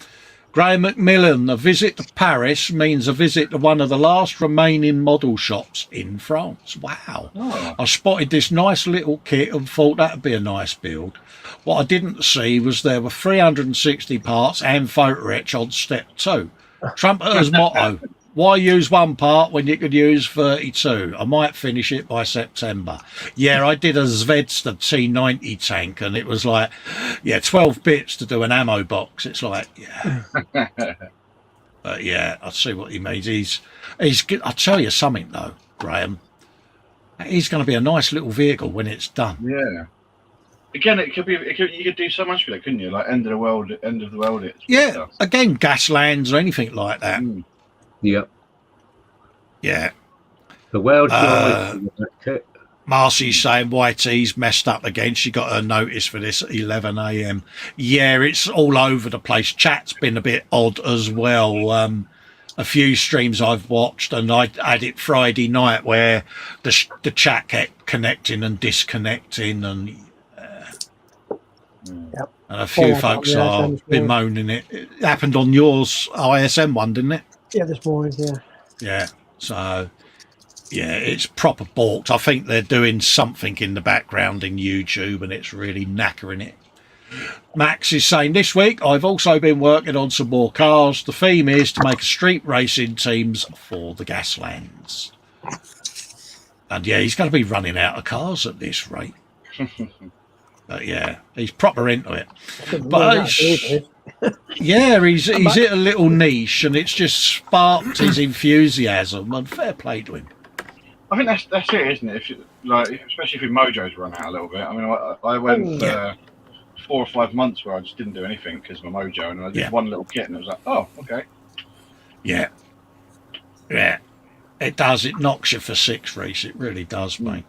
Graham Macmillan, a visit to Paris means a visit to one of the last remaining model shops in France. Wow. Oh. I spotted this nice little kit and thought that'd be a nice build. What I didn't see was there were 360 parts and photo etch on step 2. Trumpeter's motto, why use one part when you could use 32? I might finish it by September. Yeah, I did a Zvezda T90 tank, and it was like, 12 bits to do an ammo box. It's like, yeah. But yeah, I see what he means. He's. I'll tell you something though, Graham. He's going to be a nice little vehicle when it's done. Yeah. Again, you could do so much with it, couldn't you? Like end of the world. It. Yeah. Stuff. Again, Gaslands or anything like that. Yep. Yeah. The world's nice with that kit. Marcy's saying YT's messed up again. She got her notice for this at 11 a.m. Yeah, it's all over the place. Chat's been a bit odd as well. A few streams I've watched, and I had it Friday night where the chat kept connecting and disconnecting, and Yep. and a few Oh, folks yeah, are sounds good. bemoaning it. It happened on yours ISM one, didn't it? Yeah, this morning, yeah. Yeah. So, yeah, it's proper balked. I think they're doing something in the background in YouTube, and it's really knackering it. Max is saying, this week I've also been working on some more cars. The theme is to make street racing teams for the Gaslands. And yeah, he's going to be running out of cars at this rate. But yeah, he's proper into it. But yeah, he's hit a little niche, and it's just sparked his enthusiasm, and fair play to him. I think that's it, isn't it? If you, like, especially if your mojo's run out a little bit. I mean, I went 4 or 5 months where I just didn't do anything because of my mojo, and I did one little kit, and it was like, oh, okay. Yeah, yeah, it does. It knocks you for 6, Reese. It really does, mate.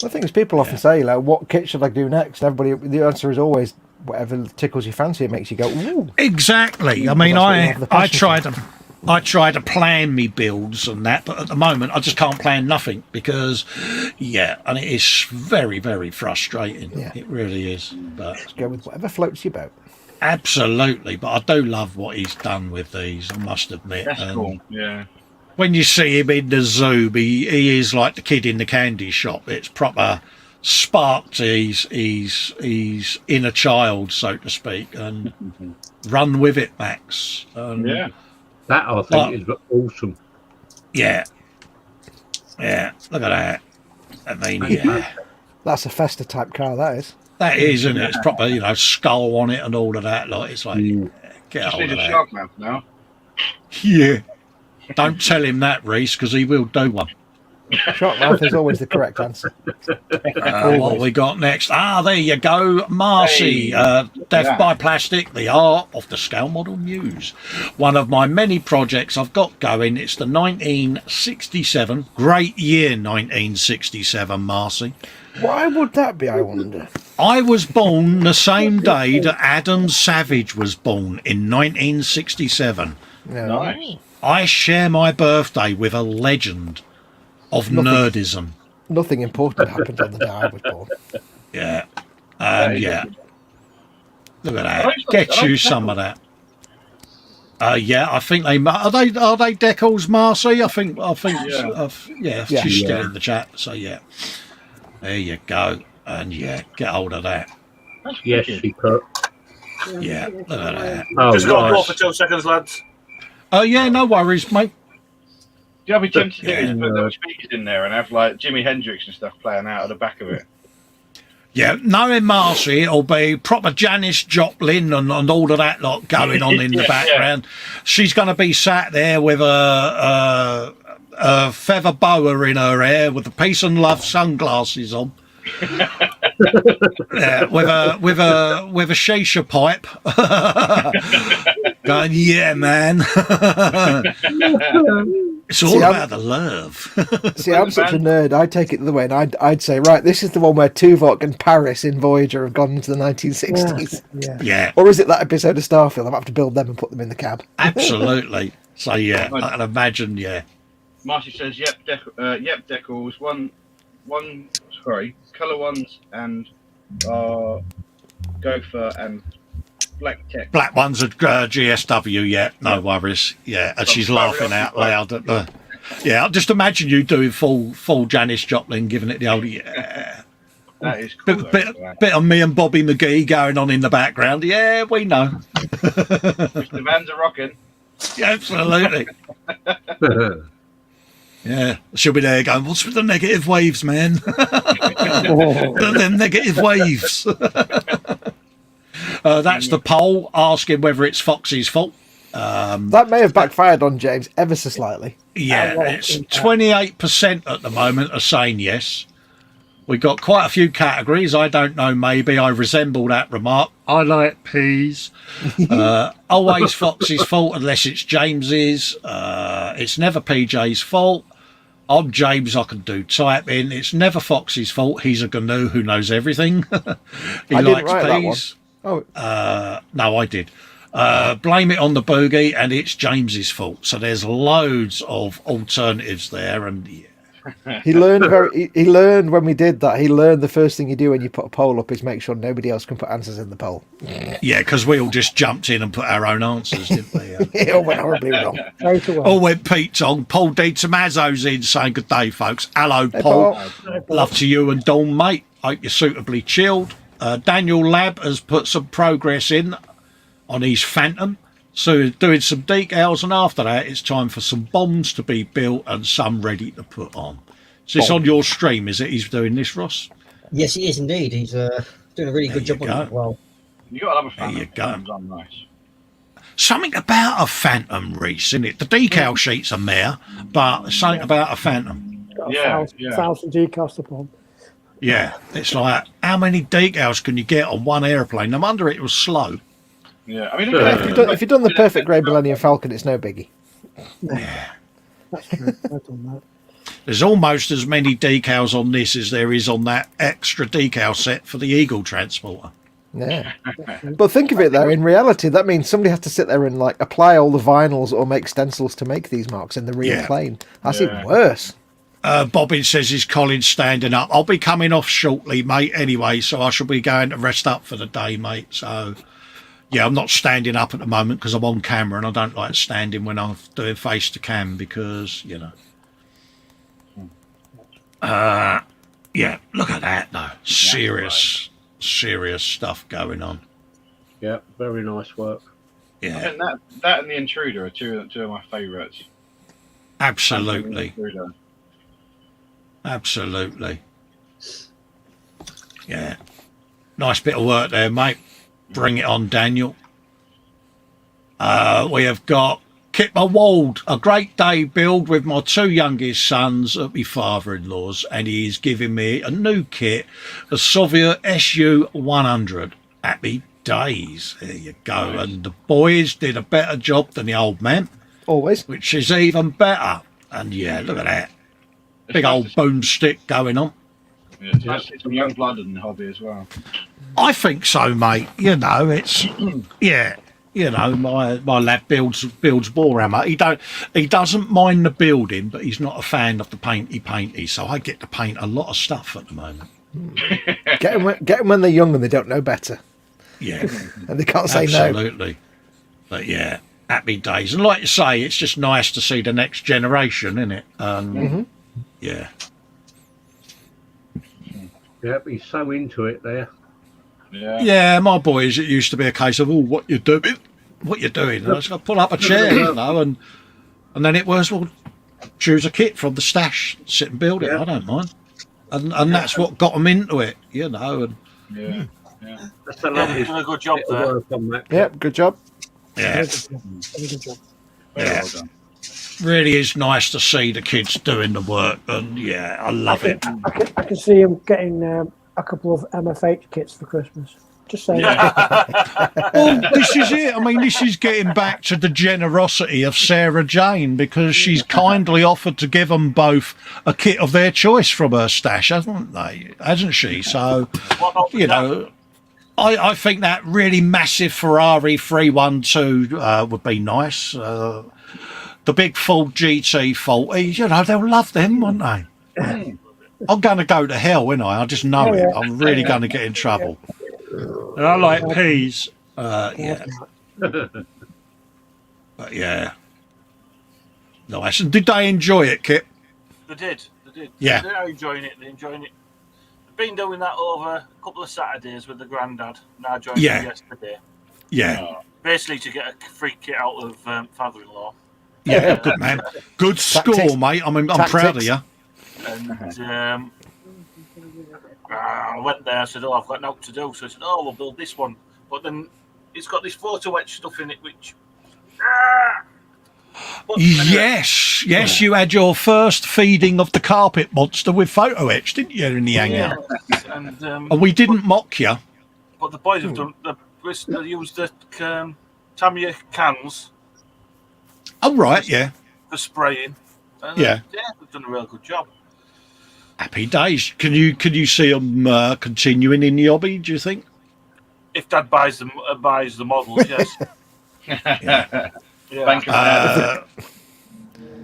I think as people often say, like, what kit should I do next? Everybody, the answer is always whatever tickles your fancy. It makes you go, ooh. Exactly. I mean, I try to plan me builds and that, but at the moment I just can't plan nothing because, and it is very, very frustrating. Yeah. It really is. But Just go with whatever floats your boat. absolutely. But I do love what he's done with these, I must admit. That's cool. Yeah. When you see him in the Zoom, he is like the kid in the candy shop. It's proper sparked his inner child, so to speak, and run with it, Max. Yeah. That I think is awesome. Yeah. Yeah. Look at that. I mean, yeah. That's a Festa type car, that is. That is, isn't it? It's proper, skull on it and all of that. Like, it's like, get Just hold need of a that. shark mouth now. Yeah. Don't tell him that, Reese, because he will do one. Short mouth is always the correct answer. What have we got next? There you go. Marcy, Death by Plastic, the art of the scale model muse. One of my many projects I've got going. It's the 1967, great year 1967, Marcy. Why would that be, I wonder? I was born the same day that Adam Savage was born in 1967. No. Nice. I share my birthday with a legend of nerdism. Nothing important happened on the day I was born. Yeah. Yeah. Look at that. Get you some of that. Yeah, I think they are they decals, Marcy? I think she's still in the chat. So yeah, there you go, and yeah, get hold of that. Yes, she put. Yeah, look at that. Oh, Just got to go nice. for 2 seconds, lads. Yeah, no worries, mate. Do you have a tempted to do is Yeah. put those speakers in there and have like Jimi Hendrix and stuff playing out of the back of it? Yeah, knowing Marcy, it'll be proper Janis Joplin and all of that lot going on in the background. She's going to be sat there with a feather boa in her hair with the peace and love sunglasses on. Yeah, with a shisha pipe. Going, yeah, man. It's all about the love. See, I'm such a nerd. I take it the way, and I'd say, right, this is the one where Tuvok and Paris in Voyager have gone into the 1960s. Yeah. Or is it that episode of Starfield? I'm going to have to build them and put them in the cab. Absolutely. So, yeah, I can imagine, yeah. Marcy says, yep, decals, colour ones and Gopher and Black Tech. Black ones at GSW, yeah, no worries. Yeah, and she's laughing out loud. Yeah, just imagine you doing full Janis Joplin, giving it the old, yeah. That is cool. Bit of me and Bobby McGee going on in the background. Yeah, we know. Mr. Vans are rocking. Yeah, absolutely. Yeah, she'll be there going, what's with the negative waves, man? Them negative waves. That's the poll asking whether it's Foxy's fault. That may have backfired on James ever so slightly. Yeah, it's 28% at the moment are saying yes. We've got quite a few categories. I don't know, maybe I resemble that remark. I like peas. Always Foxy's fault unless it's James's. It's never PJ's fault. I'm James, I can do typing. It's never Foxy's fault. He's a GNU who knows everything. He I didn't likes write peas. that one. Oh, No, I did. Blame it on the boogie, and it's James's fault. So there's loads of alternatives there, and yeah. he learned he learned when we did that. He learned the first thing you do when you put a poll up is make sure nobody else can put answers in the poll. Yeah, because we all just jumped in and put our own answers, didn't we? It all went horribly wrong. All went Pete's on. Paul D. Tomazzo's in saying good day, folks. Hello, Paul. Love to you and Dawn, mate. Hope you're suitably chilled. Daniel Lab has put some progress in on his Phantom. So doing some decals, and after that, it's time for some bombs to be built and some ready to put on. Is this on your stream, is it? He's doing this, Ross? Yes, he is indeed. He's doing a really good job on it. Well, You got another There you Phantom. go. Nice. Something about a Phantom, Reese, isn't it? The decal sheets are mere, but something about a Phantom. Yeah, 1,000 decals to pump. Yeah, it's like, how many decals can you get on one airplane? No wonder it was slow. Yeah, I mean, If you've done the perfect grey Millennium Falcon, it's no biggie. That's true. I've done that. There's almost as many decals on this as there is on that extra decal set for the Eagle transporter. Yeah. But think of it though, in reality, that means somebody has to sit there and like apply all the vinyls or make stencils to make these marks in the real plane. That's even worse. Bobbin says he's Colin standing up. I'll be coming off shortly, mate, anyway, so I shall be going to rest up for the day, mate. So, yeah, I'm not standing up at the moment because I'm on camera and I don't like standing when I'm doing face to cam because, you know. Yeah, look at that, though. Serious stuff going on. Yeah, very nice work. Yeah. I think that and the Intruder are two of my favourites. Absolutely. Intruder. Absolutely. Yeah. Nice bit of work there, mate. Bring it on, Daniel. We have got Kipper Wald, a great day build with my 2 youngest sons at my father-in-law's, and he's giving me a new kit, a Soviet SU-100. Happy days. There you go. Nice. And the boys did a better job than the old man, Always. which is even better. And yeah, look at that. Big old boomstick going on. Yeah, so that's some young blood in the hobby as well. I think so, mate. You know, it's yeah. You know, my lad builds Warhammer. He doesn't mind the building, but he's not a fan of the painty. So I get to paint a lot of stuff at the moment. Get them when they're young and they don't know better. Yeah, And they can't say no. absolutely. But yeah, happy days. And like you say, it's just nice to see the next generation, isn't it? Yeah. Yeah, he's so into it there. Yeah. Yeah, my boys, it used to be a case of, oh, what you doing? What you doing? And I was going to pull up a chair, you know, and then it was, well, choose a kit from the stash, sit and build it. Yeah. I don't mind. And that's what got them into it, you know. And Yeah. Yeah. That's a Yeah, lovely you've done a good job bit of there. work on that. Yep, good job. yeah, Very good job. Very Yeah. well done. really is nice to see the kids doing the work. And yeah, I love it. I can see him getting a couple of MFH kits for Christmas. Just saying. Well, this is it. I mean, this is getting back to the generosity of Sarah Jane, because she's kindly offered to give them both a kit of their choice from her stash, hasn't she? So, you know, I think that really massive Ferrari 312 would be nice. The big Ford GT40, you know, they'll love them, won't they? I'm going to go to hell, ain't I? I just know it. I'm really going to get in trouble. And I like peas. Yeah. But yeah. Nice. And did they enjoy it, Kip? They did. Yeah. They're enjoying it. They've been doing that over a couple of Saturdays with the granddad. And I joined Yeah. him yesterday. Yeah. Basically to get a free kit out of father-in-law. Yeah, good man. Good score, Tactics. mate. I'm proud of you. And I went there, I said, I've got nothing to do. So I said, we'll build this one. But then it's got this photo etch stuff in it, which... But anyway, Yes, you had your first feeding of the carpet monster with photo etch, didn't you, in the hangout? And we didn't mock you. But the boys have done... They used the Tamiya cans Oh, right, yeah. for spraying. And Yeah. they've done a real good job. Happy days. Can you see them continuing in the hobby, do you think? If Dad buys the models, yes. Yeah. Yeah. Bank of The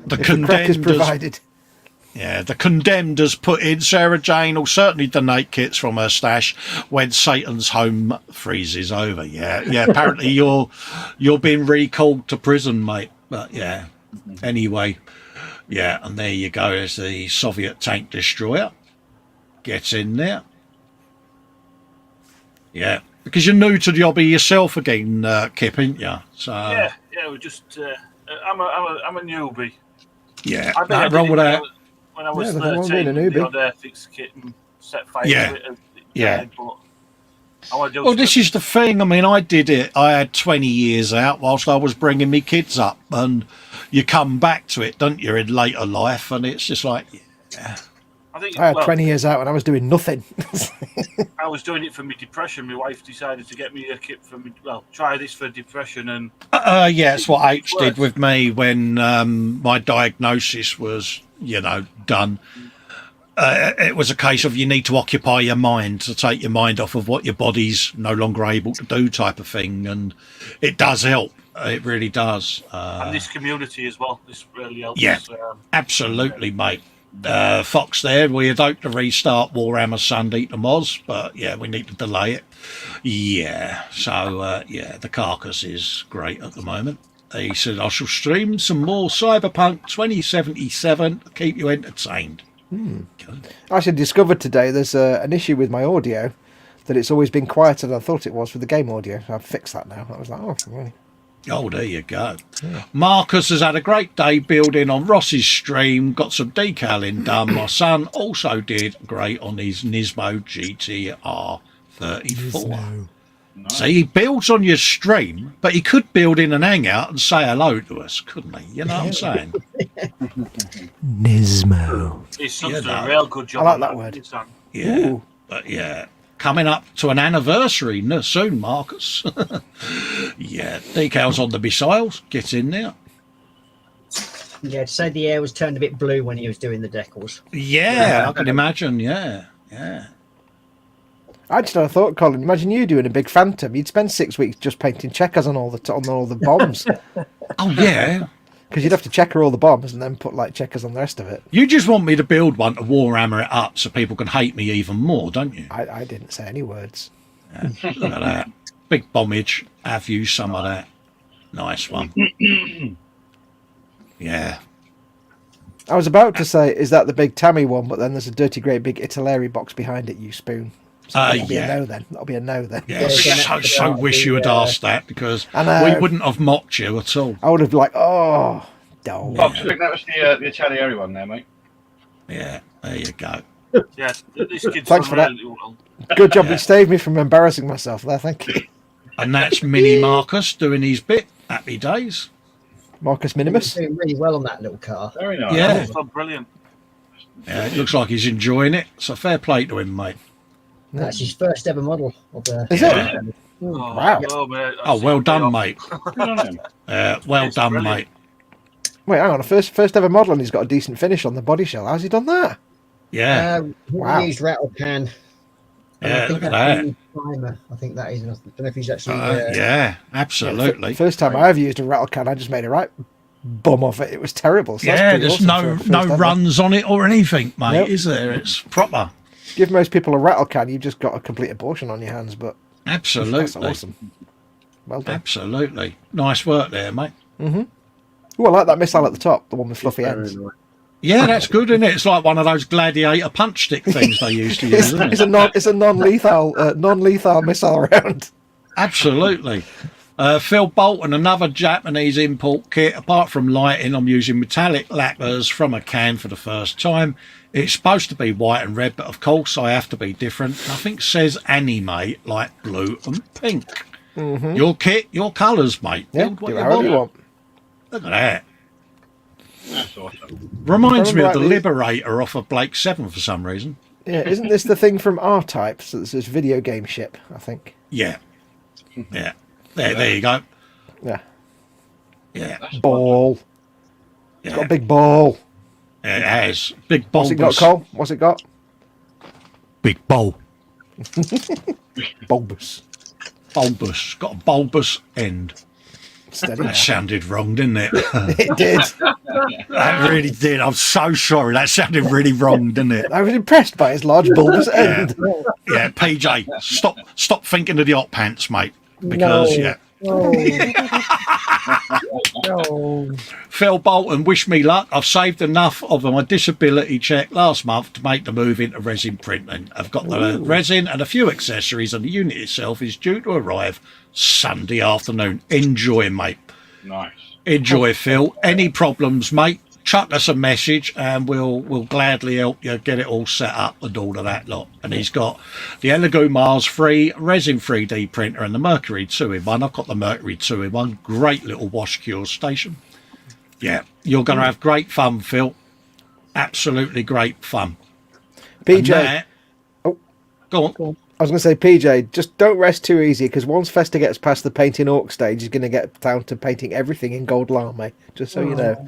If the crack is condemned provided. the condemned has put in Sarah Jane will certainly donate kits from her stash when Satan's home freezes over. Yeah. Apparently you're being recalled to prison, mate. But yeah. Anyway, yeah, and there you go. There's the Soviet tank destroyer. Gets in there. Yeah, because you're new to the hobby yourself again, Kip, ain't you? So Yeah, we're just. I'm a newbie. yeah, I think nothing I did wrong it with that. when I was nothing wrong with being 13. a newbie. The other fixed kit and set fire Yeah, to it. And yeah. But I want to do Well, this is the thing. I mean, I did it. I had 20 years out whilst I was bringing me kids up, and you come back to it, don't you, in later life, and it's just like, yeah. I had 20 years out and I was doing nothing. I was doing it for my depression. My wife decided to get me a kit for me. Well, try this for depression, and Yeah, it's what H did with me when my diagnosis was, done. It was a case of you need to occupy your mind to take your mind off of what your body's no longer able to do type of thing. And it does help. It really does. and this community as well. This really helps. Yeah, absolutely, mate. Fox there, we'd hope to restart Warhammer Sunday to Moz, but yeah, we need to delay it. Yeah, so the carcass is great at the moment. He said, I shall stream some more Cyberpunk 2077 to keep you entertained. I actually discovered today there's an issue with my audio, that it's always been quieter than I thought it was for the game audio. I've fixed that now. I was like, oh, really? Oh, there you go. Yeah. Marcus has had a great day building on Ross's stream, got some decaling done. My son also did great on his Nismo GTR 34. Nice. See, he builds on your stream, but he could build in an hangout and say hello to us, couldn't he? You know what I'm saying? Nismo. His son's You doing know. a real good job. I like on that word. his son. Yeah. Ooh. But yeah, coming up to an anniversary soon, Marcus. Yeah, decals on the missiles. Get in there. Yeah, to say the air was turned a bit blue when he was doing the decals. Yeah, I can imagine. Yeah, yeah. I just had a thought, Colin. Imagine you doing a big Phantom. You'd spend 6 weeks just painting checkers on all the bombs, Oh yeah. because you'd have to checker all the bombs and then put like checkers on the rest of it. You just want me to build one to warhammer it up so people can hate me even more, don't you? I didn't say any words. Yeah, look at that. Big bombage. Have you some of that? Nice one. Yeah. I was about to say, is that the big Tammy one? But then there's a dirty, great big Italeri box behind it, you spoon. So that'll be a Yeah. no then. That'll be a no then. Yeah, so wish you had asked that, because I know. we wouldn't have mocked you at all. I would have been like, oh, no. Oh, I think that was the Italieri one there, mate. Yeah, there you go. Yeah, this kid's Thanks for that. really well. Good job. Yeah. It saved me from embarrassing myself there. Thank you. And that's Mini Marcus doing his bit. Happy days. Marcus He's Minimus. doing really well on that little car. Very nice. Yeah. Oh, brilliant. Yeah, it looks like he's enjoying it. So fair play to him, mate. That's his first ever model of the. Is Yeah. it? Oh, Wow. oh, mate, Oh, well done, mate. Good on him. Well It's done, brilliant. mate. Wait, hang on. A first ever model, and he's got a decent finish on the body shell. How's he done that? Yeah. Wow. He used rattle can. Yeah, I think look at that's that. in primer. I think that is. I don't know if he's actually. Yeah, absolutely. First time I ever used a rattle can, I just made a right bum off it. It was terrible. So that's Yeah, pretty there's awesome no for a first no ever. runs on it or anything, mate, Nope. is there? It's proper. Give most people a rattle can, you've just got a complete abortion on your hands. But that's Absolutely. awesome. Well done. Absolutely. Nice work there, mate. Oh, I like that missile at the top, the one with fluffy Very ends. nice. Yeah, that's good, isn't it? It's like one of those gladiator punch stick things they used to use, isn't It's it? a non-lethal missile round. Absolutely. Phil Bolton, another Japanese import kit. Apart from lighting, I'm using metallic lacquers from a can for the first time. It's supposed to be white and red, but of course I have to be different. Nothing says anime like blue and pink. Your kit, your colours, mate. Yeah, Build what do you whatever you want. want. Look at that. That's awesome. Reminds me of the Remember, Liberator off of Blake 7 for some reason. Yeah, isn't this the thing from R-Type? So this is video game ship, I think. Yeah. Yeah. There you go. Yeah. Yeah. Ball. It's Yeah. got a big ball. It has. Big What's it got, bulbous. Cole? What's it got? Big bowl. Bulbous. Bulbous. Got a bulbous end. Steady That now. sounded wrong, didn't it? It did. That really did. I'm so sorry. That sounded really wrong, didn't it? I was impressed by his large bulbous end. Yeah, PJ, stop thinking of the hot pants, mate. Because No. yeah. No. Phil Bolton, wish me luck. I've saved enough of my disability check last month to make the move into resin printing. I've got the resin and a few accessories, and the unit itself is due to arrive Sunday afternoon. Enjoy, mate. Nice. Enjoy, Phil. Any problems, mate? Chuck us a message and we'll gladly help you get it all set up and all of that lot. And he's got the Elegoo Mars 3 resin 3D printer and the Mercury 2-in-1. I've got the Mercury 2-in-1. Great little wash cure station. Yeah, you're going to have great fun, Phil. Absolutely great fun. And PJ, that- Oh. Go on. I was going to say, PJ, just don't rest too easy, because once Festa gets past the painting orc stage, he's going to get down to painting everything in gold lame, just so you know.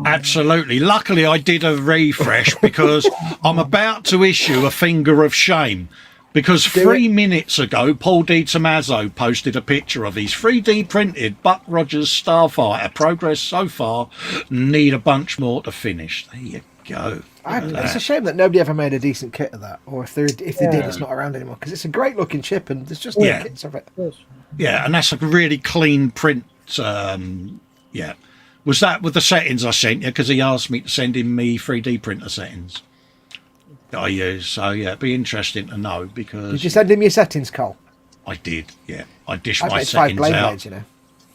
Absolutely. Luckily, I did a refresh because I'm about to issue a finger of shame. Because 3 minutes ago, Paul Di Tommaso posted a picture of his 3D printed Buck Rogers Starfighter. Progress so far, need a bunch more to finish. There you go. It's a shame that nobody ever made a decent kit of that, or if they did, it's not around anymore, because it's a great looking chip and there's just no Yeah. kits of it. Yeah, and that's a really clean print. Yeah. Was that with the settings I sent you? Because he asked me to send him me 3D printer settings that I use. So, yeah, it'd be interesting to know because... Did you send him your settings, Cole? I did, yeah. I dished I've my made 5 settings blade out. blades, you know.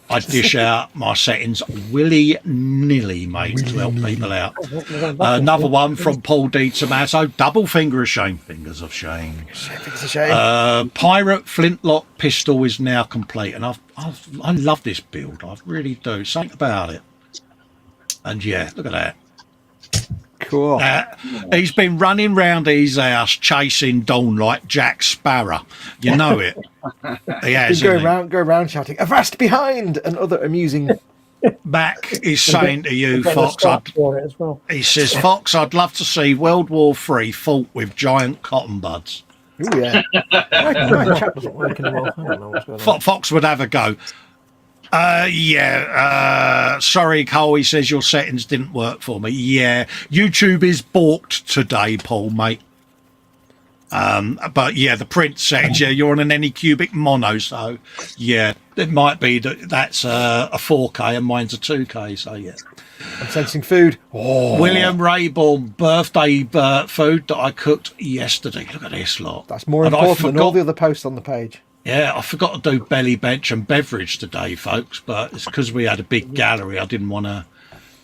I dish out my settings willy-nilly, mate, to help people out. Another one from Paul D. Tomato, double finger of shame, fingers of shame. Fingers of shame. Pirate flintlock pistol is now complete, and I love this build. I really do. Something about it. And yeah, look at that. Cool. He's been running round his house chasing Dawn like Jack Sparrow. You know it. He has. Go around shouting, "Avast behind!" and other amusing. Mac is saying to you, Fox, for it as well. he says, Fox, I'd love to see World War III fought with giant cotton buds. Oh yeah. My chat doesn't work anymore. I don't know what's going on. Fox would have a go. Sorry, Cole, he says your settings didn't work for me. Yeah, YouTube is balked today, Paul, mate. But yeah, the print settings, yeah, you're on an Anycubic mono, so yeah, it might be that's a 4K and mine's a 2K, so yeah. I'm sensing food. Oh. William Rayborn birthday food that I cooked yesterday. Look at this lot. That's more important than all the other posts on the page. Yeah, I forgot to do belly bench and beverage today, folks, but it's because we had a big gallery. I didn't want to.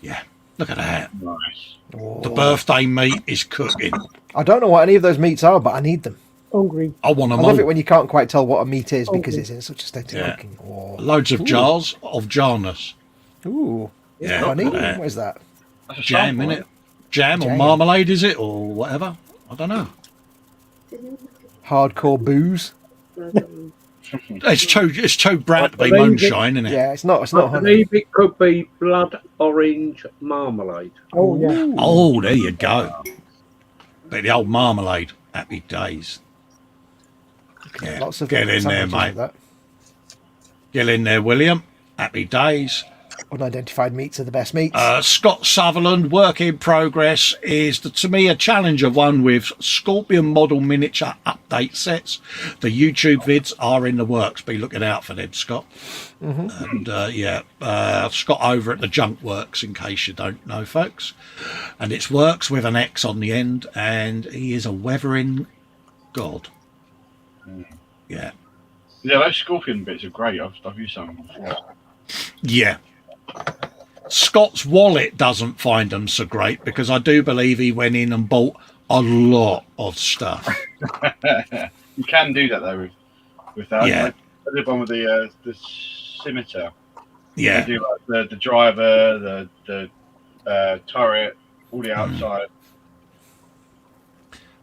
Yeah, look at that. Nice. Oh. The birthday meat is cooking. I don't know what any of those meats are, but I need them. Hungry. I want them I all. love it when you can't quite tell what a meat is because it's in such a state of cooking. Oh. Loads of jars of jarness. Ooh. Yeah, Funny. look at that. What is that? Jam, innit? Jam or marmalade, is it? Or whatever? I don't know. Hardcore booze. It's too bright to be moonshine, isn't it? Yeah, it's not I honey. believe it could be blood orange marmalade. Oh yeah. Oh, there you go. But the old marmalade. Happy days. Yeah. Lots of Get in there, sandwiches mate. like that. Get in there, William. Happy days. Unidentified meats are the best meats. Scott Sutherland, work in progress, is to me a challenger one with Scorpion model miniature update sets. The YouTube vids are in the works. Be looking out for them, Scott. And Scott over at the Junk Works, in case you don't know, folks. And it's Works with an X on the end, and he is a weathering god. Yeah. Yeah, those scorpion bits are great. I've used some before. Yeah. Scott's wallet doesn't find them so great because I do believe he went in and bought a lot of stuff. You can do that though with that. Yeah. I did one with the scimitar. Yeah. You do like the driver, the turret, all the outside.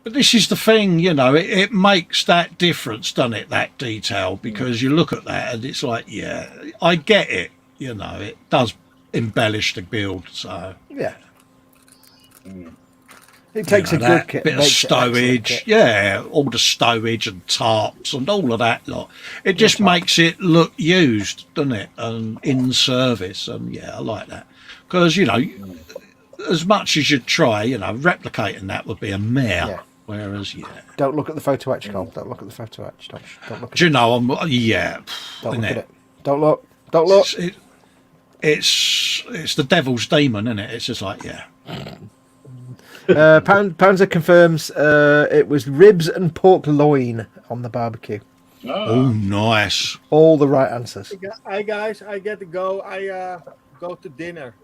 But this is the thing, you know, it makes that difference, doesn't it, that detail, because you look at that and it's like, yeah, I get it, you know, it does embellish the build, so. Yeah. It takes a good kit. Bit of stowage, yeah, all the stowage and tarps and all of that lot. It just makes it look used, doesn't it, and in service, and yeah, I like that. Because, you know, as much as you'd try, you know, replicating that would be a mare. Yeah. Whereas, yeah. Don't look at the photo etch, Cole. Don't look at the photo etch. Don't look at Do you know, yeah. Don't look at it. Don't look. Don't look. It's the devil's demon, isn't it? It's just like, yeah. Panzer confirms it was ribs and pork loin on the barbecue. Oh, nice. All the right answers. Hi guys, I get to go. I go to dinner.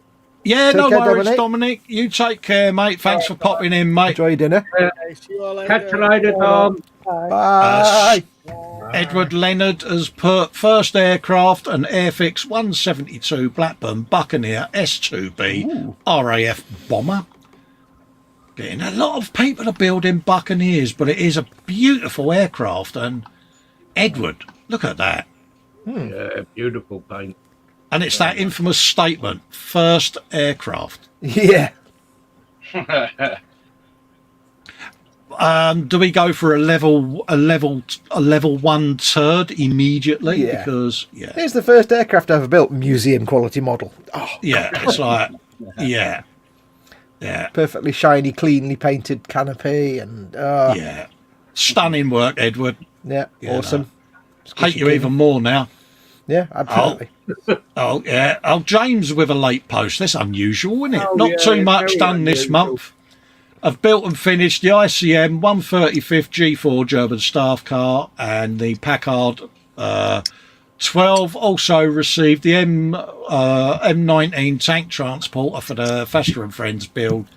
Yeah, Take no care, worries, Dominic. Dominic. You take care, mate. Thanks for popping in, mate. Enjoy your dinner. See you all later. Catch you later, Tom. Bye. Edward Leonard has put first aircraft and Airfix 172 Blackburn Buccaneer S2B RAF bomber. Getting a lot of people are building Buccaneers, but it is a beautiful aircraft. And Edward, look at that. Yeah, beautiful paint. And it's that infamous statement, first aircraft. Yeah. Do we go for a level one turd immediately? Yeah. Because yeah, Here's the first aircraft ever built, museum quality model. Oh, yeah, it's like yeah, perfectly shiny, cleanly painted canopy, and yeah, stunning work, Edward. yeah, Yeah, awesome. Hate you even more now. Yeah, absolutely. Oh yeah. Oh, James with a late post. That's unusual, isn't it? Oh, Not yeah, too much very done this unusual. month. I've built and finished the ICM 135th G4 German staff car and the Packard 12 also received the M19 tank transporter for the Festa and Friends build,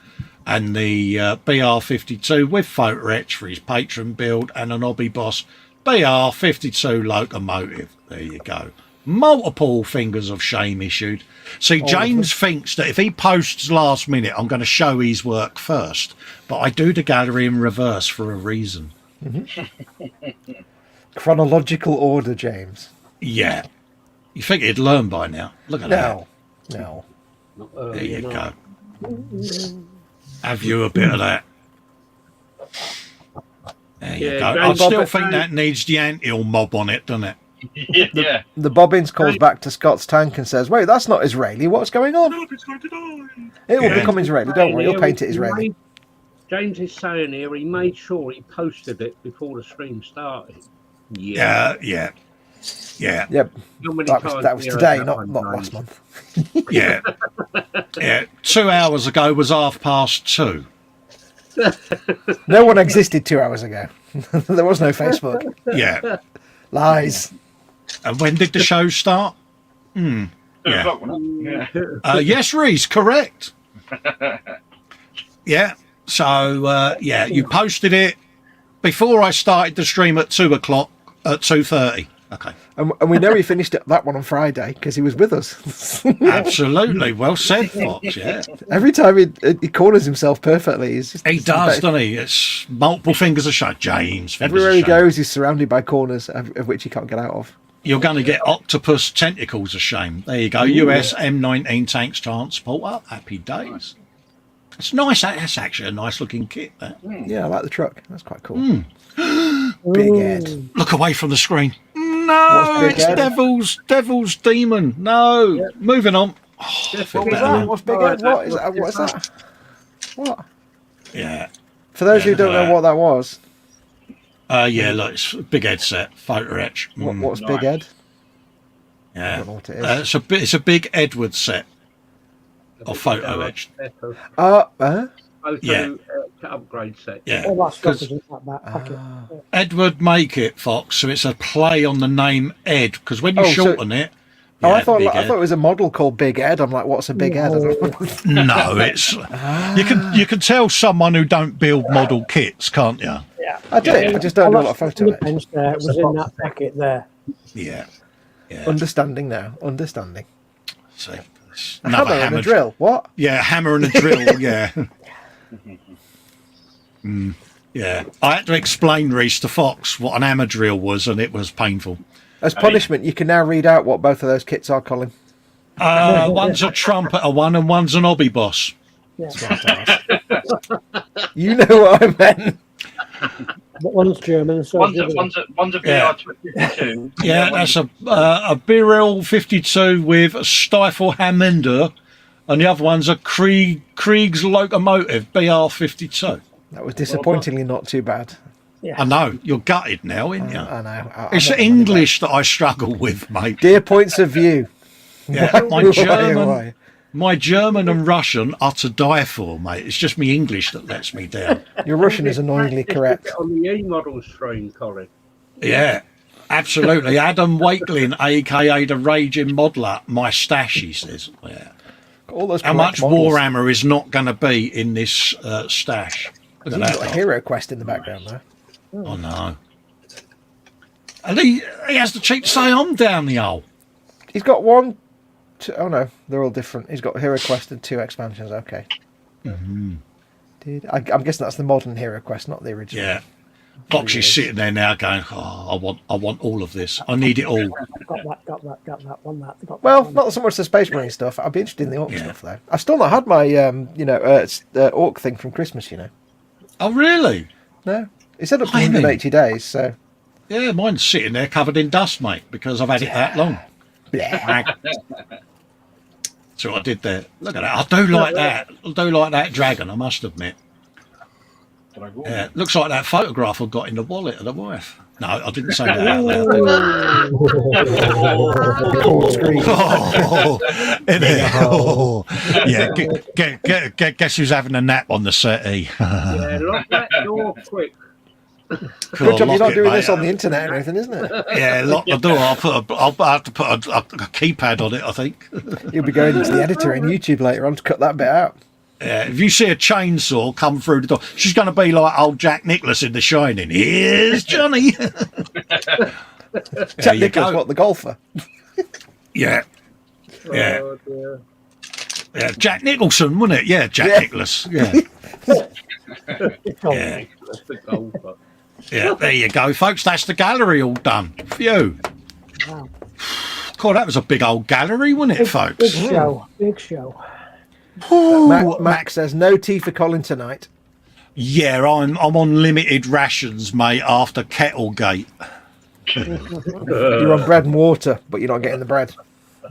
and the BR52 with photo etch for his patron build, and an Hobby Boss BR52 locomotive. There you go. Multiple fingers of shame issued. See, James thinks that if he posts last minute, I'm going to show his work first, but I do the gallery in reverse for a reason. Chronological order, James. Yeah. You think he'd learn by now? Look at that. No. There you go. Have you a bit of that? There you go. I still think that needs the Anthill mob on it, doesn't it? Yeah. The Bobbins calls back to Scott's tank and says, wait, that's not Israeli. What's going on? It will become Israeli. Don't worry. He'll paint it Israeli. James is saying here he made sure he posted it before the stream started. Yeah. Yep. That was today, not last month. Yeah. 2 hours ago was 2:30. No one existed 2 hours ago. There was no Facebook. Yeah. Lies. And when did the show start? 2 o'clock, wasn't it? Yeah. Yes, Reese, correct. Yeah. So, you posted it before I started the stream at 2 o'clock, at 2:30. Okay. And we know he finished that one on Friday because he was with us. Absolutely. Well said, Fox. Yeah. Every time he corners himself perfectly. He does, doesn't he? It's multiple fingers of shame. James. Everywhere he goes, he's surrounded by corners of which he can't get out of. You're going to get octopus tentacles of shame. There you go. US M19 tanks transporter. Happy days. It's nice. That's actually a nice looking kit. That. Yeah, I like the truck. That's quite cool. Big Ed. Look away from the screen. No, it's Devil's Demon. No. Moving on. Oh, What's Big Ed? What is that? What is that? What? Yeah. For those who don't know what that was. Look, it's a Big Ed set. Photo etch. What's Big Ed? Yeah. I don't know what it is. It's a big Edward set. Or photo etched. Upgrade set. Yeah. All that stuff is in that packet. Edward Make It, Fox. So it's a play on the name Ed, because when you shorten it. Yeah, I thought it was a model called Big Ed. I'm like, what's a Big Ed? No, it's you can tell someone who don't build model kits, can't you? Yeah, I do. I just don't do a lot of photo etch. It was in that packet there. Yeah. Understanding now. Understanding. So, a hammer and a drill. What? Yeah, hammer and a drill. Yeah. Yeah. I had to explain, Reese, to Fox what an hammer drill was, and it was painful. As punishment, you can now read out what both of those kits are, Colin. One's a trumpeter one, and one's an hobby boss. Yeah. You know what I meant. But one's German, so one's a BR-52. Yeah, that's a BRL 52 with a Stifle Hamminder, and the other one's a Krieg's locomotive BR-52. That was disappointingly not too bad. Yeah. I know, you're gutted now, aren't you? I know. It's English that I struggle with, mate. Dear points of view. Yeah, my German and Russian are to die for, mate. It's just me English that lets me down. Your Russian is annoyingly correct. On the E-model stream, Colin. Yeah, absolutely. Adam Wakelin, a.k.a. the Raging Modeler, my stash, he says. Yeah. All those how much models. Warhammer is not going to be in this stash? He's got a hero quest in the background there. Oh, no. And he has the cheek to say I'm down the hole. He's got one... Oh, no. They're all different. He's got hero quest and 2 expansions. Okay. Mm-hmm. I'm guessing that's the modern hero quest, not the original. Yeah. Foxy's sitting there now going, oh, I want all of this. I need it all. Got that one. Well, not so much the Space Marine stuff. I'd be interested in the Orc stuff, though. I've still not had my, Orc thing from Christmas, you know. Oh, really? No. It said up to 180 days, so... Yeah, mine's sitting there covered in dust, mate, because I've had it that long. That's what I did there. Look at that. I do like that. I do like that dragon, I must admit. Yeah, looks like that photograph I got in the wallet of the wife. No, I didn't say that out loud. Yeah, guess who's having a nap on the settee? Yeah, lock that door quick. Good job you're not doing this on the mate. internet or anything, isn't it? Yeah, lock the door. I'll have to put a keypad on it, I think. You'll be going into the editor in YouTube later on to cut that bit out. Yeah, if you see a chainsaw come through the door, she's going to be like old Jack Nicklaus in The Shining. Here's Johnny. Jack Nicklaus, what, the golfer? Yeah. Yeah. Oh, dear. Yeah, Jack Nicholson, wasn't it? Yeah, Jack Nicklaus. Yeah. Yeah. That's the golfer. Yeah, there you go, folks. That's the gallery all done. Phew. Wow. God, that was a big old gallery, wasn't it, Big folks? show. Big show. Ooh, Max says no tea for Colin tonight. Yeah, I'm on limited rations, mate, after Kettlegate. You're on bread and water, but you're not getting the bread.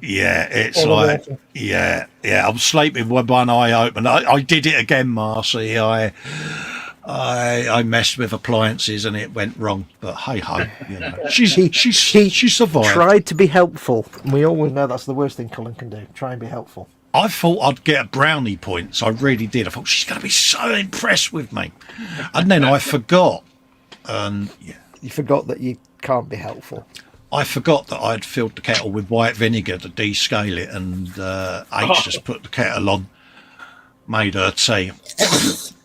Yeah, it's All the like, water. yeah, I'm sleeping with one eye open. I did it again, Marcy. I messed with appliances and it went wrong. But hey ho, you know, she survived. Tried to be helpful. And we always know that's the worst thing Colin can do. Try and be helpful. I thought I'd get a brownie points. I really did. I thought she's going to be so impressed with me, and then I forgot. And yeah, You forgot that you can't be helpful. I forgot that I'd filled the kettle with white vinegar to descale it, and H just put the kettle on, made her tea.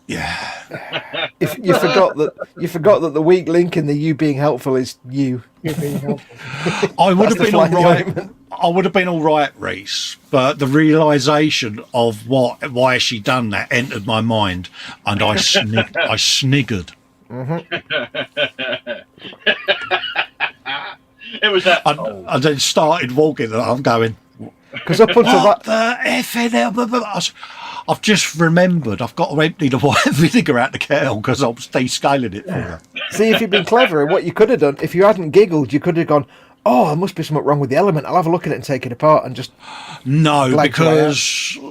Yeah. If you forgot that the weak link in the you being helpful is you. You're being helpful. I would have That's been the all right. ointment. I would have been all right, Reese. But the realisation of why she done that entered my mind, and I sniggered. It was that. I then started walking, and I'm going, Because up until what that, the effing? I've just remembered I've got to empty the white vinegar out the kettle because I was descaling it for her. see if you'd been clever, what you could have done, if you hadn't giggled, you could have gone, oh, there must be something wrong with the element. I'll have a look at it and take it apart and just. No, Black because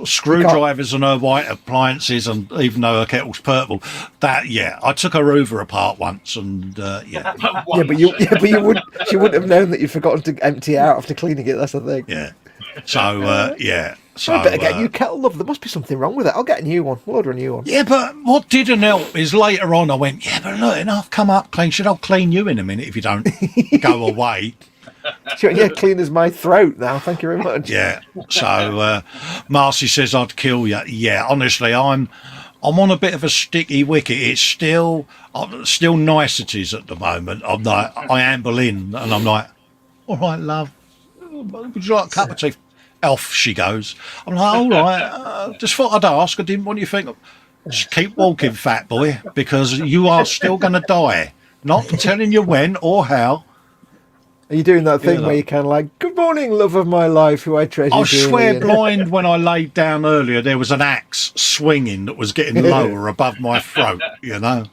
screwdrivers and her white appliances, and even though her kettle's purple, I took her Hoover apart once, and Yeah, but you wouldn't. She wouldn't have known that you'd forgotten to empty it out after cleaning it. That's the thing. yeah. So So I better get a new kettle, love. There must be something wrong with it. I'll get a new one. We'll order a new one. Yeah, but what didn't help is later on I went, yeah, but look, I've come up clean. Should I clean you in a minute if you don't go away? She went, yeah, clean as my throat now. Thank you very much. Yeah. So Marcy says I'd kill you. Yeah, honestly, I'm on a bit of a sticky wicket. It's still niceties at the moment. I amble in and I'm like, all right, love, would you like a cup of tea? Off she goes. I'm like, all right. Just thought I'd ask. I didn't want you to think. Just keep walking, fat boy, because you are still going to die. Not telling you when or how. Are you doing that thing where you kind of like, good morning, love of my life, who I treasure? I swear dearly," blind when I laid down earlier, there was an axe swinging that was getting lower above my throat, you know.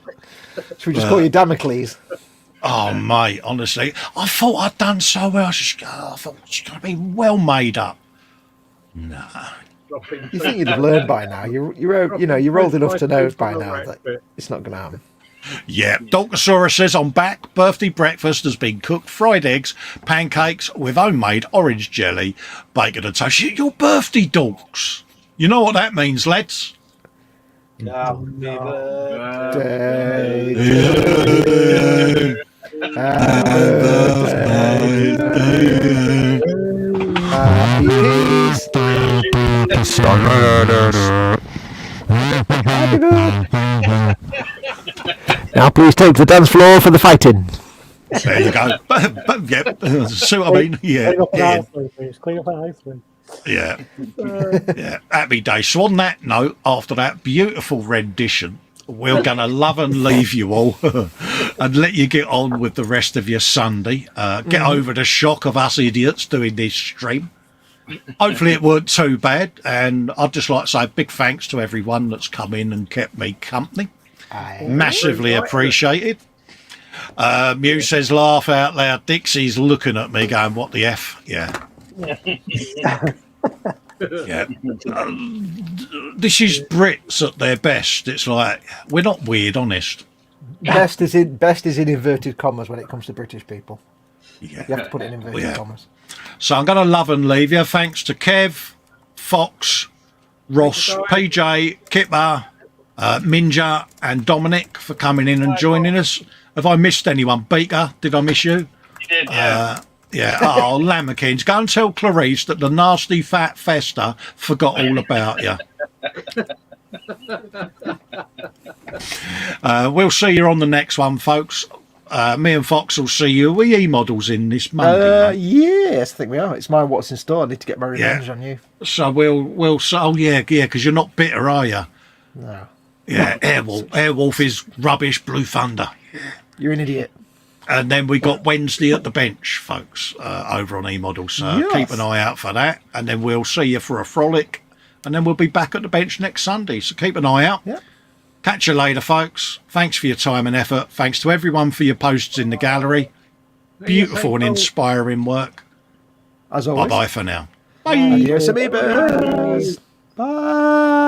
Should we just call you Damocles? Oh, mate, honestly. I thought I'd done so well. I thought she's going to be well made up. No. You think you'd have learned by now. You're old enough to know by now that it's not going to happen. Yeah, Dolcosaurus says on back, birthday breakfast has been cooked, fried eggs, pancakes with homemade orange jelly, bacon and toast. Your birthday, Dolks. You know what that means, lads? Day. Happy peace. Happy birthday. Now please take the dance floor for the fighting. There you go. Yeah, see what I mean? Yeah. Clean up an Yeah. aisle three, please. Clean up an aisle three. Yeah. Yeah. Happy day. So on that note, after that beautiful rendition, we're going to love and leave you all and let you get on with the rest of your Sunday. Get over the shock of us idiots doing this stream. Hopefully it weren't too bad. And I'd just like to say a big thanks to everyone that's come in and kept me company. Massively appreciated. Mew says, laugh out loud. Dixie's looking at me going, what the F? Yeah. Yeah. This is Brits at their best. It's like, we're not weird, honest. Best is in inverted commas when it comes to British people. Yeah. You have to put it in inverted commas. So I'm going to love and leave you. Thanks to Kev, Fox, Ross, PJ, Kipper, Minja and Dominic for coming in and joining us. Have I missed anyone? Beaker, did I miss you? You did, yeah. Yeah. Oh, Lammerkins, go and tell Clarice that the nasty fat Festa forgot all about you. We'll see you on the next one, folks. Me and Fox will see you. Are we E-models in this Monday? Yes, I think we are. It's my what's in store. I need to get my revenge on you. So we'll. Oh yeah, because you're not bitter, are you? No. Yeah, Airwolf is rubbish. Blue Thunder. You're an idiot. And then we got Wednesday at the bench, folks, over on E-models. So keep an eye out for that. And then we'll see you for a frolic. And then we'll be back at the bench next Sunday. So keep an eye out. Yeah. Catch you later, folks. Thanks for your time and effort. Thanks to everyone for your posts in the gallery. Beautiful and inspiring work. As always. Bye-bye for now. Adios, amigos. Bye.